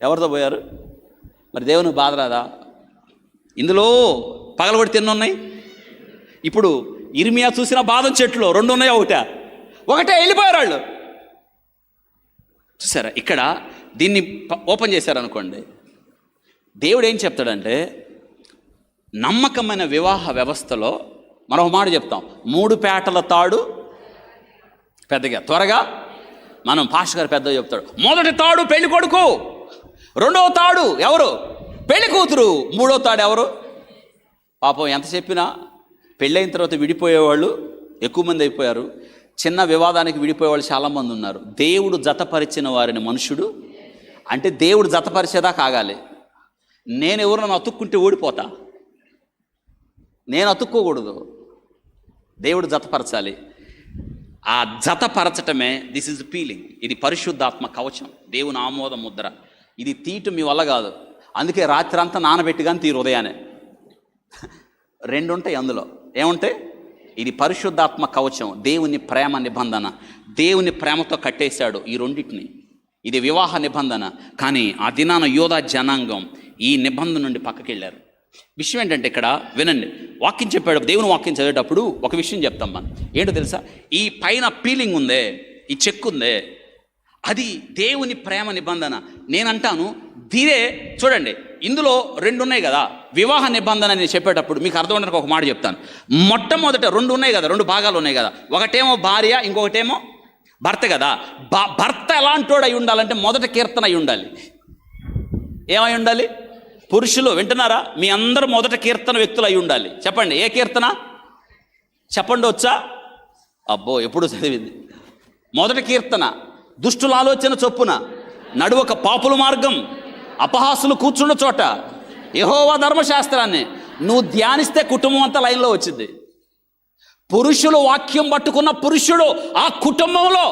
ఎవరితో పోయారు? మరి దేవునికి బాధ రాదా? ఇందులో పగలబడి తిన్నున్నాయి. ఇప్పుడు ఇర్మియా చూసిన బాదం చెట్లు 2 ఉన్నాయి, ఒకటే వెళ్ళిపోయారు వాళ్ళు. చూసారా? ఇక్కడ దీన్ని ఓపెన్ చేశారనుకోండి, దేవుడు ఏం చెప్తాడంటే, నమ్మకమైన వివాహ వ్యవస్థలో మరొక మాట చెప్తాం, 3 పేటల తాడు పెద్దగా త్వరగా. మనం పాస్టర్ గారు పెద్దగా చెప్తాడు, మొదటి తాడు పెళ్లి కొడుకు, 2వ తాడు ఎవరు? పెళ్లి కూతురు, 3వ తాడు ఎవరు? పాపం ఎంత చెప్పినా పెళ్ళైన తర్వాత విడిపోయేవాళ్ళు ఎక్కువ మంది అయిపోయారు. చిన్న వివాదానికి విడిపోయేవాళ్ళు చాలామంది ఉన్నారు. దేవుడు జతపరిచిన వారిని మనుషుడు అంటే దేవుడు జతపరిచేదా కాగాలి. నేను ఎవరినైనా అతుక్కుంటే ఓడిపోతా, నేను అతుక్కోకూడదు, దేవుడు జతపరచాలి. ఆ జతపరచటమే దిస్ ఇస్ పీలింగ్. ఇది పరిశుద్ధాత్మ కవచం, దేవుని ఆమోద ముద్ర. ఇది తీయటం మీ వల్ల కాదు. అందుకే రాత్రి అంతా నానబెట్టి కానీ తీరు ఉదయాన్నే. 2 ఉంటాయి అందులో. ఏముంటాయి? ఇది పరిశుద్ధాత్మ కవచం, దేవుని ప్రేమ నిబంధన. దేవుని ప్రేమతో కట్టేశాడు ఈ రెండింటిని. ఇది వివాహ నిబంధన. కానీ ఆ దినాన యోధా జనాంగం ఈ నిబంధన నుండి పక్కకి వెళ్ళారు. విషయం ఏంటంటే, ఇక్కడ వినండి, వాక్యం చెప్పాడు, దేవుని వాక్యం చదివేటప్పుడు ఒక విషయం చెప్తాం మనం. ఏంటో తెలుసా? ఈ పైన పీలింగ్ ఉందే, ఈ చెక్కు ఉందే, అది దేవుని ప్రేమ నిబంధన. నేనంటాను దీనే చూడండి, ఇందులో 2 ఉన్నాయి కదా. వివాహ నిబంధన నేను చెప్పేటప్పుడు మీకు అర్థమవడానికి ఒక మాట చెప్తాను. మొట్టమొదట 2 ఉన్నాయి కదా, 2 భాగాలు ఉన్నాయి కదా. ఒకటేమో భార్య, ఇంకొకటేమో భర్త కదా. భర్త ఎలాంటోడు అయి ఉండాలంటే మొదటి కీర్తన అయి ఉండాలి. ఏమై ఉండాలి? పురుషులు వింటున్నారా? మీ అందరూ మొదటి కీర్తన వ్యక్తులు అయి ఉండాలి. చెప్పండి, ఏ కీర్తన చెప్పండి? వచ్చా? అబ్బో, ఎప్పుడు చదివింది. మొదటి కీర్తన, దుష్టుల ఆలోచన చొప్పున నడువక పాపుల మార్గం, అపహాసులు కూర్చున్న చోట యెహోవా ధర్మశాస్త్రాన్ని నువ్వు ధ్యానిస్తే కుటుంబం అంతా లైన్లో వచ్చింది. పురుషులు వాక్యం పట్టుకున్న పురుషుడు ఆ కుటుంబంలో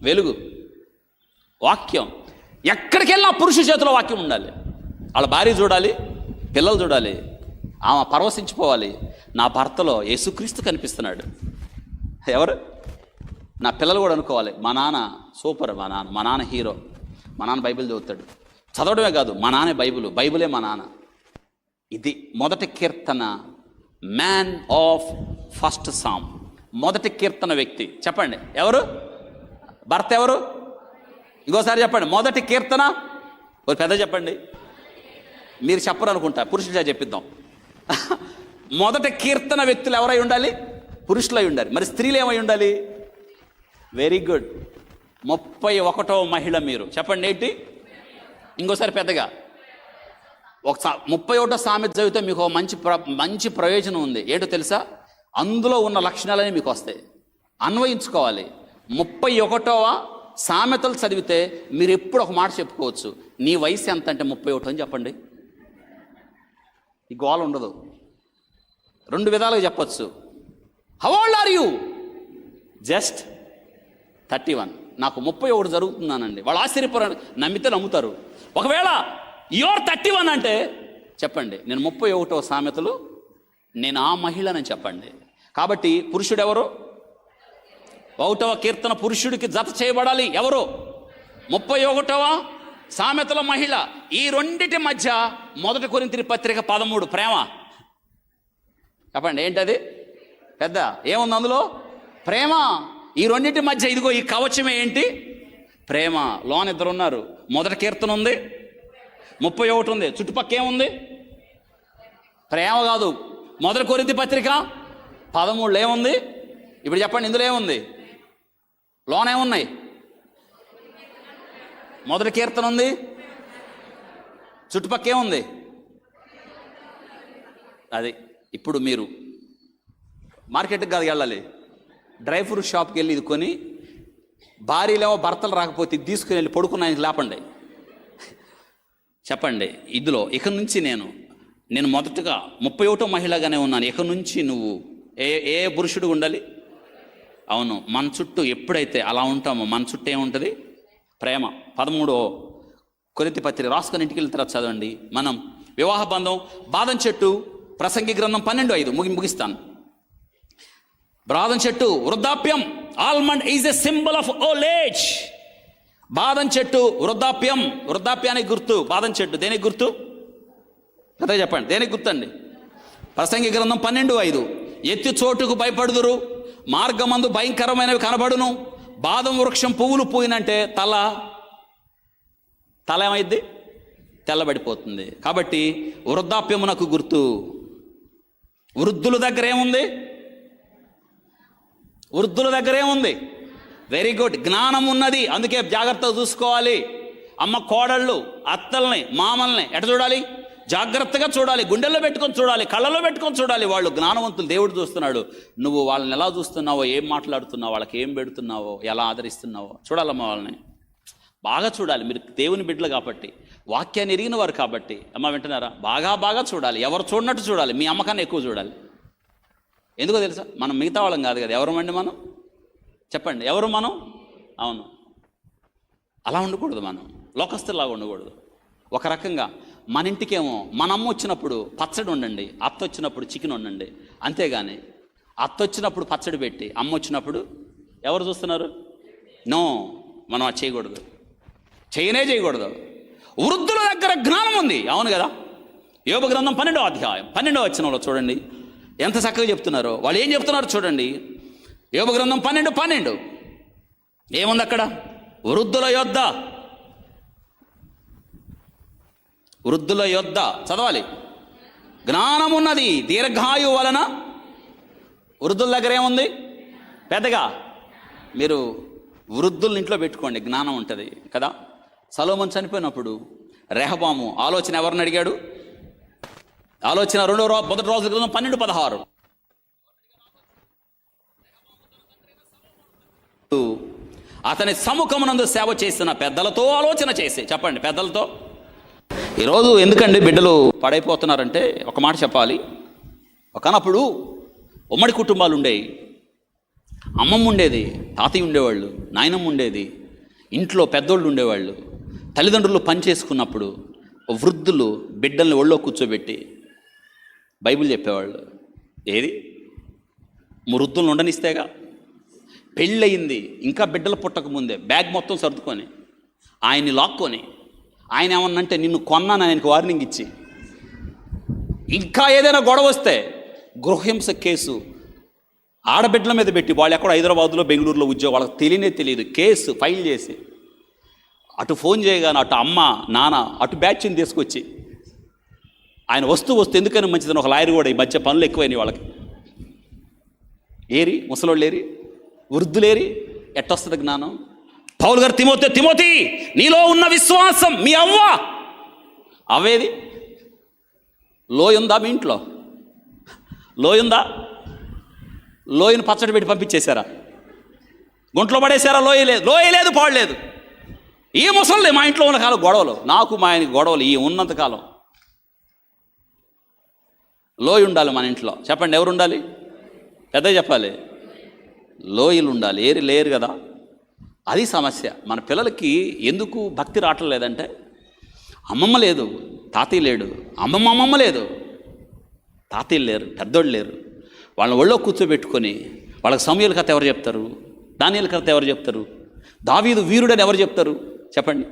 వెలుగు. వాక్యం ఎక్కడికి వెళ్ళినా పురుషుడి చేతిలో వాక్యం ఉండాలి. వాళ్ళ భార్య చూడాలి, పిల్లలు చూడాలి, ఆమె పరవశించిపోవాలి. నా భర్తలో యేసుక్రీస్తు కనిపిస్తున్నాడు. ఎవరు? నా పిల్లలు కూడా అనుకోవాలి, మా నాన్న సూపర్, మా నాన్న హీరో, మా నాన్న బైబిల్ చదువుతాడు. చదవడమే కాదు, మా నాన్న బైబిలే మా నాన్న. ఇది మొదటి కీర్తన, మ్యాన్ ఆఫ్ ఫస్ట్ సామ్, మొదటి కీర్తన వ్యక్తి. చెప్పండి, ఎవరు? భర్త ఎవరు? ఇంకోసారి చెప్పండి, మొదటి కీర్తన. ఒక పెద్ద చెప్పండి, మీరు చెప్పరు అనుకుంటా, పురుషులు చెప్పిద్దాం. మొదటి కీర్తన వ్యక్తులు ఎవరై ఉండాలి? పురుషులై ఉండాలి. మరి స్త్రీలు ఏమై ఉండాలి? వెరీ గుడ్, 31వ మహిళ మీరు. చెప్పండి ఏంటి? ఇంకోసారి పెద్దగా. 31వ సామెత చదివితే మీకు మంచి ప్రయోజనం ఉంది. ఏంటో తెలుసా? అందులో ఉన్న లక్షణాలన్నీ మీకు వస్తాయి, అన్వయించుకోవాలి. 31వ సామెతలు చదివితే మీరు ఎప్పుడు ఒక మాట చెప్పుకోవచ్చు, నీ వయసు ఎంత అంటే 31 అని చెప్పండి. ఈ గోల ఉండదు. 2 విధాలుగా చెప్పచ్చు. How old are you? Just 31. నాకు 31 జరుగుతున్నానండి. వాళ్ళు ఆశ్చర్యపోరాడు, నమ్మితే నమ్ముతారు. ఒకవేళ యువర్ 31 అంటే చెప్పండి, నేను 31వ సామెతలు, నేను ఆ మహిళనని చెప్పండి. కాబట్టి పురుషుడు ఎవరు? 1వ కీర్తన పురుషుడికి జత చేయబడాలి. ఎవరు? 31వ సామెతల మహిళ. ఈ రెండిటి మధ్య 1 కొరింథీ పత్రిక 13 ప్రేమ. చెప్పండి ఏంటది? పెద్ద ఏముంది అందులో? ప్రేమ. ఈ రెండింటి మధ్య ఇదిగో ఈ కవచమే ఏంటి? ప్రేమ. లోన 2 ఉన్నారు. మొదటి కీర్తన ఉంది, 31 ఉంది. చుట్టుపక్క ఏముంది? ప్రేమ కాదు. 1 కొరింథీ పత్రిక 13 ఏముంది? ఇప్పుడు చెప్పండి, ఇందులో ఏముంది? లోన ఏమున్నాయి? మొదటి కీర్తన ఉంది, చుట్టుపక్క ఏముంది? అది. ఇప్పుడు మీరు మార్కెట్కి కాదు వెళ్ళాలి, డ్రై ఫ్రూట్ షాప్కి వెళ్ళి ఇది కొని, భార్యలేమో భర్తలు రాకపోతే ఇది తీసుకుని వెళ్ళి పడుకున్న ఆయనకి లేపండి. చెప్పండి, ఇందులో ఇక నుంచి నేను మొదటగా 31వ మహిళగానే ఉన్నాను. ఇక నుంచి నువ్వు ఏ పురుషుడు ఉండాలి? అవును, మన చుట్టూ ఎప్పుడైతే అలా ఉంటామో మన చుట్టూ ఏముంటుంది? ప్రేమ. 13వ కొరింథీ పత్రిక రాసుకొని ఇంటికి వెళ్ళిన తర్వాత చదవండి. మనం వివాహ బంధం, బాదం చెట్టు, ప్రసంగి గ్రంథం 12:5 ముగిస్తాను. బాదం చెట్టు, వృద్ధాప్యం. Almond is a symbol of old age. బాదం చెట్టు, వృద్ధాప్యానికి గుర్తు. బాదం చెట్టు దేనికి గుర్తు? అదే చెప్పండి, దేనికి గుర్తండి? ప్రసంగి గ్రంథం 12:5 ఎత్తి చోటుకు భయపడుదురు, మార్గమందు భయంకరమైనవి కనబడును. బాదం వృక్షం పువ్వులు పూయినంటే తల ఏమైద్ది? తెల్లబడిపోతుంది. కాబట్టి వృద్ధాప్యమునకు గుర్తు. వృద్ధుల దగ్గర ఏముంది? వెరీ గుడ్, జ్ఞానం ఉన్నది. అందుకే జాగ్రత్తగా చూసుకోవాలి. అమ్మ కోడళ్ళు, అత్తల్ని, మామల్ని ఎట చూడాలి? జాగ్రత్తగా చూడాలి. గుండెల్లో పెట్టుకొని చూడాలి, కళ్ళలో పెట్టుకొని చూడాలి. వాళ్ళు జ్ఞానవంతులు, దేవుడు చూస్తున్నాడు. నువ్వు వాళ్ళని ఎలా చూస్తున్నావో, ఏం మాట్లాడుతున్నావో, వాళ్ళకి ఏం పెడుతున్నావో, ఎలా ఆదరిస్తున్నావో చూడాలమ్మ. వాళ్ళని బాగా చూడాలి. మీరు దేవుని బిడ్డలు కాబట్టి, వాక్యాన్ని ఎరిగిన వారు కాబట్టి. అమ్మ వింటున్నారా? బాగా చూడాలి. ఎవరు చూడనట్టు చూడాలి. మీ అమ్మకాన్ని ఎక్కువ చూడాలి. ఎందుకో తెలుసా? మనం మిగతా వాళ్ళం కాదు కదా. ఎవరమండి మనం? చెప్పండి, ఎవరు మనం? అవును, అలా ఉండకూడదు. మనం లోకస్తులాగా ఉండకూడదు. ఒక రకంగా మన ఇంటికేమో మన అమ్మ వచ్చినప్పుడు పచ్చడి ఉండండి, అత్త వచ్చినప్పుడు చికెన్ ఉండండి. అంతేగాని అత్త వచ్చినప్పుడు పచ్చడి పెట్టి అమ్మ వచ్చినప్పుడు ఎవరు చూస్తున్నారు? నో, మనం అది చేయకూడదు. వృద్ధుల దగ్గర జ్ఞానం ఉంది. అవును కదా? యోబు గ్రంథం 12వ అధ్యాయం 12వ వచనంలో చూడండి ఎంత చక్కగా చెప్తున్నారో. వాళ్ళు ఏం చెప్తున్నారు చూడండి. యోబు గ్రంథం 12:12 ఏముంది అక్కడ? వృద్ధుల యొద్ద చదవాలి. జ్ఞానమున్నది దీర్ఘాయు వలన. వృద్ధుల దగ్గర ఏముంది? పెద్దగా. మీరు వృద్ధుల్ని ఇంట్లో పెట్టుకోండి, జ్ఞానం ఉంటుంది కదా. సొలొమోను చనిపోయినప్పుడు రెహబాము ఆలోచన ఎవరిని అడిగాడు? ఆలోచన మొదటి రోజుల క్రితం 12:16. అతని సముఖమునందు సేవ చేసిన పెద్దలతో ఆలోచన చేసి. చెప్పండి, పెద్దలతో. ఈరోజు ఎందుకండి బిడ్డలు పాడైపోతున్నారంటే ఒక మాట చెప్పాలి. ఒకనప్పుడు ఉమ్మడి కుటుంబాలు ఉండేవి. అమ్మమ్మ ఉండేది, తాతయ్య ఉండేవాళ్ళు, నాయనమ్మ ఉండేది, ఇంట్లో పెద్దోళ్ళు ఉండేవాళ్ళు. తల్లిదండ్రులు పని చేసుకున్నప్పుడు వృద్ధులు బిడ్డల్ని ఒళ్ళో కూర్చోబెట్టి బైబిల్ చెప్పేవాళ్ళు. ఏది? వృద్ధులను ఉండనిస్తేగా. పెళ్ళయింది, ఇంకా బిడ్డలు పుట్టకముందే బ్యాగ్ మొత్తం సర్దుకొని ఆయన్ని లాక్కొని, ఆయన ఏమన్నంటే నిన్ను కొన్నాను ఆయనకు వార్నింగ్ ఇచ్చి, ఇంకా ఏదైనా గొడవ వస్తే గృహహింస కేసు ఆడబిడ్డల మీద పెట్టి, వాళ్ళు ఎక్కడ హైదరాబాద్లో బెంగళూరులో ఉద్యోగం, వాళ్ళకి తెలియదు కేసు ఫైల్ చేసి, అటు ఫోన్ చేయగానే అటు అమ్మ నాన్న అటు బ్యాచ్ని తీసుకొచ్చి ఆయన వస్తూ ఎందుకని మంచిదని ఒక లాయర్ కూడా. ఈ మధ్య పనులు ఎక్కువైనాయి వాళ్ళకి. ఏరి ముసలోళ్ళు ఏరి, వృద్ధులేరి, ఎట్టొస్తుంది జ్ఞానం? పౌలు గారు తిమోతి నీలో ఉన్న విశ్వాసం మీ అవ్వేది లోయుందా? మీ ఇంట్లో లోయుందా? లోయను పచ్చడి పెట్టి పంపించేశారా? గుంట్లో పడేశారా? లోయ లేదు పాడలేదు. ఈ ముసలి మా ఇంట్లో ఉన్న కాలం గొడవలు, నాకు మా ఆయనకి గొడవలు ఈ ఉన్నంతకాలం. లోయ ఉండాలి మన ఇంట్లో. చెప్పండి, ఎవరు ఉండాలి? పెద్దగా చెప్పాలి. లోయలు ఉండాలి. ఏరి లేరు కదా. అది సమస్య. మన పిల్లలకి ఎందుకు భక్తి రావటం లేదంటే, అమ్మమ్మ లేదు, తాతయ్య లేడు. అమ్మమ్మ లేదు, తాతయ్యలు లేరు, పెద్దోళ్ళు లేరు. వాళ్ళని ఒళ్ళో కూర్చోబెట్టుకొని వాళ్ళకి సమూయేలు కథ ఎవరు చెప్తారు? దానియేలు కథ ఎవరు చెప్తారు? దావీదు వీరుడని ఎవరు చెప్తారు? చెప్పండి.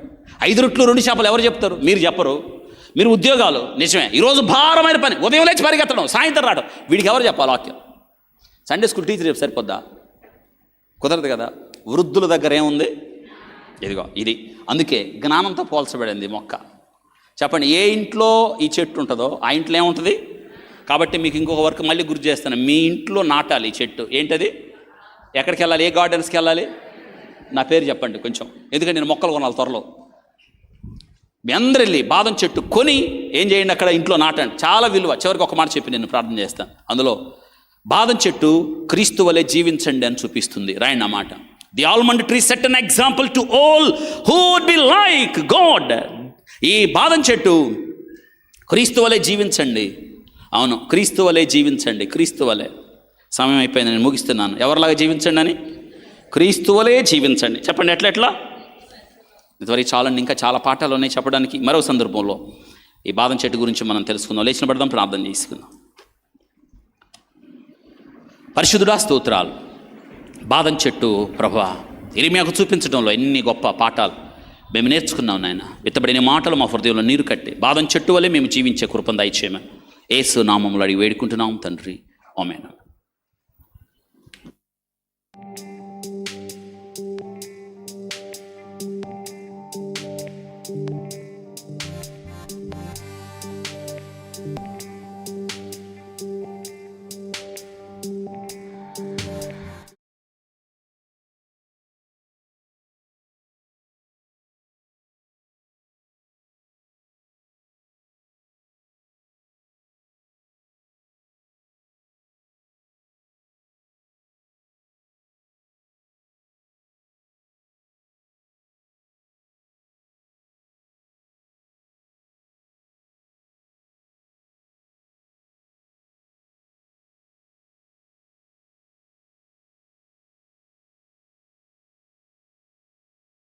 5 రొట్టెలు 2 చేపలు ఎవరు చెప్తారు? మీరు చెప్పరు. మీరు ఉద్యోగాలు నిజమే, ఈరోజు భారమైన పని, ఉదయం లేచి పరిగెత్తడం, సాయంత్రం రావడం, వీడికి ఎవరు చెప్పాలి వాక్యం? సండే స్కూల్ టీచర్ చెప్పి సరిపోద్దా? కుదరదు కదా. వృద్ధుల దగ్గర ఏముంది? ఇదిగో ఇది. అందుకే జ్ఞానంతో పోల్చబడింది మొక్క. చెప్పండి, ఏ ఇంట్లో ఈ చెట్టు ఉంటుందో ఆ ఇంట్లో ఏముంటుంది? కాబట్టి మీకు ఇంకొక వర్క్ మళ్ళీ గుర్తు చేస్తాను. మీ ఇంట్లో నాటాలి ఈ చెట్టు. ఏంటది? ఎక్కడికి వెళ్ళాలి? ఏ గార్డెన్స్కి వెళ్ళాలి? నా పేరు చెప్పండి కొంచెం, ఎందుకంటే నేను మొక్కలు కొనాలి త్వరలో. మీ అందరు వెళ్ళి బాదం చెట్టు కొని ఏం చేయండి? అక్కడ ఇంట్లో నాటండి. చాలా విలువ. చివరికి ఒక మాట చెప్పి నేను ప్రార్థన చేస్తాను. అందులో బాదం చెట్టు క్రీస్తు వలె జీవించండి అని చూపిస్తుంది. రాయండి ఆ మాట. The almond tree set an example to all who would be like God. ఈ బాదం చెట్టు క్రీస్తు వలె జీవించండి. అవును, క్రీస్తు వలె జీవించండి. క్రీస్తు వలె. సమయం అయిపోయింది, నేను ముగిస్తున్నాను. ఎవరిలాగా జీవించండి అని? క్రీస్తు వలె జీవించండి. చెప్పండి, ఎట్లా? ఇంతవరకు చాలండి, ఇంకా చాలా పాఠాలు ఉన్నాయి చెప్పడానికి. మరో సందర్భంలో ఈ బాదం చెట్టు గురించి మనం తెలుసుకుందాం. లేచిన పడదాం, ప్రార్థన చేసుకుందాం. పరిశుద్ధుడా, స్తోత్రాలు. బాదం చెట్టు ప్రభువా, ఇర్మియాకు చూపించడంలో ఎన్ని గొప్ప పాఠాలు మేము నేర్చుకున్నాం నాయన. విత్తబడిన మాటలు మా హృదయంలో నీరు కట్టి బాదం చెట్టు వలె మేము జీవించే కృపను దయచేయమని యేసు నామములో అడిగి వేడుకుంటున్నాం తండ్రి. ఆమేన్.